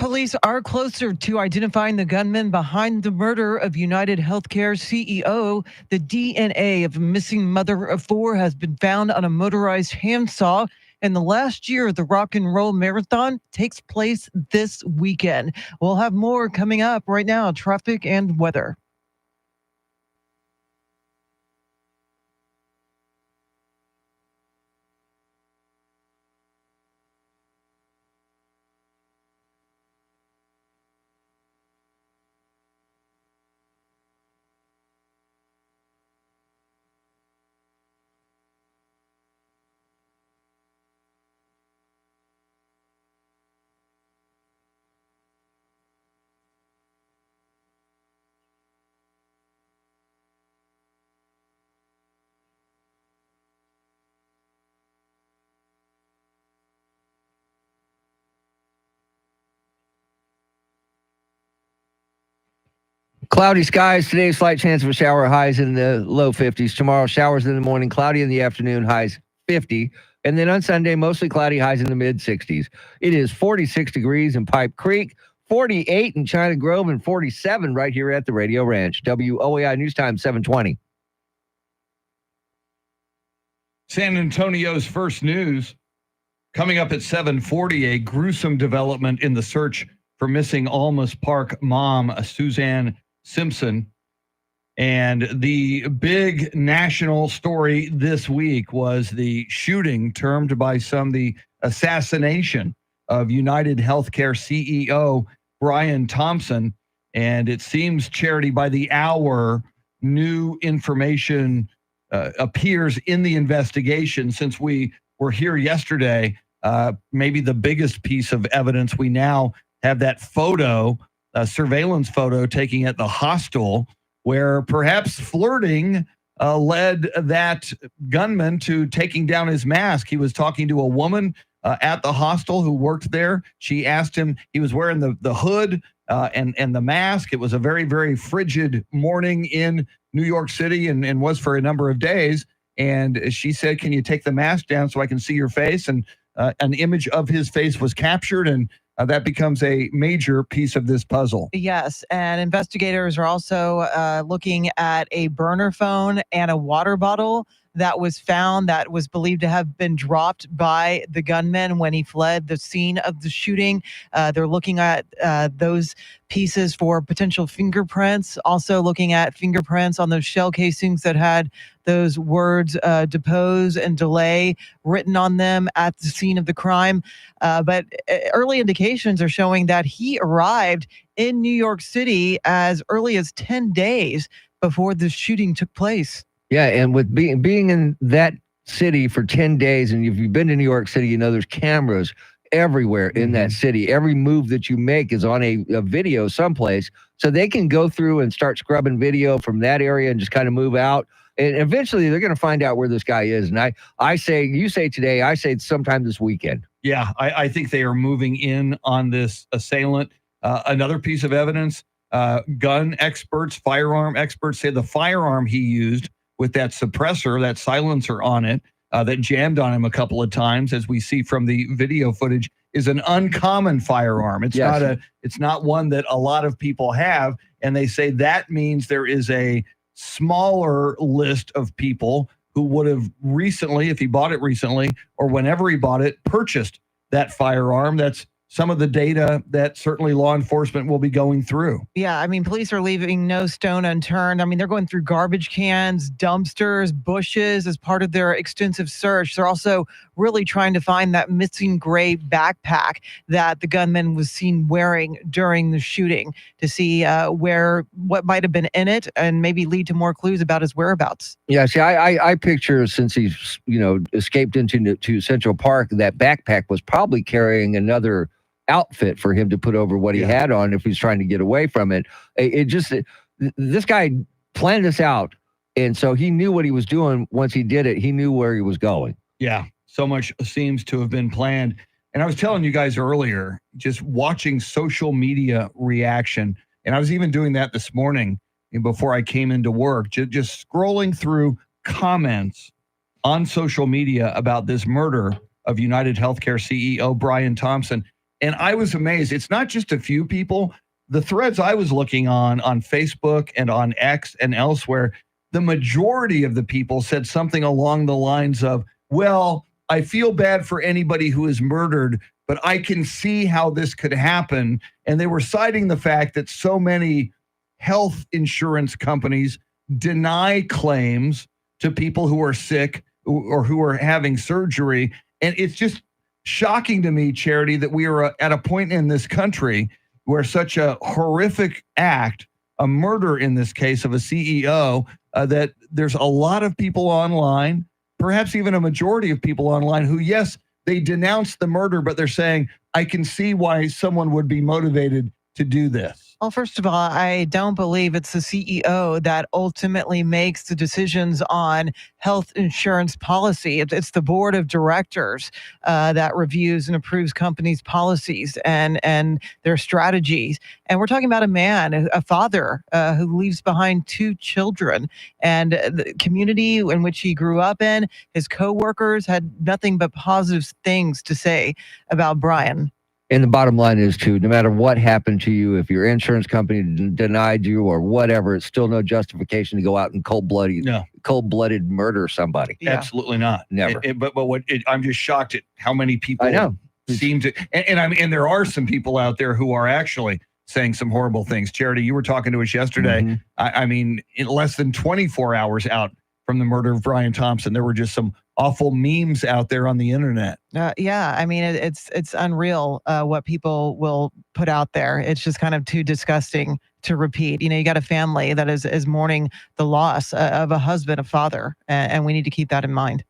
Police are closer to identifying the gunman behind the murder of United Healthcare CEO. The DNA of a missing mother of four has been found on a motorized handsaw. In the last year, the Rock and Roll Marathon takes place this weekend. We'll have more coming up right now, traffic and weather. Cloudy skies today, slight chance of a shower, highs in the low 50s. Tomorrow, showers in the morning, cloudy in the afternoon, highs 50. And then on Sunday, mostly cloudy, highs in the mid 60s. It is 46 degrees in Pipe Creek, 48 in China Grove, and 47 right here at the Radio Ranch. WOAI News Time, 720. San Antonio's first news coming up at 7:40. A gruesome development in the search for missing Almas Park mom, Suzanne Simpson. And the big national story this week was the shooting, termed by some the assassination of United Healthcare CEO Brian Thompson. And it seems, Charity, by the hour, new information appears in the investigation. Since we were here yesterday, maybe the biggest piece of evidence, we now have that photo, a surveillance photo taking at the hostel, where perhaps flirting led that gunman to taking down his mask. He was talking to a woman at the hostel who worked there. She asked him, he was wearing the hood and the mask. It was a very, very frigid morning in New York City and was for a number of days. And she said, "Can you take the mask down so I can see your face?" And an image of his face was captured, and that becomes a major piece of this puzzle. Yes, and investigators are also looking at a burner phone and a water bottle that was found that was believed to have been dropped by the gunman when he fled the scene of the shooting. They're looking at those pieces for potential fingerprints, also looking at fingerprints on those shell casings that had those words depose and delay written on them at the scene of the crime. But early indications are showing that he arrived in New York City as early as 10 days before the shooting took place. Yeah, and with being in that city for 10 days, and if you've been to New York City, you know there's cameras everywhere in that city. Every move that you make is on a video someplace. So they can go through and start scrubbing video from that area and just kind of move out. And eventually they're going to find out where this guy is. And I say, you say today, I say sometime this weekend. Yeah, I think they are moving in on this assailant. Another piece of evidence, gun experts, firearm experts say the firearm he used with that suppressor, that silencer on it, that jammed on him a couple of times, as we see from the video footage, is an uncommon firearm. It's not one that a lot of people have. And they say that means there is a smaller list of people who would have recently, if he bought it recently or whenever he bought it, purchased that firearm. That's some of the data that certainly law enforcement will be going through. Yeah, I mean, police are leaving no stone unturned. I mean, they're going through garbage cans, dumpsters, bushes as part of their extensive search. They're also really trying to find that missing gray backpack that the gunman was seen wearing during the shooting to see what might have been in it and maybe lead to more clues about his whereabouts. Yeah, see, I picture, since he's escaped into Central Park, that backpack was probably carrying another outfit for him to put over what he had on if he's trying to get away from it. This guy planned this out, and so he knew what he was doing. Once he did it, he knew where he was going. Yeah, so much seems to have been planned. And I was telling you guys earlier, just watching social media reaction And I was even doing that this morning before I came into work, just scrolling through comments on social media about this murder of United Healthcare CEO Brian Thompson. And I was amazed. It's not just a few people. The threads I was looking on Facebook and on X and elsewhere, the majority of the people said something along the lines of, well, I feel bad for anybody who is murdered, but I can see how this could happen. And they were citing the fact that so many health insurance companies deny claims to people who are sick or who are having surgery. And it's just shocking to me, Charity, that we are at a point in this country where such a horrific act, a murder in this case of a CEO, that there's a lot of people online, perhaps even a majority of people online who, yes, they denounce the murder, but they're saying, I can see why someone would be motivated to do this. Well, first of all, I don't believe it's the CEO that ultimately makes the decisions on health insurance policy. It's the board of directors that reviews and approves companies' policies and their strategies. And we're talking about a man, a father who leaves behind 2 children, and the community in which he grew up in, his coworkers had nothing but positive things to say about Brian. And the bottom line is, too, no matter what happened to you, if your insurance company denied you or whatever, it's still no justification to go out and cold-blooded murder somebody. Yeah. Absolutely not. Never. I'm just shocked at how many people I know. seem to, and there are some people out there who are actually saying some horrible things. Charity, you were talking to us yesterday. Mm-hmm. I mean, in less than 24 hours out from the murder of Brian Thompson, there were just some awful memes out there on the internet. Yeah, I mean, it's unreal what people will put out there. It's just kind of too disgusting to repeat. You know, you got a family that is mourning the loss of a husband, a father, and we need to keep that in mind.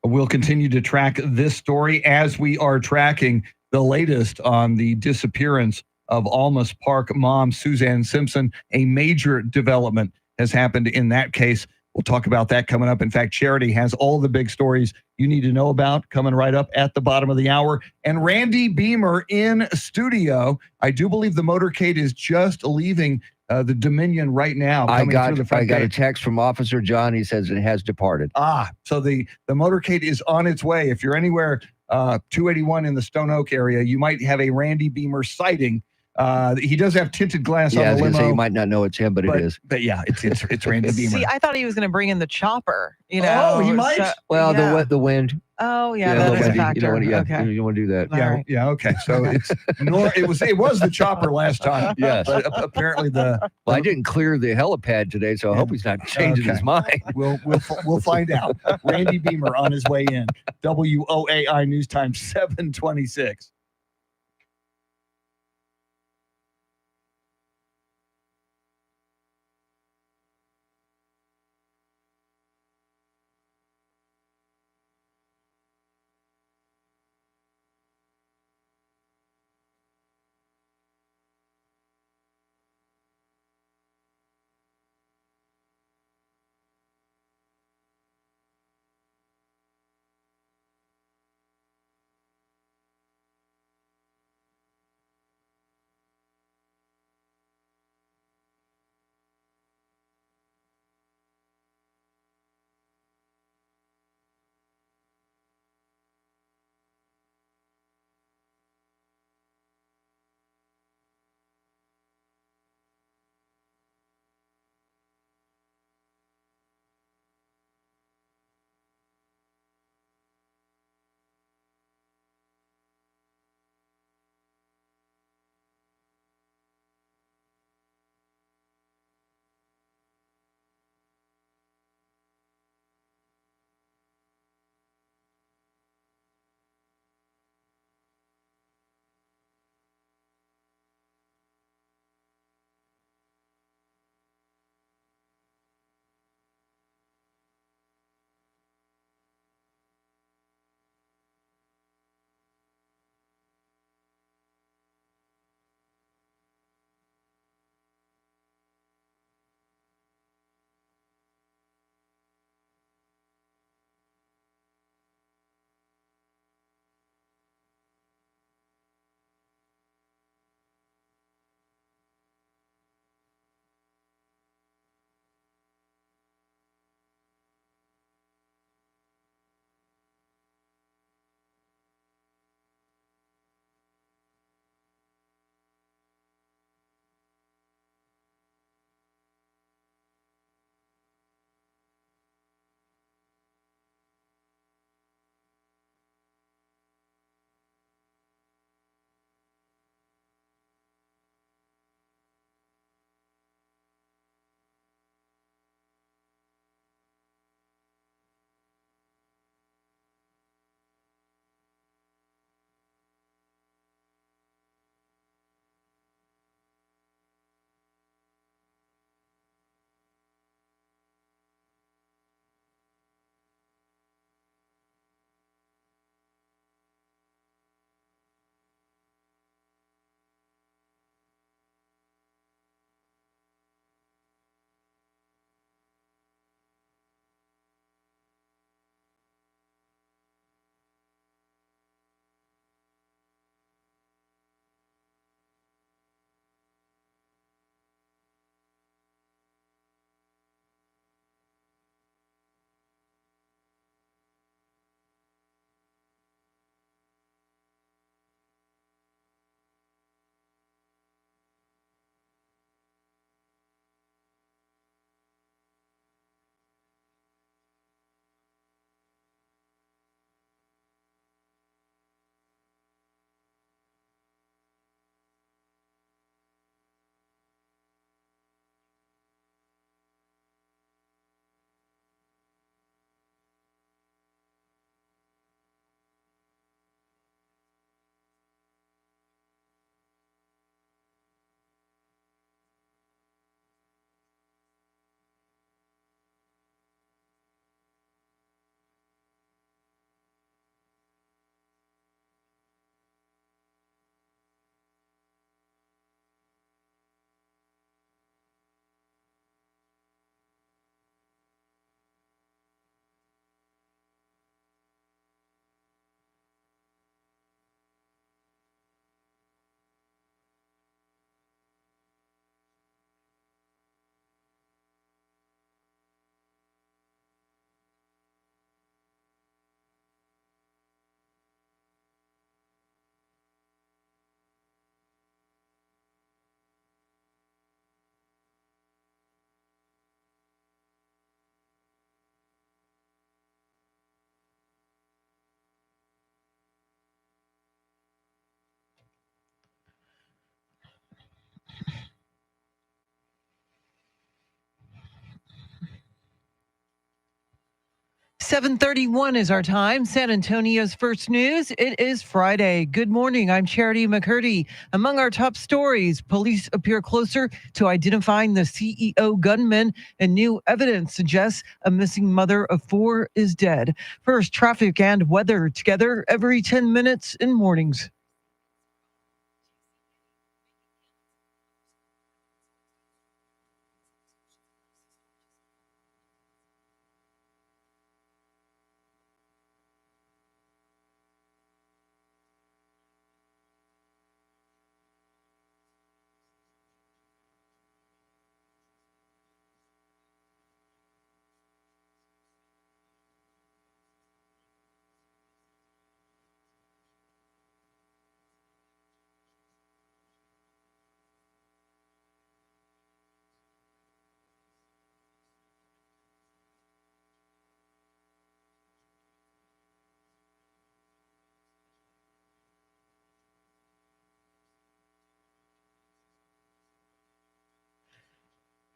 We'll continue to track this story as we are tracking the latest on the disappearance of Almas Park mom, Suzanne Simpson. A major development has happened in that case. We'll talk about that coming up. In fact, Charity has all the big stories you need to know about coming right up at the bottom of the hour. And Randy Beamer in studio. I do believe the motorcade is just leaving the Dominion right now. I got a text from Officer John. He says it has departed. So the motorcade is on its way. If you're anywhere 281 in the Stone Oak area, you might have a Randy Beamer sighting. He does have tinted glass on the limo. I was going to say you might not know it's him, but it is. But yeah, it's Randy Beamer. See, I thought he was going to bring in the chopper. You know, he might. The wind. Oh yeah, that is a factor. You don't want to do that. Yeah, right. Yeah. Okay. So it was the chopper last time. Yes. But apparently I didn't clear the helipad today, so I hope he's not changing his mind. We'll find out. Randy Beamer on his way in. WOAI News Time 726. 7:31 is our time. San Antonio's first news. It is Friday. Good morning. I'm Charity McCurdy. Among our top stories, police appear closer to identifying the CEO gunman, and new evidence suggests a missing mother of 4 is dead. First, traffic and weather together every 10 minutes in mornings.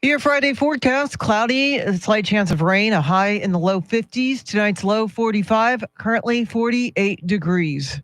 Your Friday forecast, cloudy, a slight chance of rain, a high in the low 50s. Tonight's low 45, currently 48 degrees.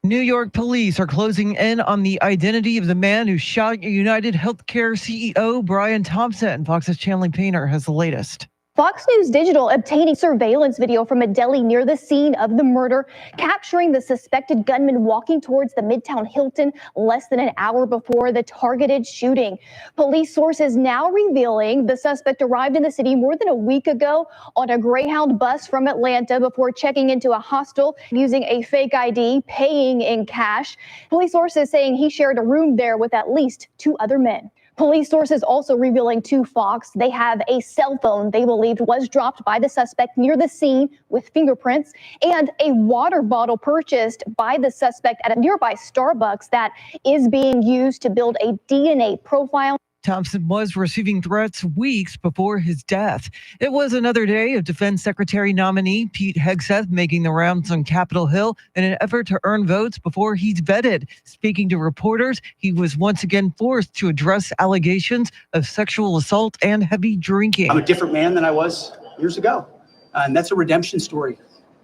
New York police are closing in on the identity of the man who shot United Healthcare CEO Brian Thompson. Fox's Chanley Painter has the latest. Fox News Digital obtaining surveillance video from a deli near the scene of the murder, capturing the suspected gunman walking towards the Midtown Hilton less than an hour before the targeted shooting. Police sources now revealing the suspect arrived in the city more than a week ago on a Greyhound bus from Atlanta before checking into a hostel using a fake ID, paying in cash. Police sources saying he shared a room there with at least 2 other men. Police sources also revealing to Fox they have a cell phone they believed was dropped by the suspect near the scene with fingerprints, and a water bottle purchased by the suspect at a nearby Starbucks that is being used to build a DNA profile. Thompson was receiving threats weeks before his death. It was another day of Defense Secretary nominee Pete Hegseth making the rounds on Capitol Hill in an effort to earn votes before he's vetted. Speaking to reporters, he was once again forced to address allegations of sexual assault and heavy drinking. I'm a different man than I was years ago. And that's a redemption story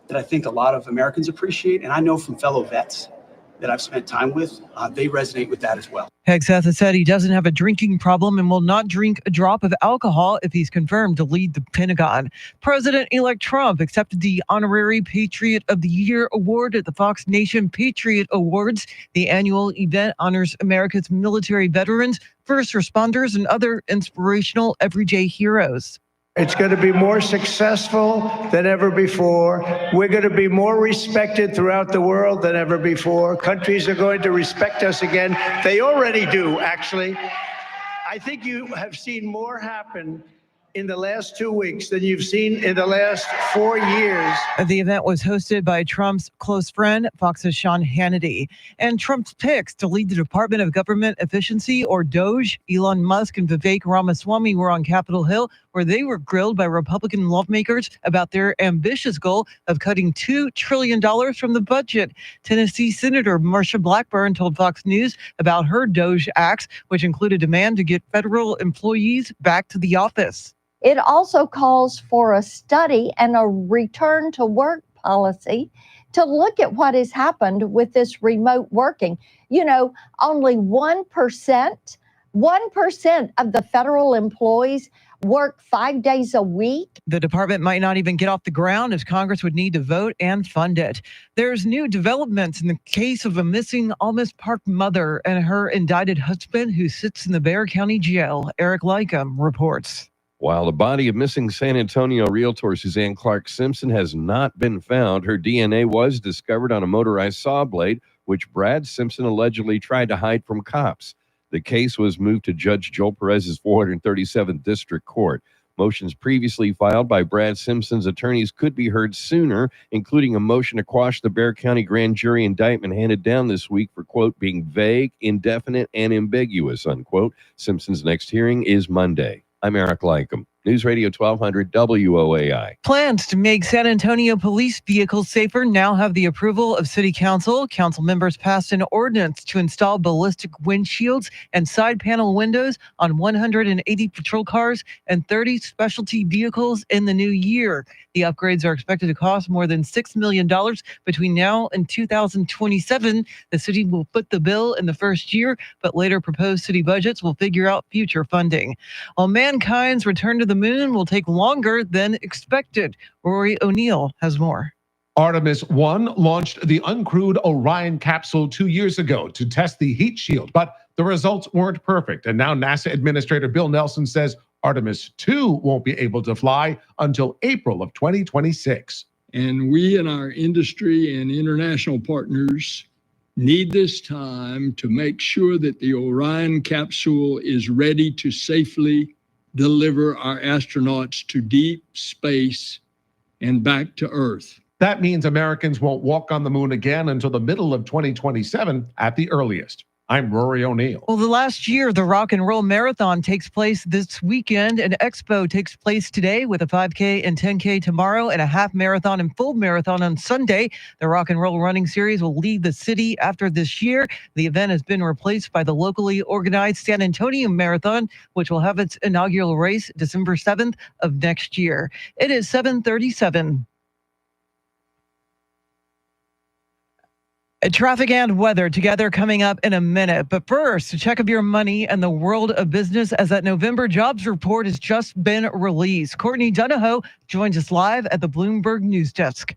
that I think a lot of Americans appreciate. And I know from fellow vets that I've spent time with, they resonate with that as well. Hegseth has said he doesn't have a drinking problem and will not drink a drop of alcohol if he's confirmed to lead the Pentagon. President-elect Trump accepted the honorary Patriot of the Year award at the Fox Nation Patriot Awards. The annual event honors America's military veterans, first responders, and other inspirational everyday heroes. It's going to be more successful than ever before. We're going to be more respected throughout the world than ever before. Countries are going to respect us again. They already do, actually. I think you have seen more happen in the last 2 weeks than you've seen in the last 4 years. The event was hosted by Trump's close friend, Fox's Sean Hannity. And Trump's picks to lead the Department of Government Efficiency, or DOGE, Elon Musk and Vivek Ramaswamy, were on Capitol Hill, where they were grilled by Republican lawmakers about their ambitious goal of cutting $2 trillion from the budget. Tennessee Senator Marsha Blackburn told Fox News about her DOGE acts, which include a demand to get federal employees back to the office. It also calls for a study and a return to work policy to look at what has happened with this remote working. You know, only 1% of the federal employees work 5 days a week. The department might not even get off the ground as Congress would need to vote and fund it. There's new developments in the case of a missing Almas Park mother and her indicted husband who sits in the Bexar County Jail. Eric Lycum reports. While the body of missing San Antonio realtor Suzanne Clark Simpson has not been found, her DNA was discovered on a motorized saw blade, which Brad Simpson allegedly tried to hide from cops. The case was moved to Judge Joel Perez's 437th District Court. Motions previously filed by Brad Simpson's attorneys could be heard sooner, including a motion to quash the Bexar County grand jury indictment handed down this week for, quote, being vague, indefinite, and ambiguous, unquote. Simpson's next hearing is Monday. I'm Eric Lycum. News Radio 1200 WOAI. Plans to make San Antonio police vehicles safer now have the approval of City Council. Council members passed an ordinance to install ballistic windshields and side panel windows on 180 patrol cars and 30 specialty vehicles in the new year. The upgrades are expected to cost more than $6 million between now and 2027. The city will foot the bill in the first year, but later proposed city budgets will figure out future funding. While mankind's return to the moon will take longer than expected. Rory O'Neill has more. Artemis 1 launched the uncrewed Orion capsule 2 years ago to test the heat shield, but the results weren't perfect. And now NASA Administrator Bill Nelson says Artemis 2 won't be able to fly until April of 2026. And we and our industry and international partners need this time to make sure that the Orion capsule is ready to safely deliver our astronauts to deep space and back to Earth. That means Americans won't walk on the moon again until the middle of 2027 at the earliest. I'm Rory O'Neill. Well, the last year, the Rock and Roll Marathon takes place this weekend. An expo takes place today with a 5K and 10K tomorrow and a half marathon and full marathon on Sunday. The Rock and Roll Running Series will leave the city after this year. The event has been replaced by the locally organized San Antonio Marathon, which will have its inaugural race December 7th of next year. It is 7:37. Traffic and weather together coming up in a minute. But first, a check of your money and the world of business as that November jobs report has just been released. Courtney Donahoe joins us live at the Bloomberg News Desk.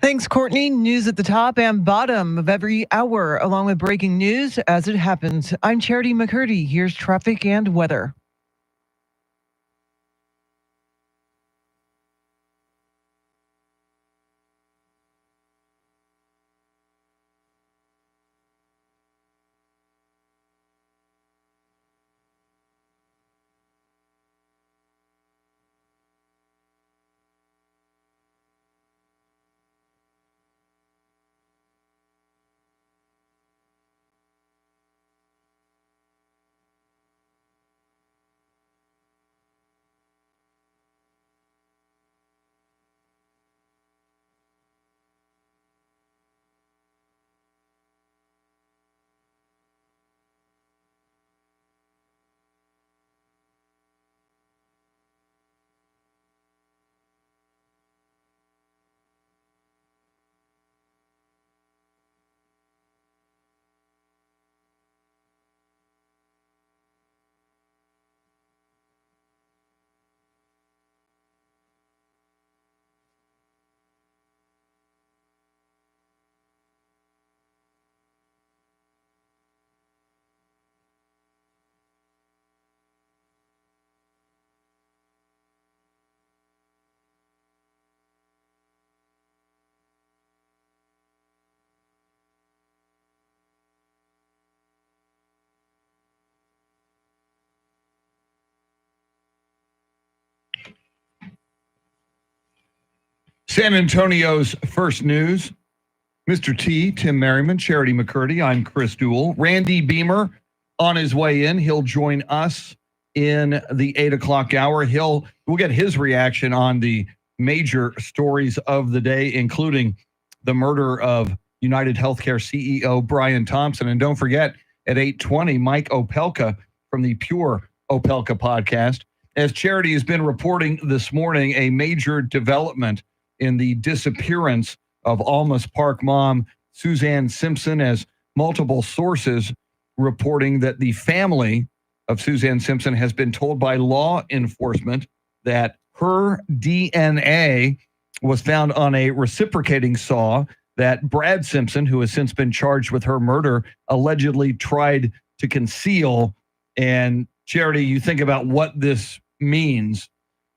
Thanks, Courtney. News at the top and bottom of every hour, along with breaking news as it happens. I'm Charity McCurdy. Here's traffic and weather. San Antonio's first news. Mr. T, Tim Merriman, Charity McCurdy. I'm Chris Duell. Randy Beamer on his way in. He'll join us in the 8 o'clock hour. We'll get his reaction on the major stories of the day, including the murder of United Healthcare CEO Brian Thompson. And don't forget, at 8:20, Mike Opela from the Pure Opelka podcast As Charity has been reporting this morning, a major development in the disappearance of Almas Park mom Suzanne Simpson, as multiple sources reporting that the family of Suzanne Simpson has been told by law enforcement that her DNA was found on a reciprocating saw that Brad Simpson, who has since been charged with her murder, allegedly tried to conceal. And Charity, you think about what this means.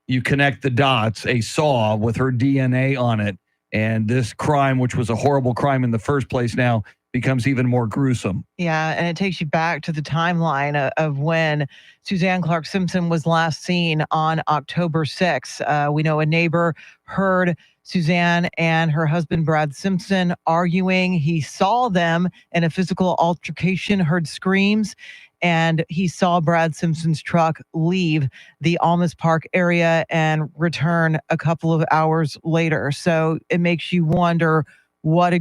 You connect the dots, a saw with her DNA on it, and this crime, which was a horrible crime in the first place, now becomes even more gruesome. Yeah, and it takes you back to the timeline of when Suzanne Clark Simpson was last seen on October 6th. We know a neighbor heard Suzanne and her husband, Brad Simpson, arguing. He saw them in a physical altercation, heard screams, and he saw Brad Simpson's truck leave the Almas Park area and return a couple of hours later. So it makes you wonder what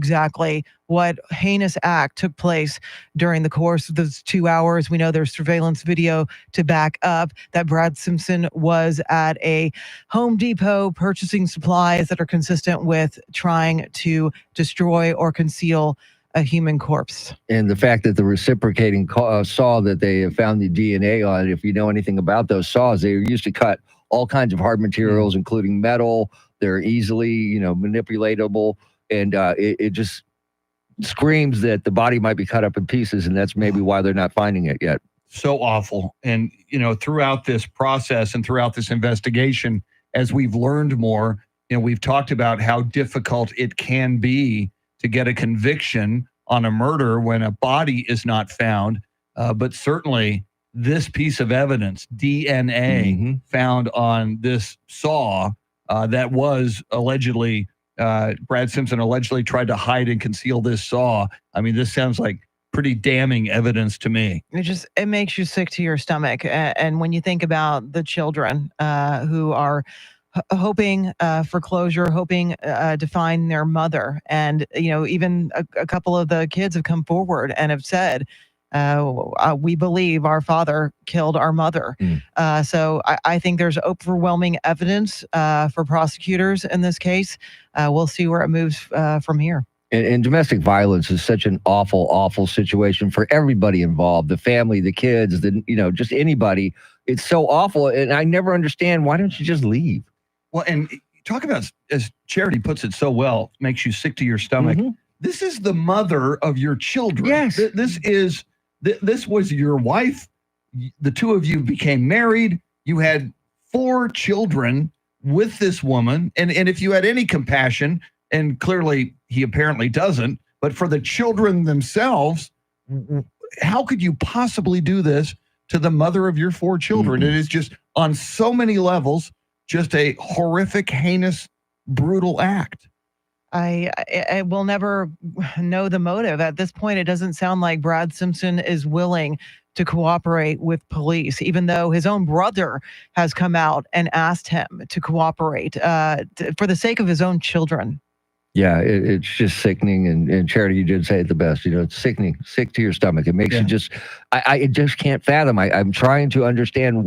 heinous act took place during the course of those 2 hours. We know there's surveillance video to back up that Brad Simpson was at a Home Depot purchasing supplies that are consistent with trying to destroy or conceal a human corpse. And the fact that the reciprocating saw that they have found the DNA on, if you know anything about those saws, they used to cut all kinds of hard materials, including metal. They're easily, manipulatable. And it just screams that the body might be cut up in pieces, and that's maybe why they're not finding it yet. So awful. And, throughout this process and throughout this investigation, as we've learned more, we've talked about how difficult it can be to get a conviction on a murder when a body is not found. But certainly this piece of evidence, DNA, found on this saw that was allegedly Brad Simpson allegedly tried to hide and conceal this saw. I mean, this sounds like pretty damning evidence to me. It makes you sick to your stomach. And when you think about the children who are hoping for closure, hoping to find their mother. And, even a couple of the kids have come forward and have said, we believe our father killed our mother. So I think there's overwhelming evidence for prosecutors in this case. We'll see where it moves from here. And domestic violence is such an awful, awful situation for everybody involved, the family, the kids, just anybody. It's so awful. And I never understand, why don't you just leave? Well, and talk about, as Charity puts it so well, makes you sick to your stomach. This is the mother of your children. Yes. This was your wife. The two of you became married. You had 4 children with this woman. And if you had any compassion, and clearly he apparently doesn't, but for the children themselves, how could you possibly do this to the mother of your 4 children? It is just on so many levels, just a horrific, heinous, brutal act. I will never know the motive. At this point, it doesn't sound like Brad Simpson is willing to cooperate with police, even though his own brother has come out and asked him to cooperate for the sake of his own children. Yeah, it's just sickening. And Charity, you did say it the best. It's sickening, sick to your stomach. It makes you just, I just can't fathom. I'm trying to understand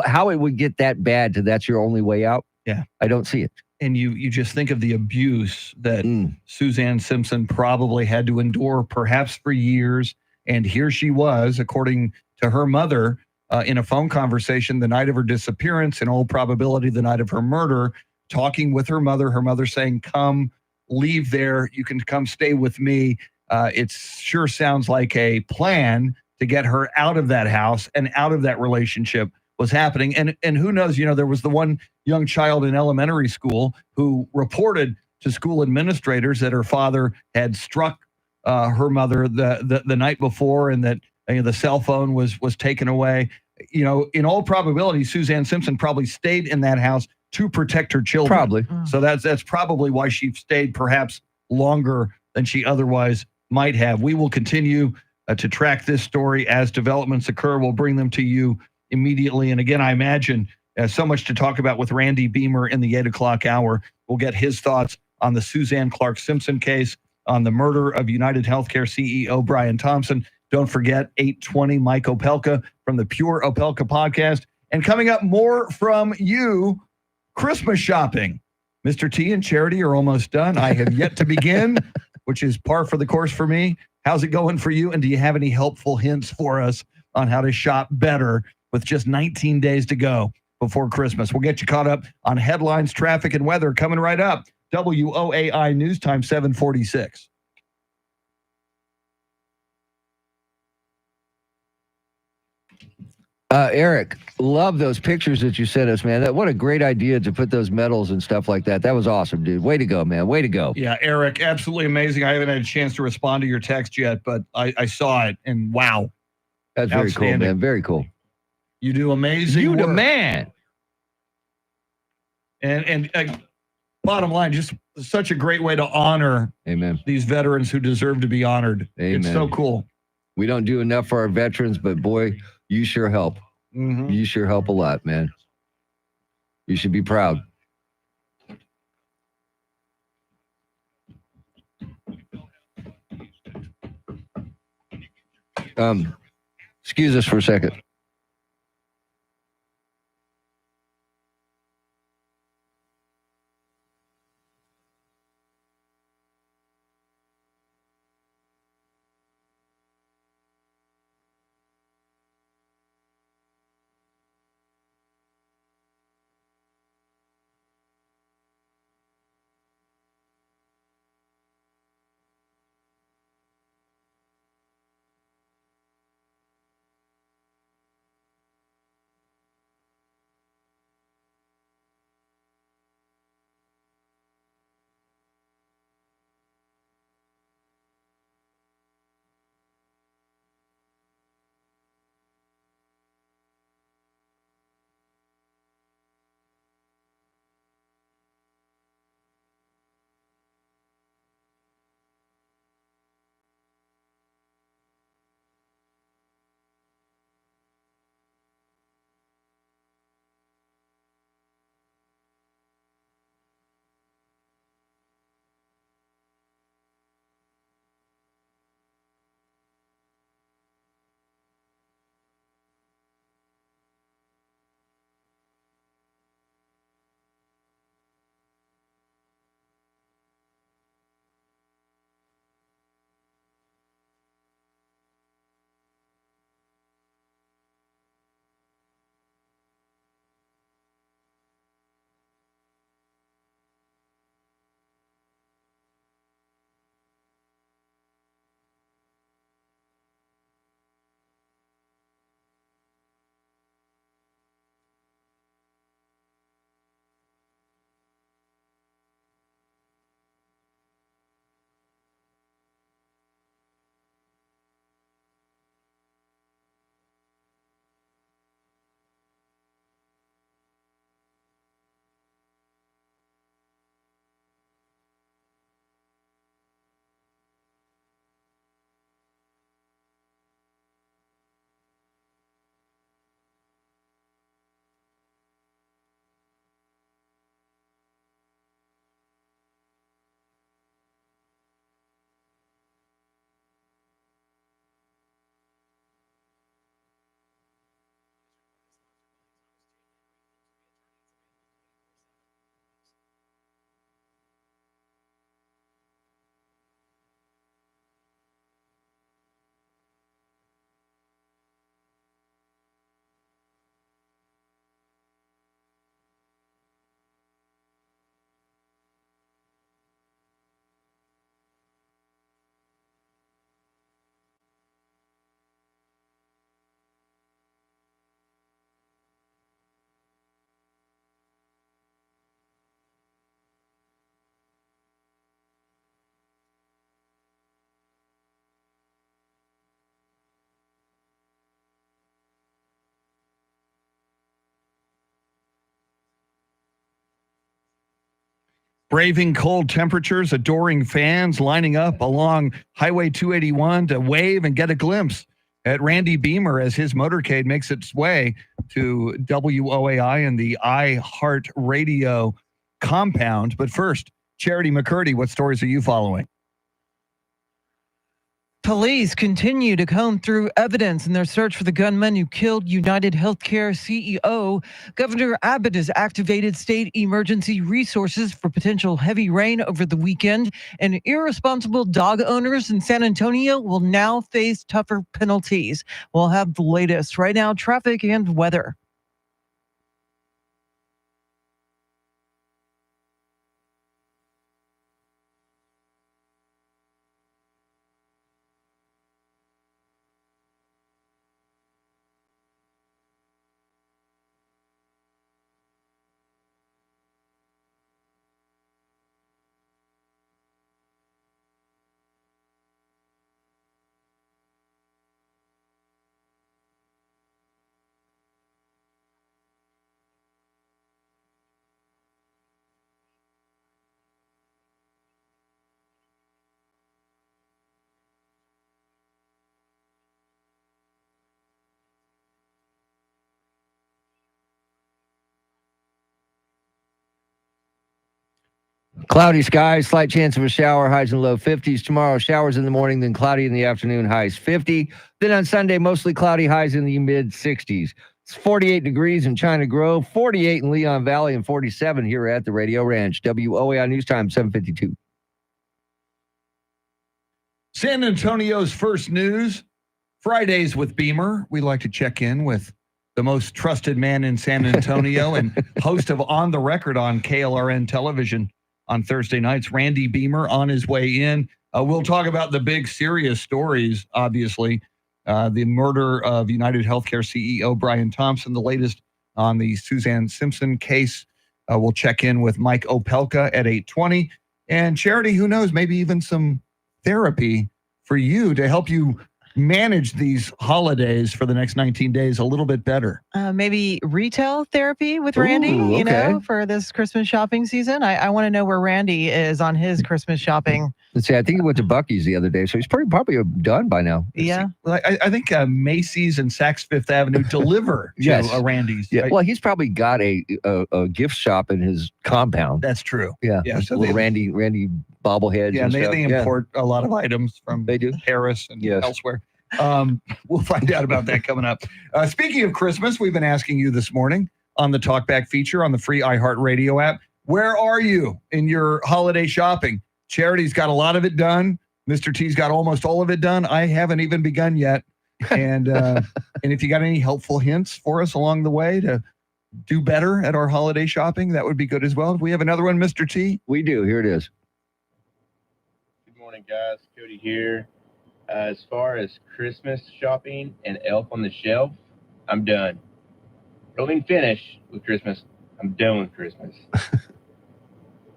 how it would get that bad to that's your only way out. Yeah. I don't see it. And you just think of the abuse that Suzanne Simpson probably had to endure, perhaps for years. And here she was, according to her mother, in a phone conversation the night of her disappearance, in all probability the night of her murder, talking with her mother saying, come, leave there. You can come stay with me. It sure sounds like a plan to get her out of that house and out of that relationship was happening. And who knows, there was the one young child in elementary school who reported to school administrators that her father had struck her mother the night before, and that the cell phone was taken away. In all probability, Suzanne Simpson probably stayed in that house to protect her children. Probably. So that's probably why she stayed perhaps longer than she otherwise might have. We will continue to track this story as developments occur. We'll bring them to you immediately. And again, I imagine so much to talk about with Randy Beamer in the 8 o'clock hour. We'll get his thoughts on the Suzanne Clark Simpson case, on the murder of United Healthcare CEO Brian Thompson. Don't forget 8:20 Mike Opela from the Pure Opelka podcast. And coming up, more from you, Christmas shopping. Mr. T and Charity are almost done. I have yet to begin, which is par for the course for me. How's it going for you? And do you have any helpful hints for us on how to shop better with just 19 days to go before Christmas? We'll get you caught up on headlines, traffic, and weather coming right up. WOAI News Time 746. Eric, love those pictures that you sent us, man. What a great idea to put those medals and stuff like that. That was awesome, dude. Way to go, man. Way to go. Yeah, Eric, absolutely amazing. I haven't had a chance to respond to your text yet, but I saw it, and wow. That's very cool, man. Very cool. You do amazing You work. the man. And bottom line, just such a great way to honor these veterans who deserve to be honored. Amen. It's so cool. We don't do enough for our veterans, but boy, you sure help. Mm-hmm. You sure help a lot, man. You should be proud. Excuse us for a second. Braving cold temperatures, adoring fans, lining up along Highway 281 to wave and get a glimpse at Randy Beamer as his motorcade makes its way to WOAI and the iHeart Radio compound. But first, Charity McCurdy, what stories are you following? Police continue to comb through evidence in their search for the gunman who killed United Healthcare CEO. Governor Abbott has activated state emergency resources for potential heavy rain over the weekend, and irresponsible dog owners in San Antonio will now face tougher penalties. We'll have the latest right now, traffic and weather. Cloudy skies, slight chance of a shower, highs in the low 50s. Tomorrow, showers in the morning, then cloudy in the afternoon, highs 50. Then on Sunday, mostly cloudy, highs in the mid 60s. It's 48 degrees in China Grove, 48 in Leon Valley, and 47 here at the Radio Ranch. WOAI News Time, 7:52. San Antonio's first news, Fridays with Beamer. We like to check in with the most trusted man in San Antonio and host of On the Record on KLRN television on Thursday nights, Randy Beamer on his way in. We'll talk about the big serious stories, obviously. The murder of United Healthcare CEO Brian Thompson, the latest on the Suzanne Simpson case. We'll check in with Mike Opela at 8:20. And Charity, who knows, maybe even some therapy for you to help you manage these holidays for the next 19 days a little bit better. Maybe retail therapy with Randy, Ooh, you know, okay. for this Christmas shopping season. I want to know where Randy is on his Christmas shopping. Let's see, I think he went to Buc-ee's the other day, so he's probably done by now. Yeah. I think Macy's and Saks Fifth Avenue deliver to Yes. Randy's. Yeah, right? well, he's probably got a gift shop in his compound. That's true. Yeah, Yeah, with so little they- Randy bobbleheads. Yeah, and they stuff. import a lot of items from They do. Paris and Yes. elsewhere. We'll find out about that coming up. Speaking of Christmas, we've been asking you this morning on the Talkback feature on the free iHeartRadio app, where are you in your holiday shopping? Charity's got a lot of it done. Mr. T's got almost all of it done. I haven't even begun yet. And and if you got any helpful hints for us along the way to do better at our holiday shopping, that would be good as well. We have another one, Mr. T. We do. Here it is. Good morning, guys. Cody here. As far as Christmas shopping and Elf on the Shelf, I'm done. Don't even finish with Christmas. I'm done with Christmas.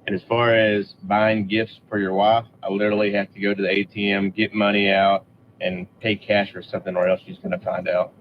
And as far as buying gifts for your wife, I literally have to go to the ATM, get money out, and pay cash for something, or else she's going to find out.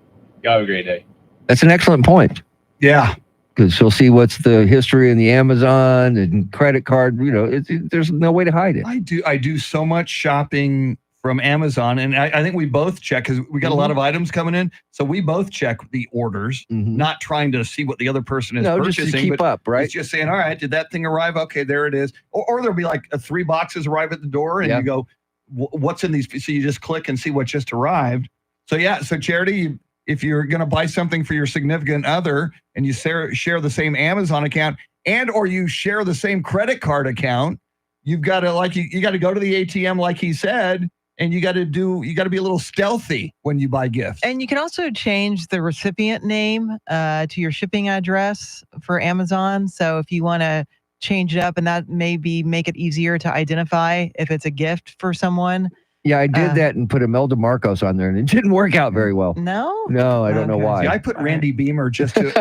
Y'all have a great day. That's an excellent point. Yeah. Because she'll see what's the history in the Amazon and credit card. You know, there's no way to hide it. I do so much shopping from Amazon, and I think we both check because we got a lot of items coming in. So we both check the orders, not trying to see what the other person is purchasing. Just to keep up, right? It's just saying, all right, did that thing arrive? Okay, there it is. Or there'll be like 3 boxes arrive at the door, and you go, what's in these? So you just click and see what just arrived. So yeah, so Charity, if you're going to buy something for your significant other and you share the same Amazon account and or you share the same credit card account, you've got to you got to go to the ATM like he said. And you got to be a little stealthy when you buy gifts. And you can also change the recipient name to your shipping address for Amazon. So if you want to change it up, and that maybe make it easier to identify if it's a gift for someone. Yeah, I did that and put Imelda Marcos on there, and it didn't work out very well. No? No, I don't know why. See, I put Randy Beamer just to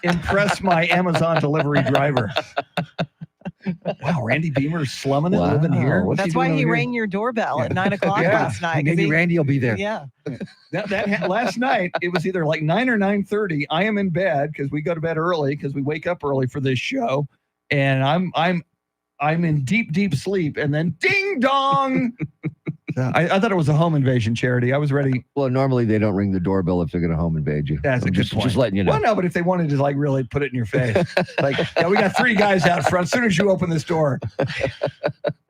impress my Amazon delivery driver. Wow, Randy Beamer's slumming it, living here. What's That's why doing he over rang your doorbell at 9 o'clock Yeah. last night. Maybe Randy will be there. Yeah. That last night, it was either like 9 or 9:30. I am in bed because we go to bed early because we wake up early for this show, and I'm in deep sleep, and then ding dong. I thought it was a home invasion, Charity. I was ready. Well, normally they don't ring the doorbell if they're going to home invade you. That's a good point. Just letting you know. Well, no, but if they wanted to really put it in your face, yeah, we got 3 guys out front. As soon as you open this door,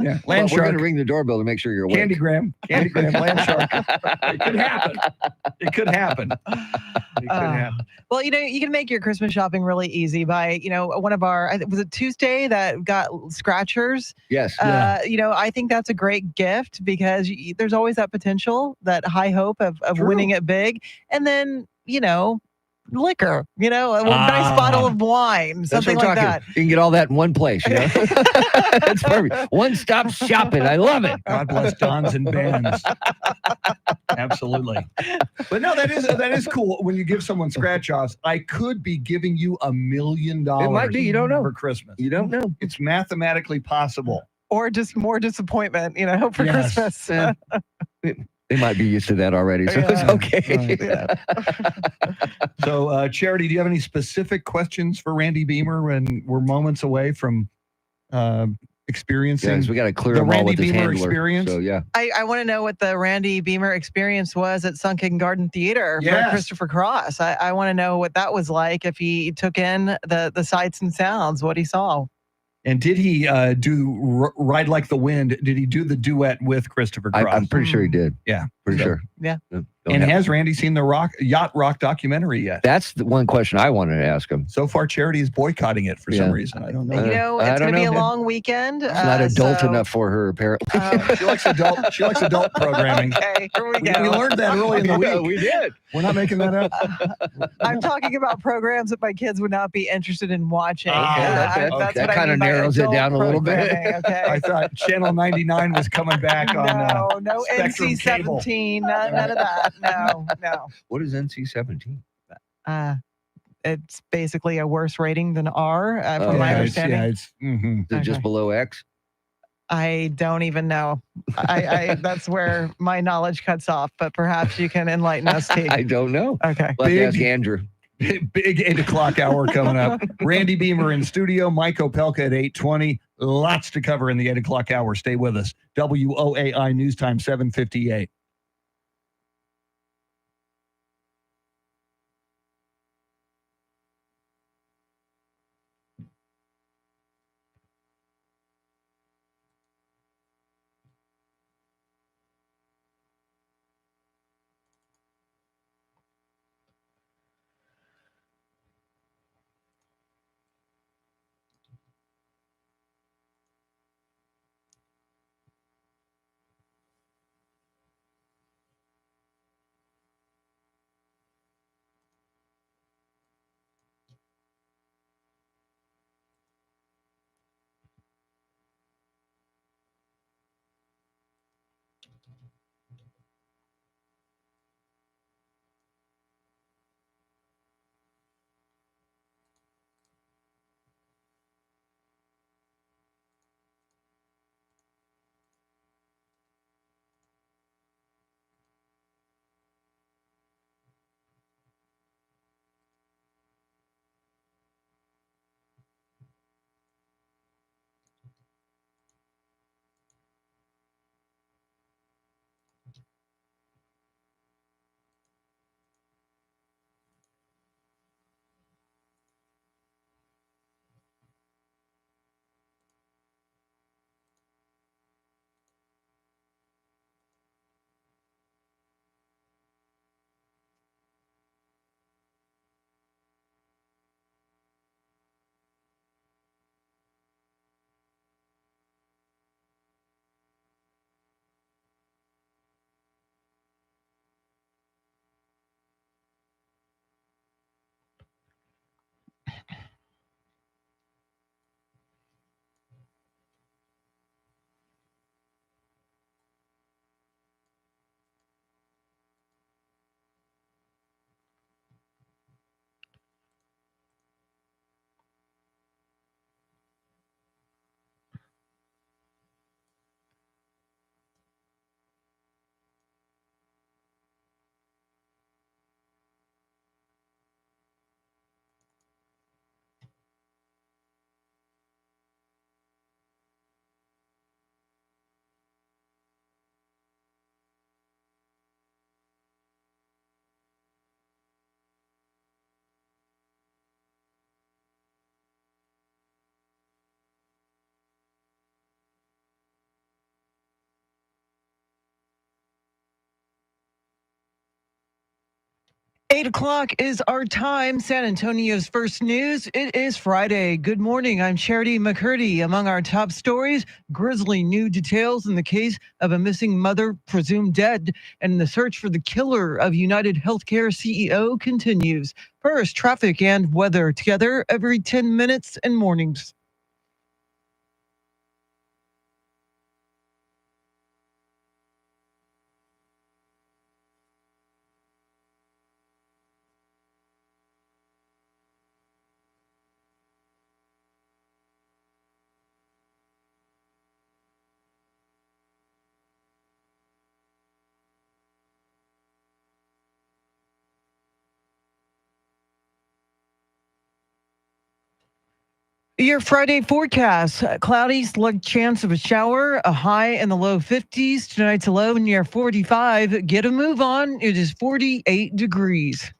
Yeah, Well, land we're going shark, to ring the doorbell to make sure you're awake. Candygram, land shark. It could happen. It could happen. It could happen. Well, you can make your Christmas shopping really easy by, one of our, was it Tuesday that got scratchers? Yes. I think that's a great gift because there's always that potential, that high hope of winning it big. And then, liquor, a nice bottle of wine, That's something what I'm like talking. that. You can get all that in one place. That's perfect. One-stop shopping. I love it. God bless Dons and bands. Absolutely. But no, that is cool. When you give someone scratch offs, I could be giving you $1 million. It might be. You don't know. For Christmas. You don't know. It's mathematically possible. Or just more disappointment, for Yes. Christmas. They might be used to that already, so it's okay. So, Charity, do you have any specific questions for Randy Beamer when we're moments away from experiencing Yeah, 'cause we got to clear the them all Randy with his Beamer handler. experience? So, yeah. I want to know what the Randy Beamer experience was at Sunken Garden Theater Yes. for Christopher Cross. I want to know what that was like, if he took in the sights and sounds, what he saw. And did he do Ride Like the Wind? Did he do the duet with Christopher Cross? I'm pretty sure he did. Yeah. Pretty sure. Yeah. And has Randy seen the Yacht Rock documentary yet? That's the one question I wanted to ask him. So far, Charity is boycotting it for some reason. I don't know. It's going to be a long weekend. It's not adult enough for her, apparently. She likes adult programming. Okay, here we go. We learned that early in the week. Yeah, we did. We're not making that up. I'm talking about programs that my kids would not be interested in watching. That what I kind of mean by narrows it adult down a little bit. programming, Okay. I thought Channel 99 was coming back on No Spectrum Cable. NC-17, none of that. No. What is NC-17? It's basically a worse rating than R, from Okay. my understanding. Is it just below X? I don't even know. I that's where my knowledge cuts off, but perhaps you can enlighten us, T. I don't know. Okay. Let's ask Andrew. Big 8 o'clock hour coming up. Randy Beamer in studio, Mike Opela at 8:20. Lots to cover in the 8 o'clock hour. Stay with us. WOAI News Time 7:58. 8 o'clock is our time. San Antonio's first news. It is Friday. Good morning. I'm Charity McCurdy. Among our top stories, grisly new details in the case of a missing mother presumed dead, and the search for the killer of United Healthcare CEO continues. First, traffic and weather together every 10 minutes and mornings. Your Friday forecast, cloudy, slight chance of a shower, a high in the low 50s. Tonight's low near 45. Get a move on. It is 48 degrees.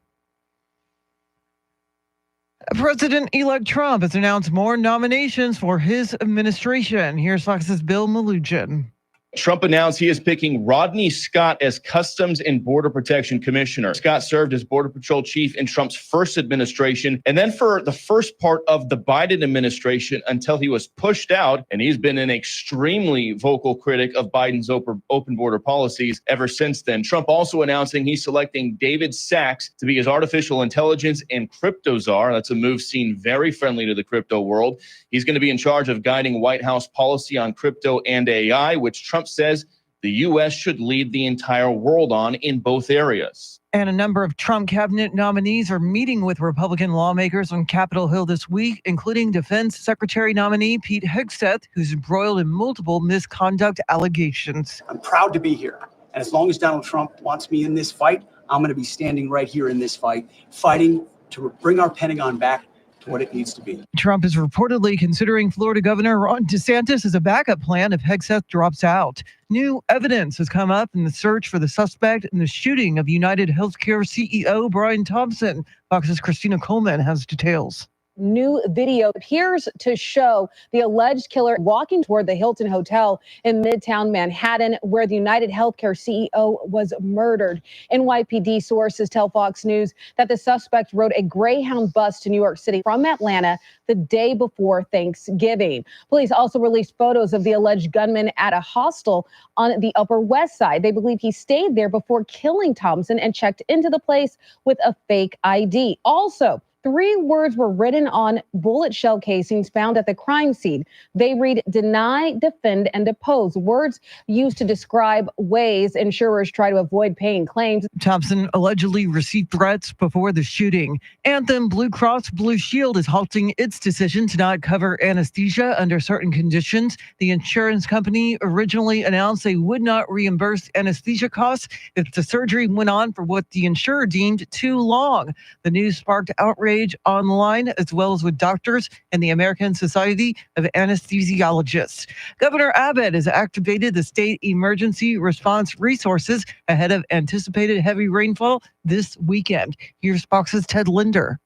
President-elect Trump has announced more nominations for his administration. Here's Fox's Bill Malugin. Trump announced he is picking Rodney Scott as Customs and Border Protection Commissioner. Scott served as Border Patrol Chief in Trump's first administration, and then for the first part of the Biden administration until he was pushed out, and he's been an extremely vocal critic of Biden's open border policies ever since then. Trump also announcing he's selecting David Sachs to be his artificial intelligence and crypto czar. That's a move seen very friendly to the crypto world. He's going to be in charge of guiding White House policy on crypto and AI, which Trump says the U.S. should lead the entire world on in both areas. And a number of Trump cabinet nominees are meeting with Republican lawmakers on Capitol Hill this week, including Defense Secretary nominee Pete Hegseth, who's embroiled in multiple misconduct allegations. I'm proud to be here. And as long as Donald Trump wants me in this fight, I'm going to be standing right here in this fight, fighting to bring our Pentagon back to what it needs to be. Trump is reportedly considering Florida Governor Ron DeSantis as a backup plan if Hegseth drops out. New evidence has come up in the search for the suspect in the shooting of United Healthcare CEO Brian Thompson. Fox's Christina Coleman has details. New video appears to show the alleged killer walking toward the Hilton Hotel in Midtown Manhattan, where the United Healthcare CEO was murdered. NYPD sources tell Fox News that the suspect rode a Greyhound bus to New York City from Atlanta the day before Thanksgiving. Police also released photos of the alleged gunman at a hostel on the Upper West Side. They believe he stayed there before killing Thompson and checked into the place with a fake ID. Also, 3 words were written on bullet shell casings found at the crime scene. They read, deny, defend, and depose, words used to describe ways insurers try to avoid paying claims. Thompson allegedly received threats before the shooting. Anthem Blue Cross Blue Shield is halting its decision to not cover anesthesia under certain conditions. The insurance company originally announced they would not reimburse anesthesia costs if the surgery went on for what the insurer deemed too long. The news sparked outrage online, as well as with doctors and the American Society of Anesthesiologists. Governor Abbott has activated the state emergency response resources ahead of anticipated heavy rainfall this weekend. Here's Fox's Ted Linder.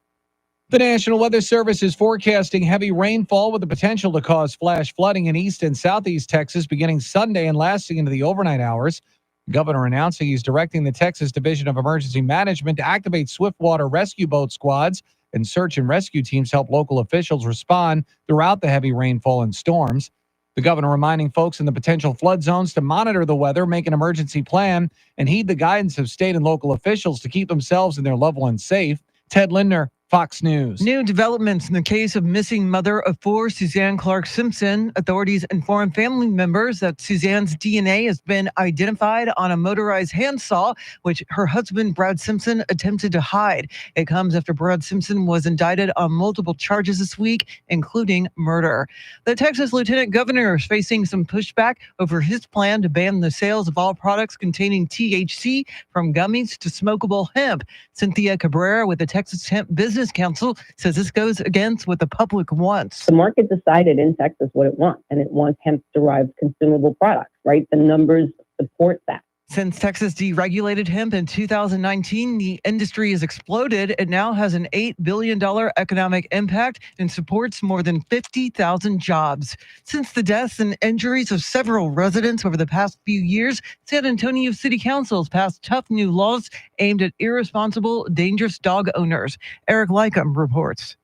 The National Weather Service is forecasting heavy rainfall with the potential to cause flash flooding in east and southeast Texas beginning Sunday and lasting into the overnight hours. The governor announcing he's directing the Texas Division of Emergency Management to activate swiftwater rescue boat squads and search and rescue teams help local officials respond throughout the heavy rainfall and storms. The governor reminding folks in the potential flood zones to monitor the weather, make an emergency plan, and heed the guidance of state and local officials to keep themselves and their loved ones safe. Ted Lindner, Fox News. New developments in the case of missing mother of 4, Suzanne Clark Simpson. Authorities inform family members that Suzanne's DNA has been identified on a motorized handsaw, which her husband, Brad Simpson, attempted to hide. It comes after Brad Simpson was indicted on multiple charges this week, including murder. The Texas Lieutenant Governor is facing some pushback over his plan to ban the sales of all products containing THC, from gummies to smokable hemp. Cynthia Cabrera with the Texas Hemp Business Council says this goes against what the public wants. The market decided in Texas what it wants, and it wants hemp-derived consumable products, right? The numbers support that. Since Texas deregulated hemp in 2019, the industry has exploded. It now has an $8 billion economic impact and supports more than 50,000 jobs. Since the deaths and injuries of several residents over the past few years, San Antonio City Council has passed tough new laws aimed at irresponsible, dangerous dog owners. Eric Lycum reports.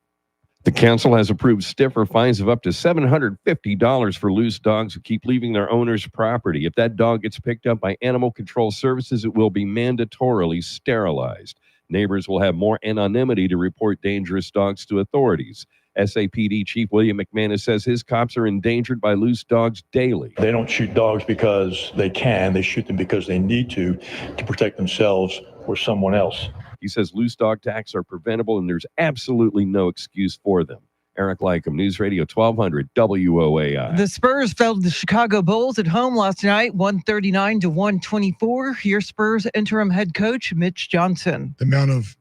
The council has approved stiffer fines of up to $750 for loose dogs who keep leaving their owner's property. If that dog gets picked up by Animal Control Services, it will be mandatorily sterilized. Neighbors will have more anonymity to report dangerous dogs to authorities. SAPD Chief William McManus says his cops are endangered by loose dogs daily. They don't shoot dogs because they can. They shoot them because they need to protect themselves or someone else. He says loose dog attacks are preventable and there's absolutely no excuse for them. Eric Lycum, News Radio 1200 WOAI. The Spurs fell to the Chicago Bulls at home last night, 139-124. Here's Spurs interim head coach Mitch Johnson. The amount of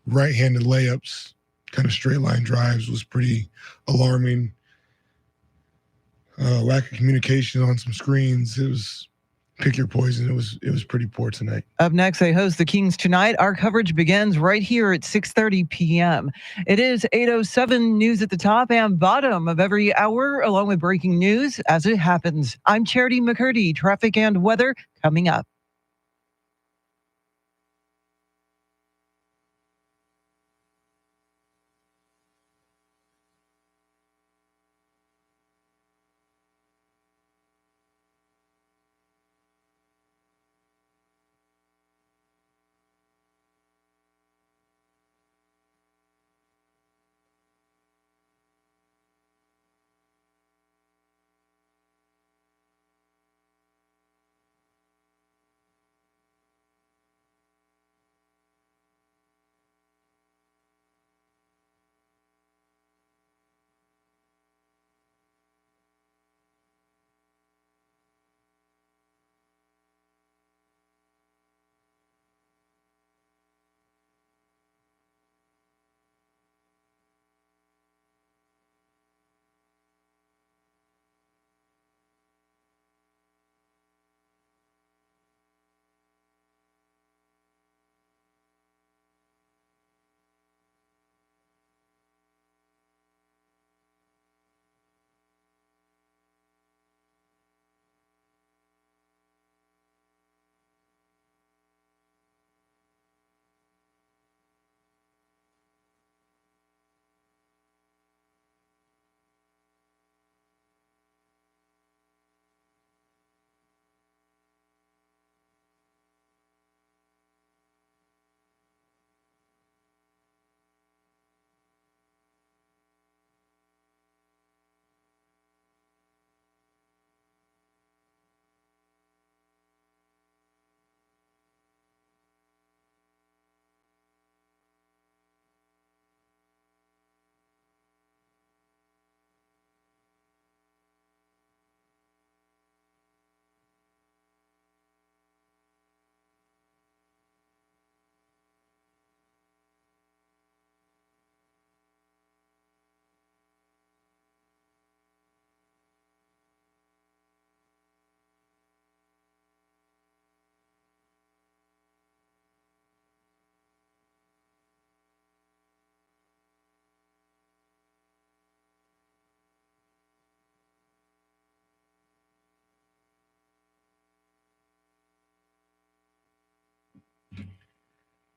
right-handed layups, kind of straight line drives was pretty alarming. Lack of communication on some screens. It was pick your poison. It was pretty poor tonight. Up next, they host the Kings tonight. Our coverage begins right here at 6:30 p.m. It is 8:07 news at the top and bottom of every hour, along with breaking news as it happens. I'm Charity McCurdy. Traffic and weather coming up.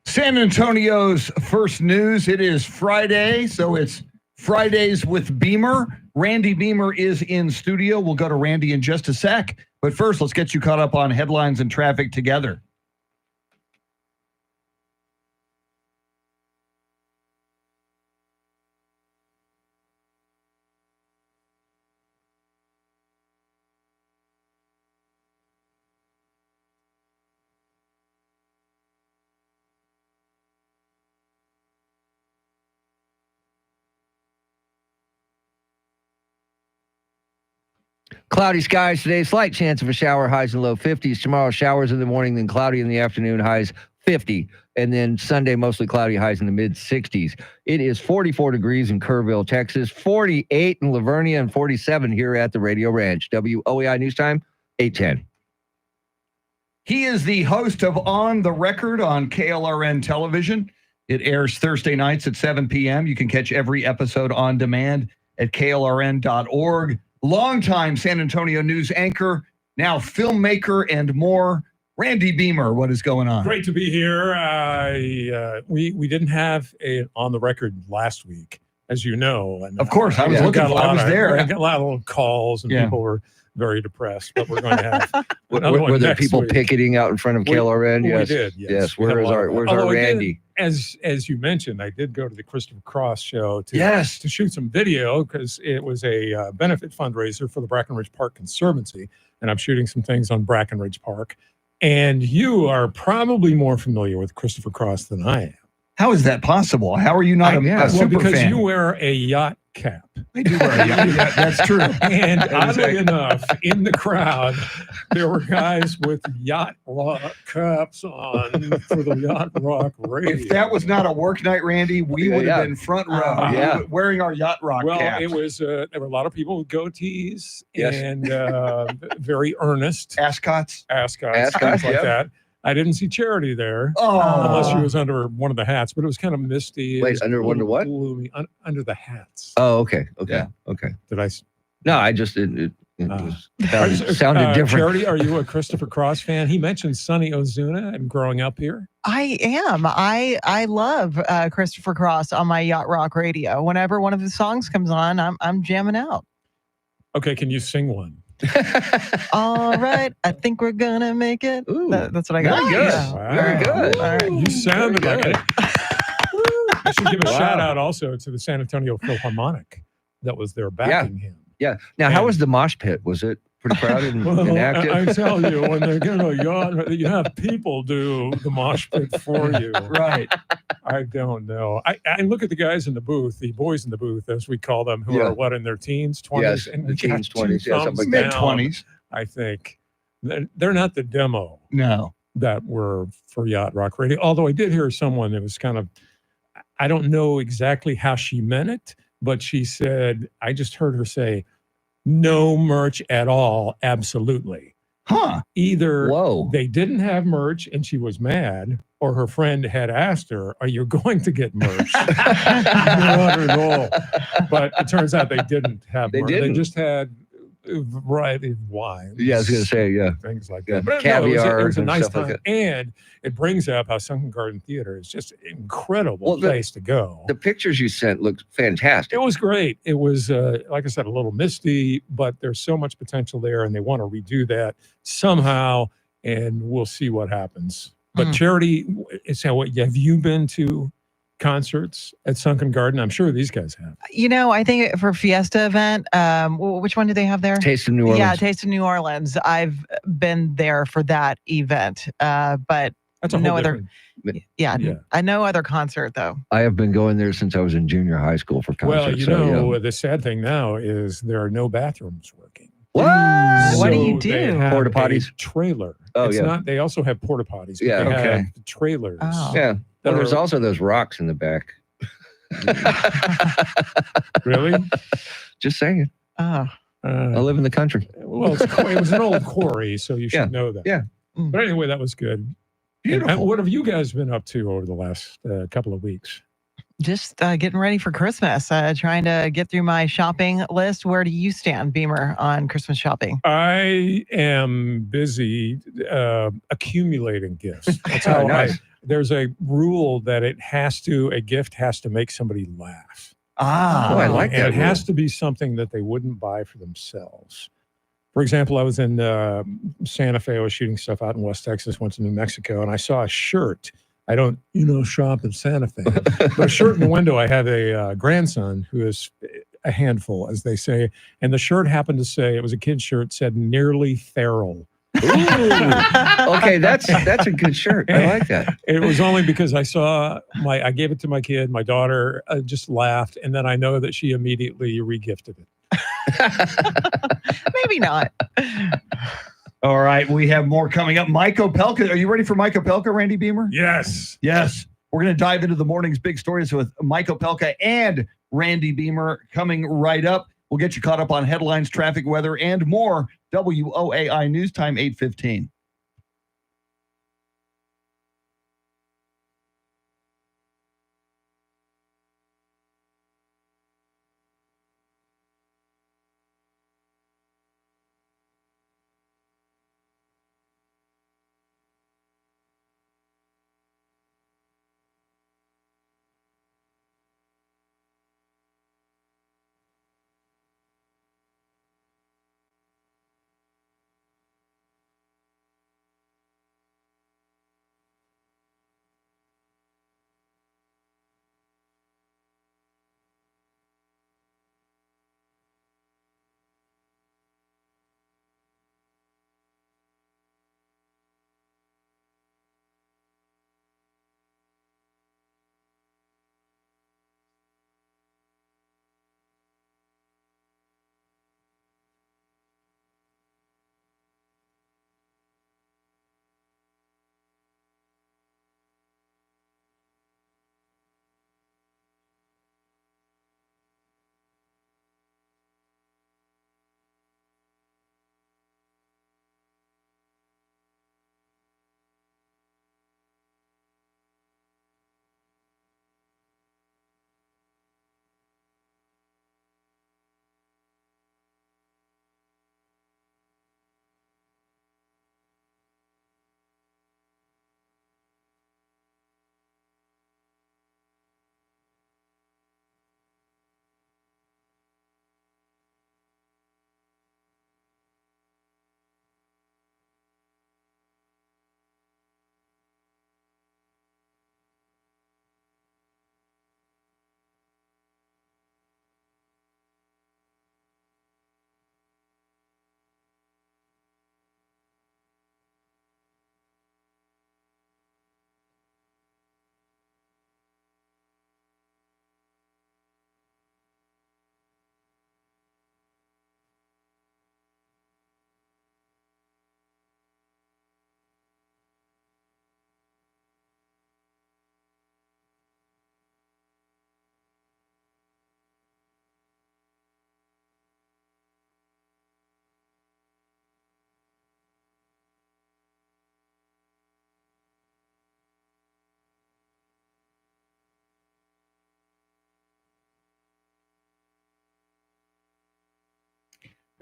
San Antonio's first news. It is Friday, so it's Fridays with Beamer. Randy Beamer is in studio. We'll go to Randy in just a sec. But first, let's get you caught up on headlines and traffic together. Cloudy skies today, slight chance of a shower, highs and low 50s. Tomorrow, showers in the morning, then cloudy in the afternoon, highs 50. And then Sunday, mostly cloudy, highs in the mid 60s. It is 44 degrees in Kerrville, Texas, 48 in Lavernia, and 47 here at the Radio Ranch. WOAI News Time, 8:10. He is the host of On the Record on KLRN Television. It airs Thursday nights at 7 p.m. You can catch every episode on demand at klrn.org. Longtime San Antonio news anchor, now filmmaker and more. Randy Beamer, what is going on? Great to be here. We didn't have a On the Record last week, as you know. And, of course, I was there. I got a lot of calls, and people were very depressed. But we're going to have another one Were there next people week. picketing out in front of KLRN? Yes, we did. Yes. We had Where's a lot our of that. Where's Although our I did, Randy? as you mentioned, I did go to the Christopher Cross show to shoot some video because it was a benefit fundraiser for the Brackenridge Park Conservancy, and I'm shooting some things on Brackenridge Park. And you are probably more familiar with Christopher Cross than I am. How is that possible? How are you not a super because fan? you wear a yacht cap. I do wear a yacht cap. That's true. And oddly enough, in the crowd, there were guys with yacht rock caps on for the Yacht Rock radio. If that was not a work night, Randy, we would have been front row wearing our Yacht Rock caps. It was there were a lot of people with goatees and very earnest ascots, things like that. I didn't see Charity there, unless she was under one of the hats, but it was kind of misty. Wait, under what? Gloomy, under the hats. Oh, okay. Did I? No, I just it sounded different. Charity, are you a Christopher Cross fan? He mentioned Sonny Ozuna and growing up here. I am. I love Christopher Cross on my Yacht Rock radio. Whenever one of his songs comes on, I'm jamming out. Okay, can you sing one? All right, I think we're gonna make it. That's what I got. Very good. Yeah. Wow. Very good. All right. You sounded like it. I should give a shout out also to the San Antonio Philharmonic that was there backing him. Yeah. Now, how was the mosh pit? Was it pretty crowded and active? I tell you, when they get a yacht, you have people do the mosh pit for you. Right. I don't know. I look at the guys in the booth, the boys in the booth, as we call them, who are what, in their teens, 20s? Yes, and the teens, 20s, something like mid that. 20s. I think. They're not the demo. No. That were for Yacht Rock Radio. Although I did hear someone that was kind of, I don't know exactly how she meant it, but she said, I just heard her say, no merch at all, absolutely. Huh. Either they didn't have merch and she was mad, or her friend had asked her, are you going to get merch? Not at all. But it turns out they didn't have merch. They just had a variety of wines. Yeah, I was going to say, things like that. But Caviar it was a and nice stuff like time. that. And it brings up how Sunken Garden Theater is just an incredible place to go. The pictures you sent looked fantastic. It was great. It was, like I said, a little misty, but there's so much potential there, and they want to redo that somehow, and we'll see what happens. But Charity, have you been to concerts at Sunken Garden? I'm sure these guys have. You know, I think for Fiesta event, which one do they have there? Taste of New Orleans. Yeah, Taste of New Orleans. I've been there for that event, but that's a no whole other. Yeah, I know other concert though. I have been going there since I was in junior high school for concerts. Well, the sad thing now is there are no bathrooms working. What? What do you do? They have Porta potties? a trailer. Oh, It's yeah. not. They also have porta potties. But Yeah, they okay. have trailers. Oh. Yeah. that Well, there's are- also those rocks in the back. Really? Just saying. Oh. I live in the country. Well, it was an old quarry, so you should know that. Yeah. But anyway, that was good. Beautiful. And what have you guys been up to over the last couple of weeks? Just getting ready for Christmas, trying to get through my shopping list. Where do you stand, Beamer, on Christmas shopping? I am busy accumulating gifts. That's how nice. there's a rule that a gift has to make somebody laugh. Ah. Oh, I like And that it has rule. to be something that they wouldn't buy for themselves. For example, I was in Santa Fe. I was shooting stuff out in West Texas, went to New Mexico, and I saw a shirt. I don't, shop in Santa Fe. But a shirt in the window, I have a grandson who is a handful, as they say. And the shirt happened to say, it was a kid's shirt, said nearly feral. Okay, that's a good shirt. I like that. It was only because I gave it to my kid. My daughter just laughed. And then I know that she immediately regifted it. Maybe not. All right, we have more coming up. Mike Opela, are you ready for Mike Opela, Randy Beamer? Yes. Yes. We're going to dive into the morning's big stories with Mike Opela and Randy Beamer coming right up. We'll get you caught up on headlines, traffic, weather, and more. WOAI News Time, 8:15.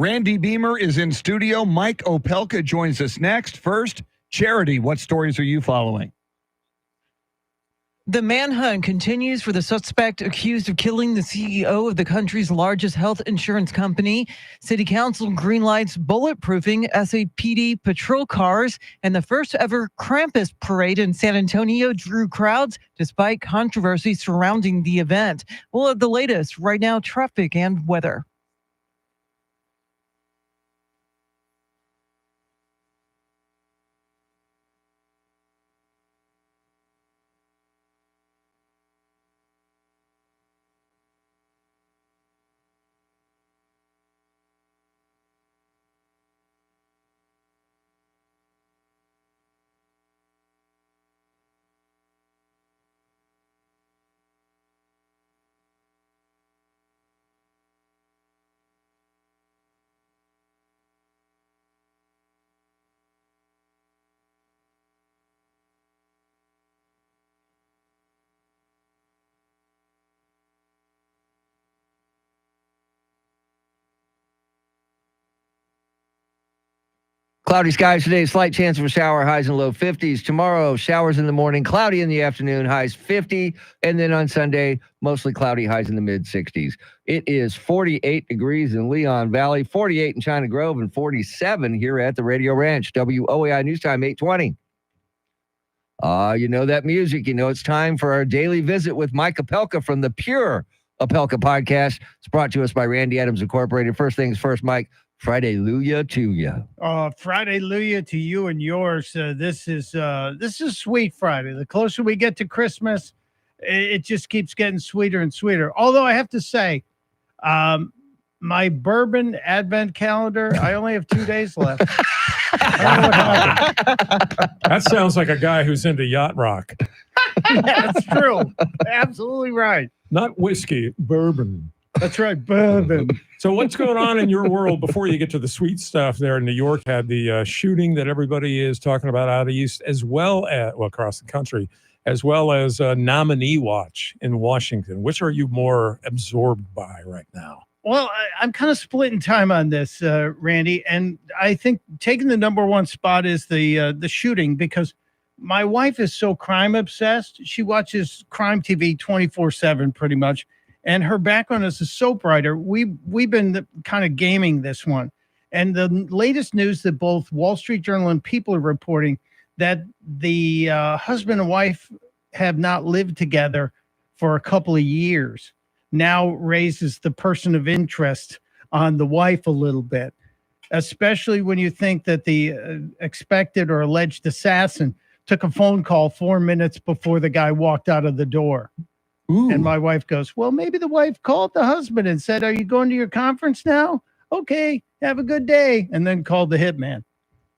Randy Beamer is in studio. Mike Opelka joins us next. First, Charity, what stories are you following? The manhunt continues for the suspect accused of killing the CEO of the country's largest health insurance company. City Council greenlights bulletproofing SAPD patrol cars, and the first ever Krampus parade in San Antonio drew crowds despite controversy surrounding the event. We'll have the latest right now, traffic and weather. Cloudy skies today, slight chance of a shower, highs in low 50s. Tomorrow, showers in the morning, cloudy in the afternoon, highs 50. And then on Sunday, mostly cloudy, highs in the mid 60s. It is 48 degrees in Leon Valley, 48 in China Grove, and 47 here at the Radio Ranch. WOAI News Time, 820. You know that music. You know it's time for our daily visit with Mike Opelka from the Pure Opelka podcast. It's brought to us by Randy Adams Incorporated. First things first, Mike. Friday-luya to you. Friday-luya to you and yours. This is Sweet Friday. The closer we get to Christmas, it just keeps getting sweeter and sweeter. Although I have to say, my bourbon advent calendar, I only have 2 days left. That sounds like a guy who's into yacht rock. That's true. Absolutely right. Not whiskey, bourbon. That's right, bourbon. So what's going on in your world before you get to the sweet stuff there in New York? Had the shooting that everybody is talking about out east, as well as, across the country, as well as nominee watch in Washington. Which are you more absorbed by right now? Well, I'm kind of splitting time on this, Randy, and I think taking the number one spot is the shooting, because my wife is so crime obsessed. She watches crime TV 24/7 pretty much. And her background as a soap writer, we've been kind of gaming this one. And the latest news that both Wall Street Journal and People are reporting that the husband and wife have not lived together for a couple of years now raises the person of interest on the wife a little bit, especially when you think that the expected or alleged assassin took a phone call 4 minutes before the guy walked out of the door. Ooh. And my wife goes, well, maybe the wife called the husband and said, are you going to your conference now? Okay, have a good day. And then called the hitman.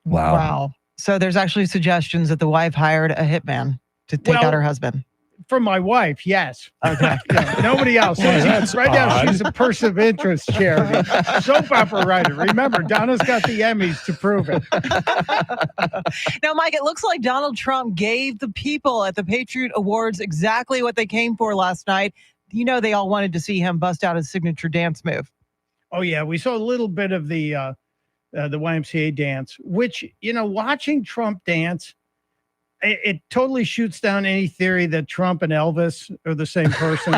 Wow. So there's actually suggestions that the wife hired a hitman to take out her husband. From my wife, yes. Okay. Yeah, nobody else. Now, she's a person of interest, Charity. Soap opera writer. Remember, Donna's got the Emmys to prove it. Now, Mike, it looks like Donald Trump gave the people at the Patriot Awards exactly what they came for last night. You know, they all wanted to see him bust out his signature dance move. Oh, yeah. We saw a little bit of the YMCA dance, which, you know, watching Trump dance, it totally shoots down any theory that Trump and Elvis are the same person.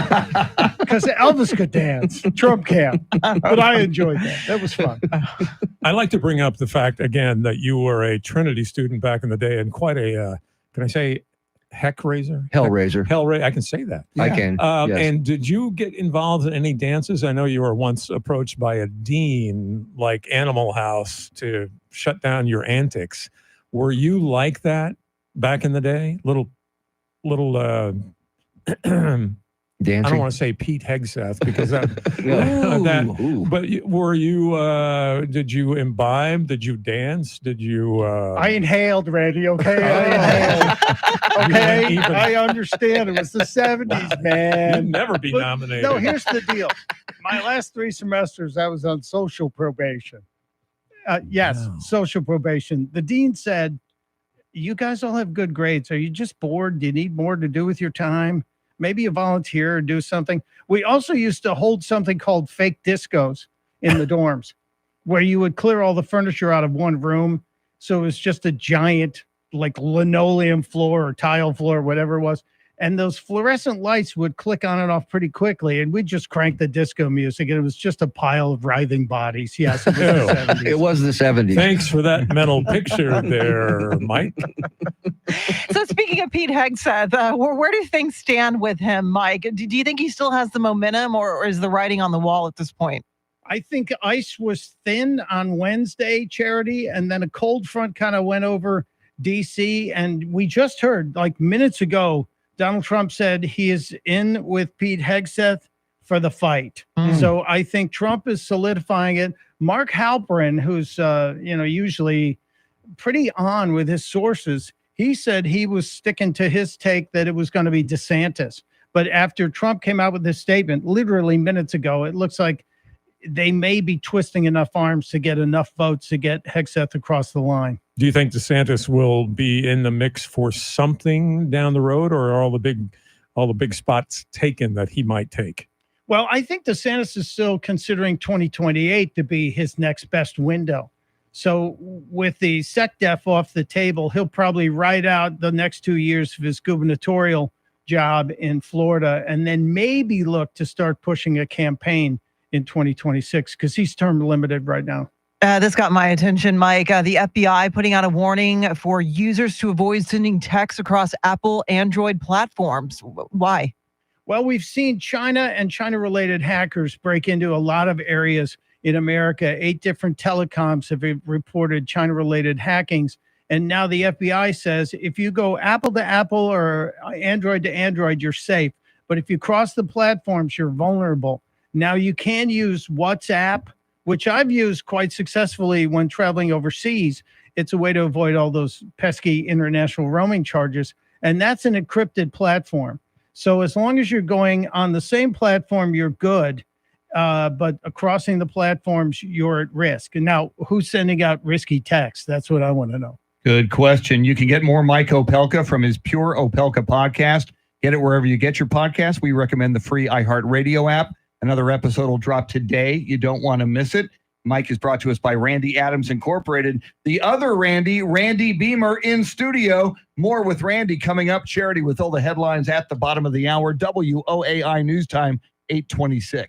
Because Elvis could dance, Trump can't. But I enjoyed that. That was fun. I like to bring up the fact, again, that you were a Trinity student back in the day and quite a, can I say, heck raiser? Hellraiser. Hellraiser. I can say that. I can. Yes. And did you get involved in any dances? I know you were once approached by a dean like Animal House to shut down your antics. Were you like that back in the day? Little dancing. I don't want to say Pete Hegseth because that, Ooh. but were you, did you imbibe? Did you dance? Did you? I inhaled, Randy, okay? I inhaled. Okay, I understand. It was the 70s, man. You'd never be nominated. No, here's the deal. My last 3 semesters, I was on social probation. Yes, social probation. The dean said, you guys all have good grades. Are you just bored? Do you need more to do with your time? Maybe you volunteer or do something. We also used to hold something called fake discos in the dorms. where you would clear all the furniture out of one room. So it was just a giant, like linoleum floor or tile floor, whatever it was. And those fluorescent lights would click on and off pretty quickly. And we'd just crank the disco music. And it was just a pile of writhing bodies. Yes, it was the 70s. It was the 70s. Thanks for that mental picture there, Mike. So speaking of Pete Hegseth, where do things stand with him, Mike? Do you think he still has the momentum, or is the writing on the wall at this point? I think ice was thin on Wednesday, Charity, and then a cold front kind of went over D.C. And we just heard, like minutes ago, Donald Trump said he is in with Pete Hegseth for the fight. So I think Trump is solidifying it. Mark Halperin, who's usually pretty on with his sources, he said he was sticking to his take that it was going to be DeSantis. But after Trump came out with this statement, literally minutes ago, it looks like they may be twisting enough arms to get enough votes to get Hegseth across the line. Do you think DeSantis will be in the mix for something down the road, or are all the big spots taken that he might take? Well, I think DeSantis is still considering 2028 to be his next best window. So with the SecDef off the table, he'll probably ride out the next 2 years of his gubernatorial job in Florida and then maybe look to start pushing a campaign in 2026 because he's term limited right now. This got my attention, Mike. The FBI putting out a warning for users to avoid sending texts across Apple Android platforms. Why? Well, we've seen China and China-related hackers break into a lot of areas in America. 8 different telecoms have reported China-related hackings. And now the FBI says if you go Apple to Apple or Android to Android, you're safe. But if you cross the platforms, you're vulnerable. Now you can use WhatsApp, which I've used quite successfully when traveling overseas. It's a way to avoid all those pesky international roaming charges. And that's an encrypted platform. So as long as you're going on the same platform, you're good. But crossing the platforms, you're at risk. And now who's sending out risky texts? That's what I want to know. Good question. You can get more Mike Opelka from his Pure Opelka podcast. Get it wherever you get your podcast. We recommend the free iHeartRadio app. Another episode will drop today. You don't want to miss it. Mike is brought to us by Randy Adams Incorporated. The other Randy Beamer in studio. More with Randy coming up. Charity with all the headlines at the bottom of the hour. WOAI News Time, 8:26.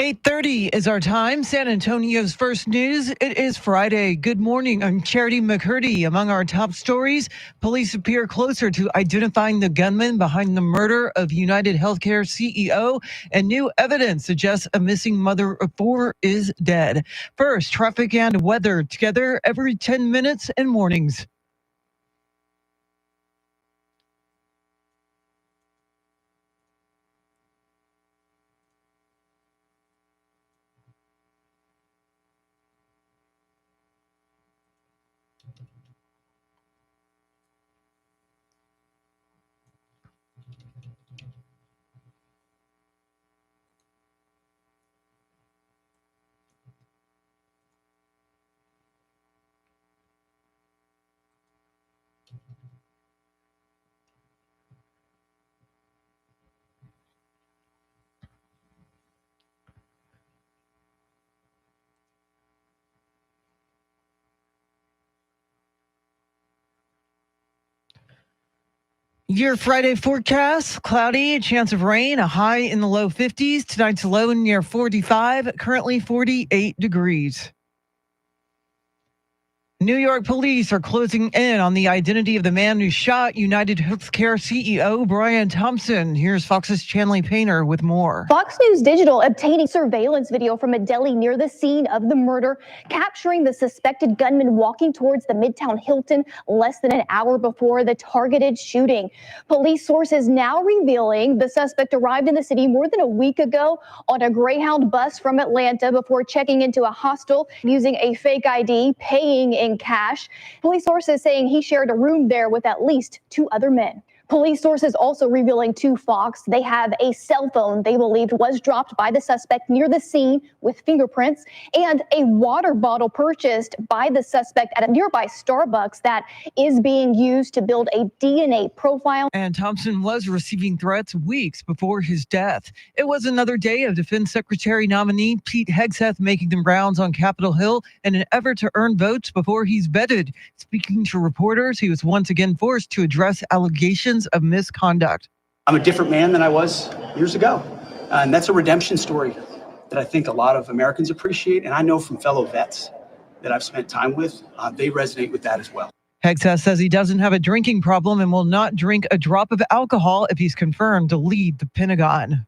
8:30 is our time. San Antonio's first news. It is Friday. Good morning. I'm Charity McCurdy. Among our top stories, police appear closer to identifying the gunman behind the murder of United Healthcare CEO, and new evidence suggests a missing mother of 4 is dead. First, traffic and weather together every 10 minutes and mornings. Your Friday forecast, cloudy, a chance of rain, a high in the low 50s. Tonight's low near 45, currently 48 degrees. New York police are closing in on the identity of the man who shot United Healthcare CEO Brian Thompson. Here's Fox's Chanley Painter with more. Fox News Digital obtaining surveillance video from a deli near the scene of the murder, capturing the suspected gunman walking towards the Midtown Hilton less than an hour before the targeted shooting. Police sources now revealing the suspect arrived in the city more than a week ago on a Greyhound bus from Atlanta before checking into a hostel using a fake ID, paying in cash. Police sources saying he shared a room there with at least 2 other men. Police sources also revealing to Fox they have a cell phone they believed was dropped by the suspect near the scene with fingerprints, and a water bottle purchased by the suspect at a nearby Starbucks that is being used to build a DNA profile. And Thompson was receiving threats weeks before his death. It was another day of Defense Secretary nominee Pete Hegseth making the rounds on Capitol Hill in an effort to earn votes before he's vetted. Speaking to reporters, he was once again forced to address allegations of misconduct. I'm a different man than I was years ago. And that's a redemption story that I think a lot of Americans appreciate. And I know from fellow vets that I've spent time with, they resonate with that as well. Hegseth says he doesn't have a drinking problem and will not drink a drop of alcohol if he's confirmed to lead the Pentagon.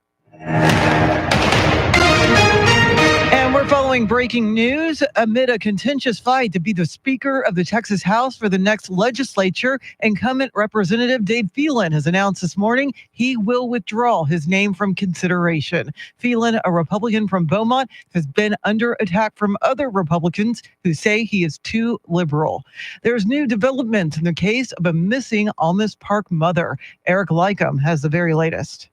And we're following breaking news. Amid a contentious fight to be the Speaker of the Texas House for the next legislature, incumbent Representative Dave Phelan has announced this morning he will withdraw his name from consideration. Phelan, a Republican from Beaumont, has been under attack from other Republicans who say he is too liberal. There's new development in the case of a missing Almas Park mother. Eric Lycum has the very latest.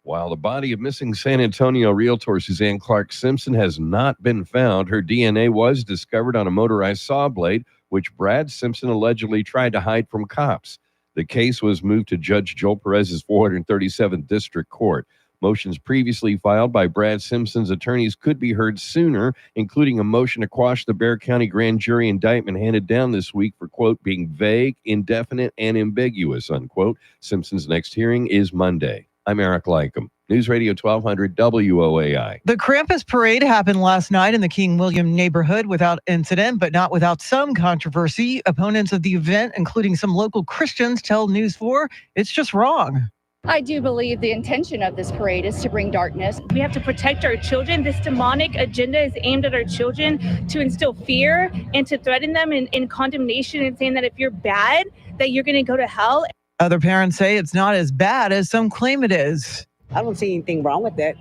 While the body of missing San Antonio realtor Suzanne Clark Simpson has not been found, her DNA was discovered on a motorized saw blade, which Brad Simpson allegedly tried to hide from cops. The case was moved to Judge Joel Perez's 437th District Court. Motions previously filed by Brad Simpson's attorneys could be heard sooner, including a motion to quash the Bexar County grand jury indictment handed down this week for, quote, being vague, indefinite, and ambiguous, unquote. Simpson's next hearing is Monday. I'm Eric Lycum, News Radio 1200 WOAI. The Krampus parade happened last night in the King William neighborhood without incident, but not without some controversy. Opponents of the event, including some local Christians, tell News 4 it's just wrong. I do believe the intention of this parade is to bring darkness. We have to protect our children. This demonic agenda is aimed at our children to instill fear and to threaten them in condemnation and saying that if you're bad, that you're going to go to hell. Other parents say it's not as bad as some claim it is. I don't see anything wrong with it.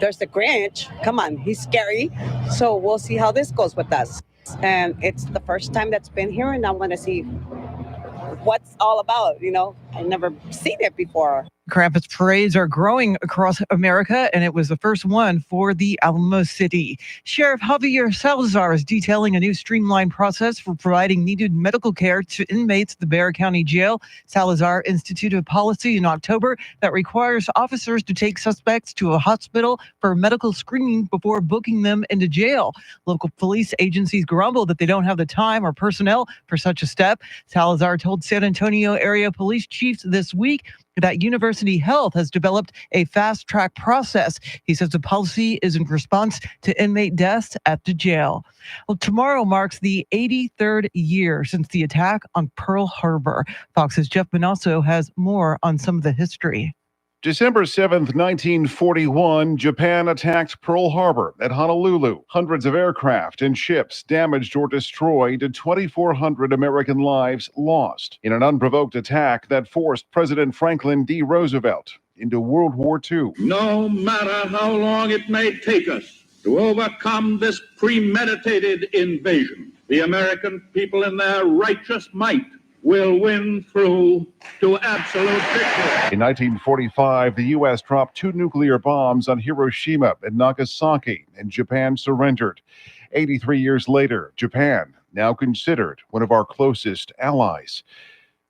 There's the Grinch. Come on, he's scary. So we'll see how this goes with us. And it's the first time that's been here, and I want to see what's all about. You know, I've never seen it before. Krampus parades are growing across America, and it was the first one for the Alamo City. Sheriff Javier Salazar is detailing a new streamlined process for providing needed medical care to inmates at the Bexar County Jail. Salazar instituted a policy in October that requires officers to take suspects to a hospital for medical screening before booking them into jail. Local police agencies grumble that they don't have the time or personnel for such a step. Salazar told San Antonio area police chiefs this week that University Health has developed a fast-track process. He says the policy is in response to inmate deaths at the jail. Well, tomorrow marks the 83rd year since the attack on Pearl Harbor. Fox's Jeff Manasso has more on some of the history. December 7th, 1941, Japan attacked Pearl Harbor at Honolulu. Hundreds of aircraft and ships damaged or destroyed, and 2,400 American lives lost in an unprovoked attack that forced President Franklin D. Roosevelt into World War II. No matter how long it may take us to overcome this premeditated invasion, the American people in their righteous might will win through to absolute victory. In 1945, the U.S. dropped 2 nuclear bombs on Hiroshima and Nagasaki, and Japan surrendered. 83 years later, Japan, now considered one of our closest allies.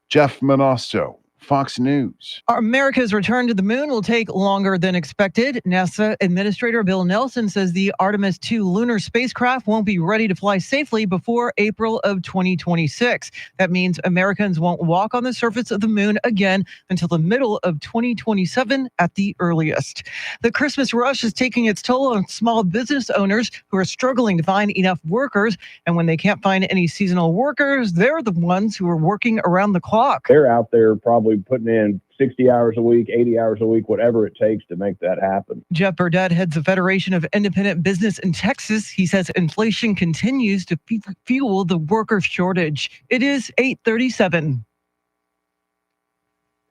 Jeff Manasso, Fox News. America's return to the moon will take longer than expected. NASA Administrator Bill Nelson says the Artemis 2 lunar spacecraft won't be ready to fly safely before April of 2026. That means Americans won't walk on the surface of the moon again until the middle of 2027 at the earliest. The Christmas rush is taking its toll on small business owners who are struggling to find enough workers. And when they can't find any seasonal workers, they're the ones who are working around the clock. They're out there probably putting in 60 hours a week, 80 hours a week, whatever it takes to make that happen. Jeff Burdett heads the Federation of Independent Business in Texas. He says inflation continues to fuel the worker shortage. It is 8:37.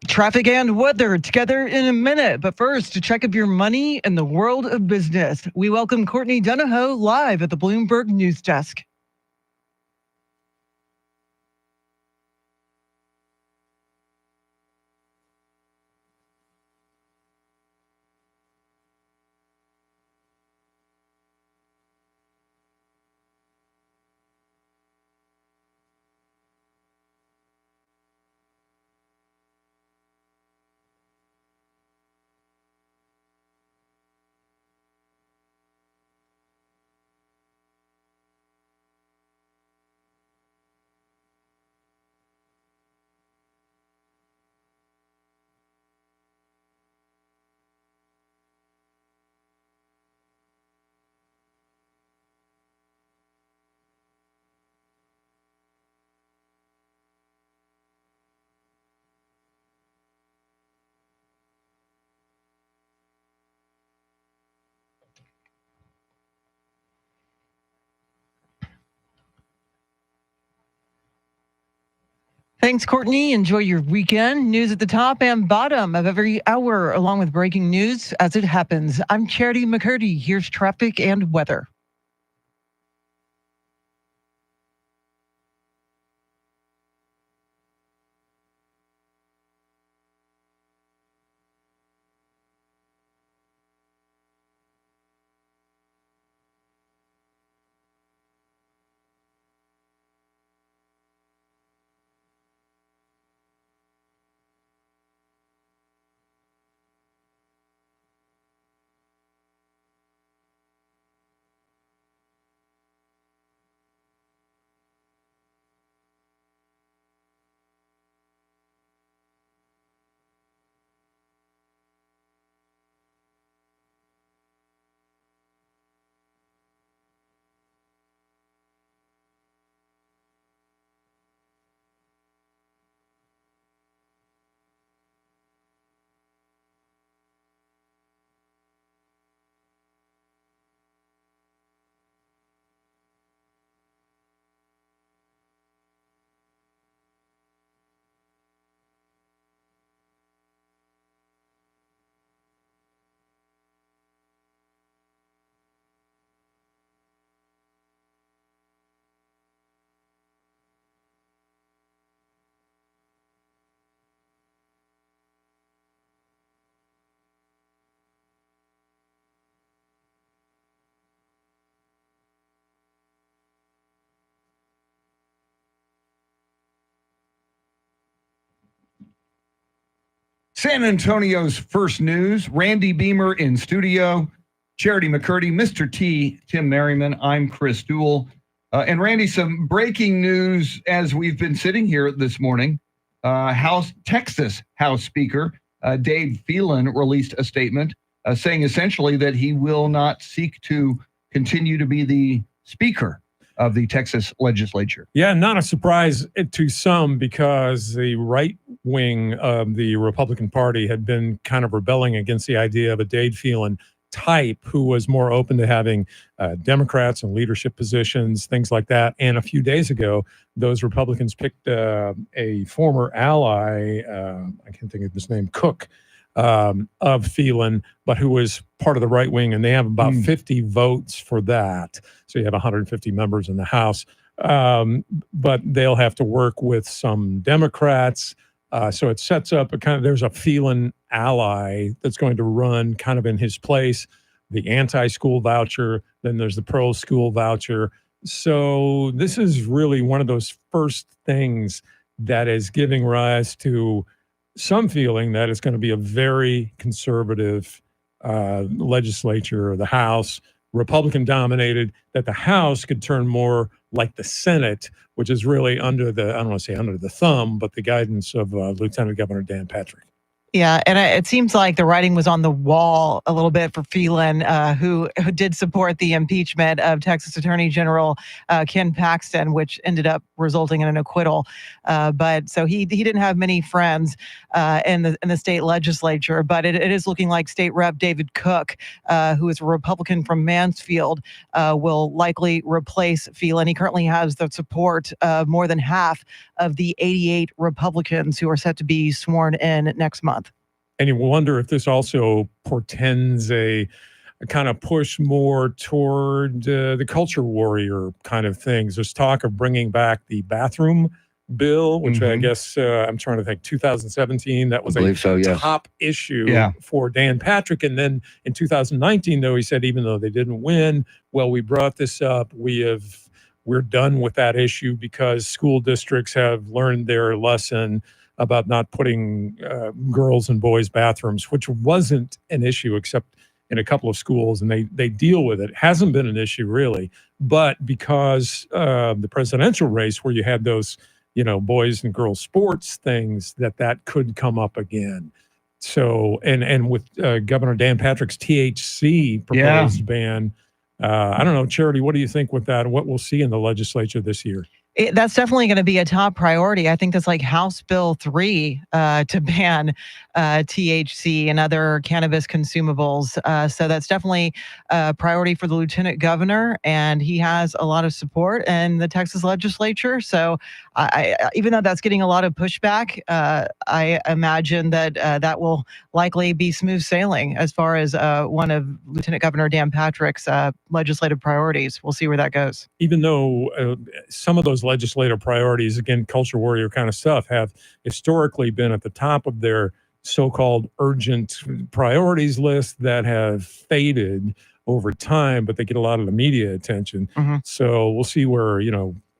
Traffic and weather together in a minute. But first, to check up your money in the world of business, we welcome Courtney Donahoe live at the Bloomberg News Desk. Thanks, Courtney. Enjoy your weekend. News at the top and bottom of every hour, along with breaking news as it happens. I'm Charity McCurdy. Here's traffic and weather. San Antonio's first news, Randy Beamer in studio, Charity McCurdy, Mr. T, Tim Merriman, I'm Chris Duell. And Randy, some breaking news as we've been sitting here this morning. Texas House Speaker Dave Phelan released a statement saying essentially that he will not seek to continue to be the Speaker of the Texas legislature. Yeah, not a surprise to some because the right wing of the Republican Party had been kind of rebelling against the idea of a Dade Phelan type who was more open to having Democrats in leadership positions, things like that. And a few days ago, those Republicans picked a former ally, I can't think of his name, Cook, of Phelan, but who was part of the right wing, and they have about 50 votes for that. So you have 150 members in the House, but they'll have to work with some Democrats. So it sets up a kind of, there's a Phelan ally that's going to run kind of in his place, the anti-school voucher, then there's the pro-school voucher. So this is really one of those first things that is giving rise to some feeling that it's going to be a very conservative legislature, the House, Republican dominated, that the House could turn more like the Senate, which is really under the, I don't want to say under the thumb, but the guidance of Lieutenant Governor Dan Patrick. Yeah, and it seems like the writing was on the wall a little bit for Phelan, who did support the impeachment of Texas Attorney General Ken Paxton, which ended up resulting in an acquittal. But so he didn't have many friends in the state legislature. But it is looking like State Rep David Cook, who is a Republican from Mansfield, will likely replace Phelan. He currently has the support of more than half of the 88 Republicans who are set to be sworn in next month. And you wonder if this also portends a kind of push more toward the culture warrior kind of things. There's talk of bringing back the bathroom bill, which I guess I'm trying to think 2017, that was top issue for Dan Patrick. And then in 2019, though, he said, even though they didn't win, well, we brought this up. We're done with that issue because school districts have learned their lesson about not putting girls in boys' bathrooms, which wasn't an issue except in a couple of schools, and they deal with it. Hasn't been an issue really, but because the presidential race where you had those, boys and girls sports things, that could come up again. So, and with Governor Dan Patrick's THC proposed ban, I don't know, Charity, what do you think with that? What we'll see in the legislature this year? That's definitely going to be a top priority. I think that's like House Bill 3 to ban THC and other cannabis consumables. So that's definitely a priority for the lieutenant governor, and he has a lot of support in the Texas legislature. So even though that's getting a lot of pushback, I imagine that that will likely be smooth sailing as far as one of Lieutenant Governor Dan Patrick's legislative priorities. We'll see where that goes. Even though some of those legislative priorities, again, culture warrior kind of stuff, have historically been at the top of their so-called urgent priorities list that have faded over time, but they get a lot of the media attention. So we'll see where,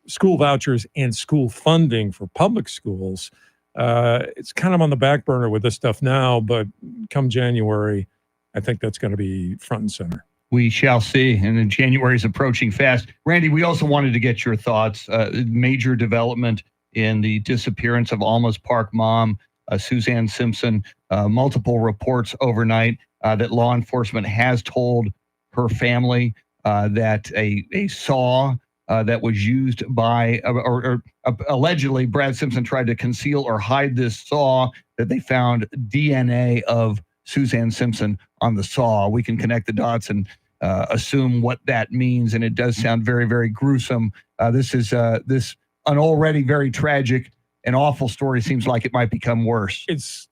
school vouchers and school funding for public schools, it's kind of on the back burner with this stuff now, but come January, I think that's going to be front and center. We shall see. And then January is approaching fast. Randy, we also wanted to get your thoughts. Major development in the disappearance of Alma's Park mom, Suzanne Simpson. Multiple reports overnight that law enforcement has told her family that a saw that was used by, or allegedly Brad Simpson tried to conceal or hide this saw, that they found DNA of Suzanne Simpson on the saw. We can connect the dots and assume what that means, and it does sound very, very gruesome. This is an already very tragic and awful story. Seems like it might become worse.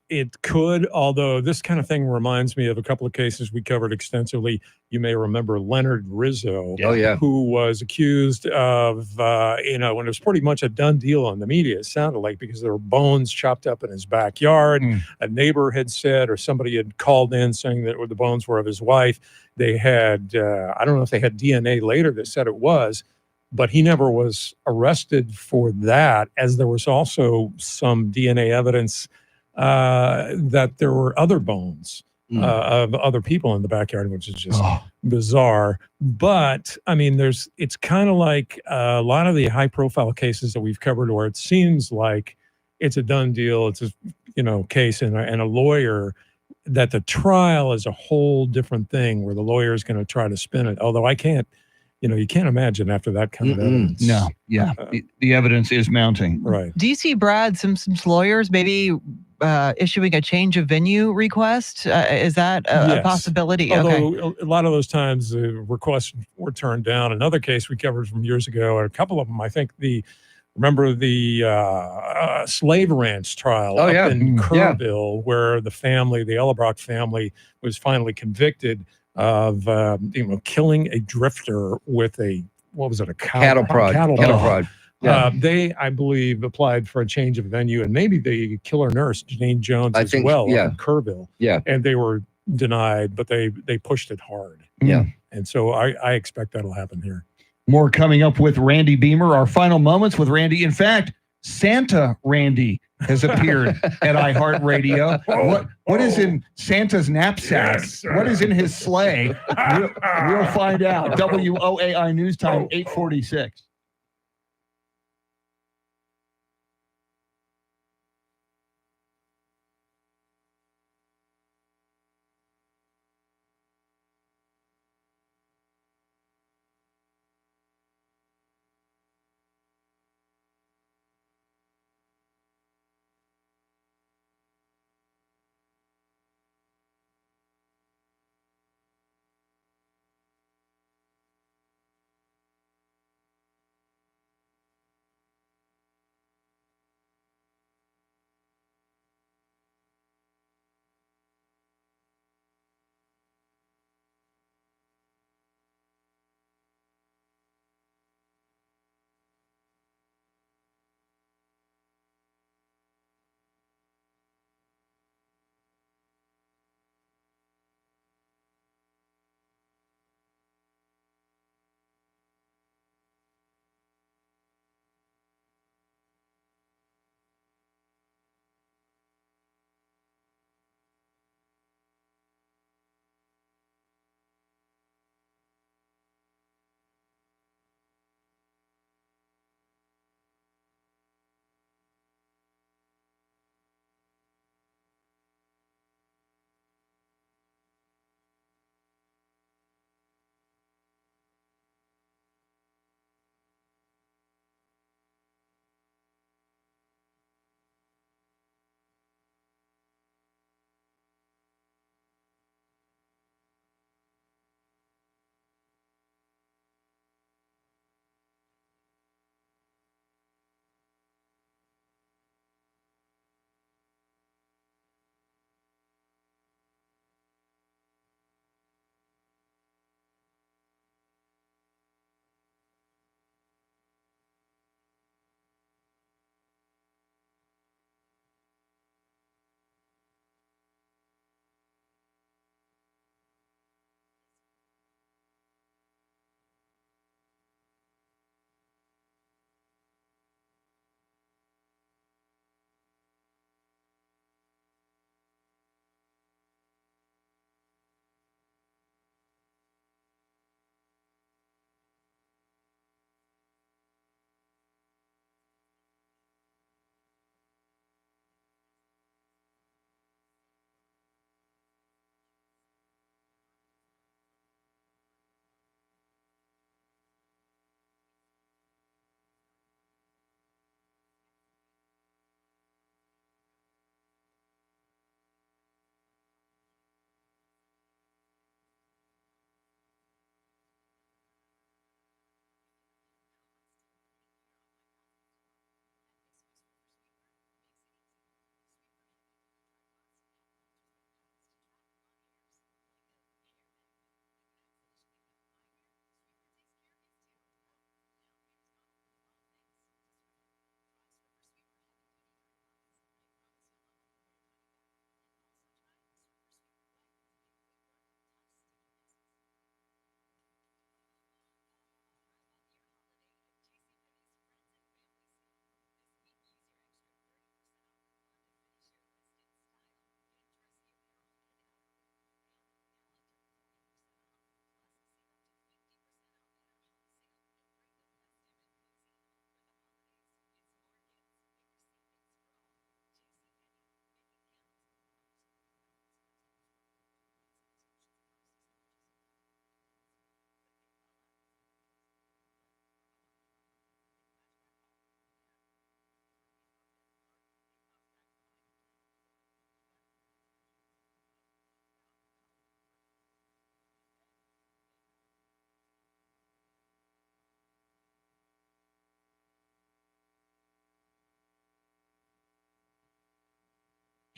It could, although this kind of thing reminds me of a couple of cases we covered extensively. You may remember Leonard Rizzo, who was accused of, when it was pretty much a done deal on the media, it sounded like, because there were bones chopped up in his backyard. A neighbor had said, or somebody had called in saying that the bones were of his wife. They had, I don't know if they had DNA later that said it was, but he never was arrested for that, as there was also some DNA evidence that there were other bones of other people in the backyard, which is just bizarre. But I mean, it's kind of like a lot of the high profile cases that we've covered where it seems like it's a done deal. It's case and a lawyer, that the trial is a whole different thing where the lawyer is going to try to spin it. Although I can't, you can't imagine after that kind of evidence. No, yeah. The evidence is mounting. Right. Do you see Brad Simpson's lawyers maybe issuing a change of venue request? Is that a Yes. possibility? Although a lot of those times requests were turned down. Another case we covered from years ago, or a couple of them, I think remember the slave ranch trial up in Kerrville, where the Ellebrock family was finally convicted of killing a drifter with a Cattle prod. Yeah. They, I believe, applied for a change of venue, and maybe the killer nurse, Janine Jones, up in Kerrville. Yeah. And they were denied, but they pushed it hard. Yeah. And so I expect that'll happen here. More coming up with Randy Beamer, our final moments with Randy. In fact, Santa Randy has appeared at iHeartRadio. What is in Santa's knapsack? What is in his sleigh? We'll find out. WOAI News Time, 8:46.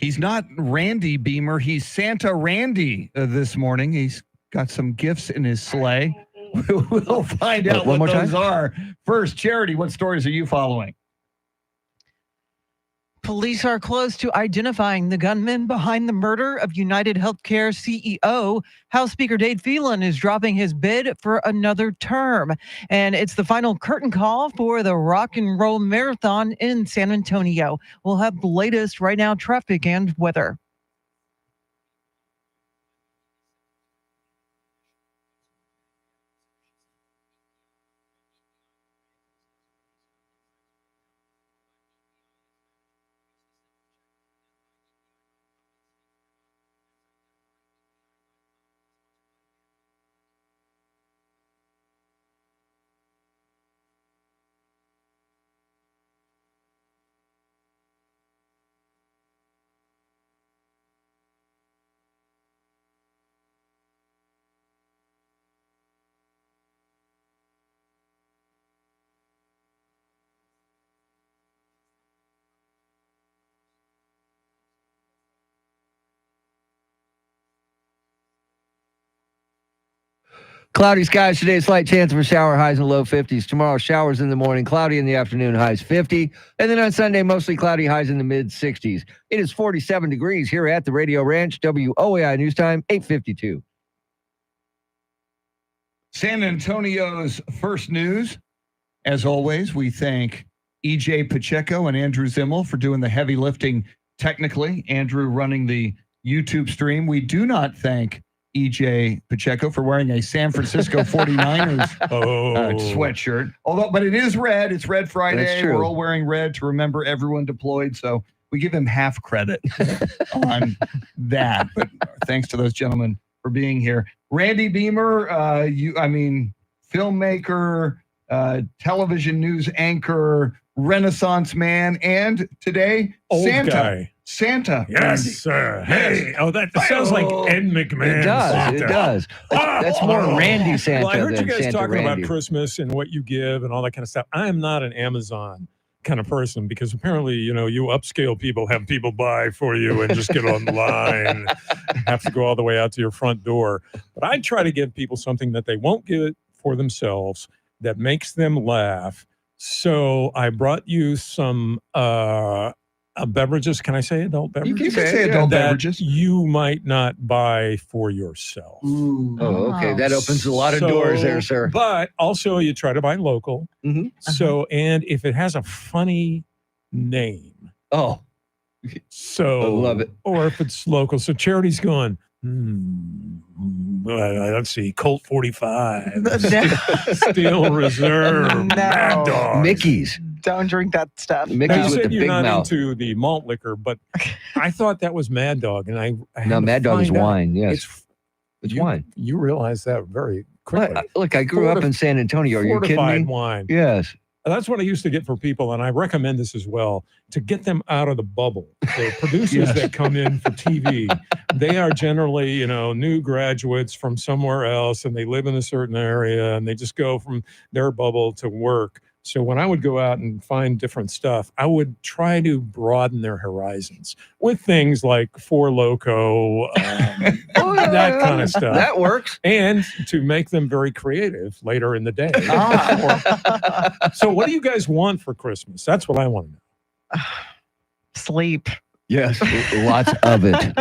He's not Randy Beamer. He's Santa Randy this morning. He's got some gifts in his sleigh. We'll find out what those are. First, Charity, what stories are you following? Police are close to identifying the gunman behind the murder of United Healthcare CEO. House Speaker Dave Phelan is dropping his bid for another term. And it's the final curtain call for the Rock and Roll Marathon in San Antonio. We'll have the latest right now, traffic and weather. Cloudy skies today, slight chance of a shower, highs in the low 50s. Tomorrow, showers in the morning, cloudy in the afternoon, highs 50. And then on Sunday, mostly cloudy, highs in the mid 60s. It is 47 degrees here at the Radio Ranch. WOAI News Time, 8:52. San Antonio's first news. As always, we thank EJ Pacheco and Andrew Zimmel for doing the heavy lifting technically. Andrew running the YouTube stream. We do not thank EJ Pacheco for wearing a San Francisco 49ers sweatshirt. But it is red. It's Red Friday. We're all wearing red to remember everyone deployed. So we give him half credit on that. But thanks to those gentlemen for being here. Randy Beamer, filmmaker, television news anchor, Renaissance man, and today, Santa. Guy. Santa. Yes, sir. Hey. Oh, that sounds like Ed McMahon. It does. Santa. It does. That's more Randy Santa. Well, I heard you guys Santa talking Randy. about Christmas and what you give and all that kind of stuff. I am not an Amazon kind of person because apparently, you upscale people have people buy for you and just get online, have to go all the way out to your front door. But I try to give people something that they won't get for themselves that makes them laugh. So I brought you some beverages. Can I say adult beverages? You can say adult beverages. You might not buy for yourself. Ooh. Oh, okay. That opens a lot of doors there, sir. But also you try to buy local. Mm-hmm. So, and if it has a funny name. Oh. So. I love it. Or if it's local. So Charity's going, let's see, Colt 45, Steel Reserve, Mad Dog, Mickey's. Don't drink that stuff. Mickey's with the big mouth. You're not into the malt liquor, but I thought that was Mad Dog, and I no, Mad Dog is wine. Yes, it's wine. You realize that very quickly. Look, I grew up in San Antonio. Are you kidding me? Fortified wine. Yes. That's what I used to get for people, and I recommend this as well, to get them out of the bubble. The producers that come in for TV, they are generally, new graduates from somewhere else, and they live in a certain area, and they just go from their bubble to work. So when I would go out and find different stuff, I would try to broaden their horizons with things like Four Loko, that kind of stuff. That works. And to make them very creative later in the day. So what do you guys want for Christmas? That's what I want to know. Sleep. Yes, lots of it.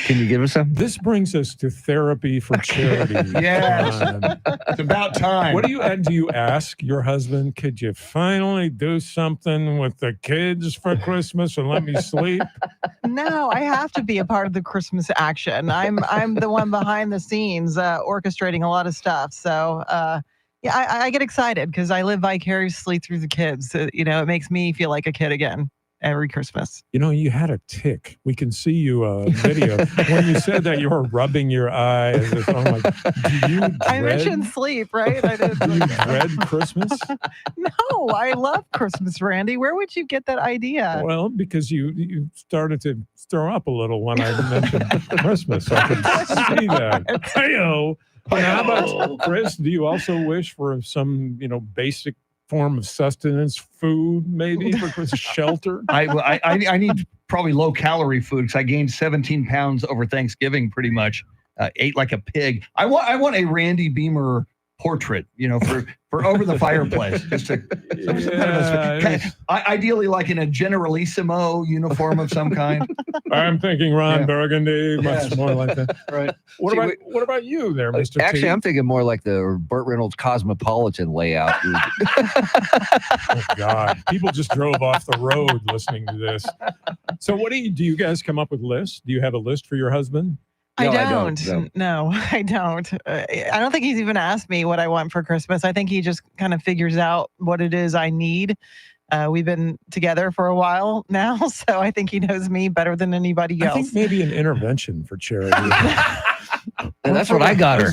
Can you give us some? This brings us to therapy for charity. Yes, it's about time. What do you ask your husband? Could you finally do something with the kids for Christmas and let me sleep? No, I have to be a part of the Christmas action. I'm the one behind the scenes orchestrating a lot of stuff. So I get excited because I live vicariously through the kids. It makes me feel like a kid again. Every Christmas. You had a tick. We can see you video. When you said that, you were rubbing your eyes. I mentioned sleep, right? I did. Do you dread Christmas? No, I love Christmas, Randy. Where would you get that idea? Well, because you started to stir up a little when I mentioned Christmas. I could see that. Hey-o. How about Chris? Do you also wish for some, basic form of sustenance, food, maybe for shelter. I need probably low calorie food because I gained 17 pounds over Thanksgiving. Pretty much ate like a pig. I want a Randy Beamer portrait, for over the fireplace. Just ideally like in a Generalissimo uniform of some kind. I'm thinking Ron Burgundy, much more like that. Right. What about you there, Mr. Actually, T? I'm thinking more like the Burt Reynolds Cosmopolitan layout. Oh God, people just drove off the road listening to this. So do you guys come up with lists? Do you have a list for your husband? I don't. No, I don't. I don't think he's even asked me what I want for Christmas. I think he just kind of figures out what it is I need. We've been together for a while now, so I think he knows me better than anybody else. I think maybe an intervention for charity. And that's what I got her.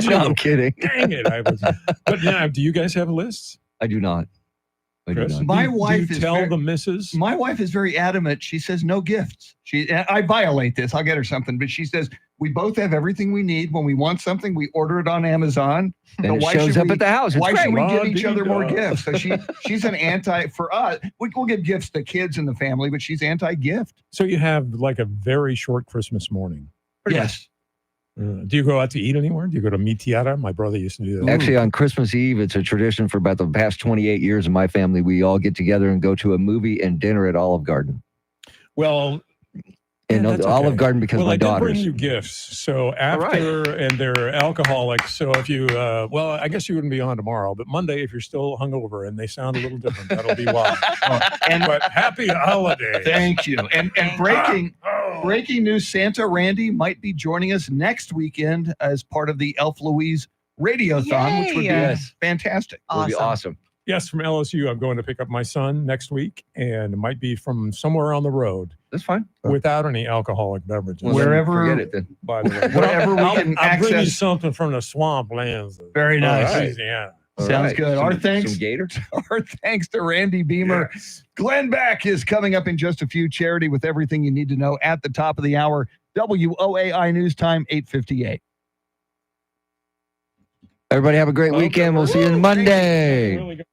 No, I'm kidding. Dang it. But yeah, do you guys have lists? I do not. My wife is the missus. My wife is very adamant. She says no gifts. I violate this. I'll get her something, but she says we both have everything we need. When we want something, we order it on Amazon. And it shows up at the house. Why should we give each other more gifts? So she's an anti. For us, we'll give gifts to kids in the family, but she's anti-gift. So you have like a very short Christmas morning. Yes. Do you go out to eat anywhere? Do you go to Mitiara? My brother used to do that. Actually, on Christmas Eve, it's a tradition for about the past 28 years in my family. We all get together and go to a movie and dinner at Olive Garden. Well, and Olive Garden because my I did daughters. bring you gifts. So and they're alcoholics. So if you, I guess you wouldn't be on tomorrow, but Monday, if you're still hungover and they sound a little different, that'll be why. But happy holidays. Thank you. And breaking news, Santa Randy might be joining us next weekend as part of the Elf Louise Radiothon, which would be fantastic. It would be awesome. Yes, from LSU, I'm going to pick up my son next week, and it might be from somewhere on the road. That's fine. Without any alcoholic beverages. Well, wherever, forget it then. By the way, wherever we can I'll bring you access. something from the swamp lands. Very nice. Louisiana. Sounds good. Our thanks to Randy Beamer. Yes. Glenn Beck is coming up in just a few. Charity with everything you need to know at the top of the hour. WOAI News Time, 8:58. Everybody have a great weekend. We'll see you on Monday.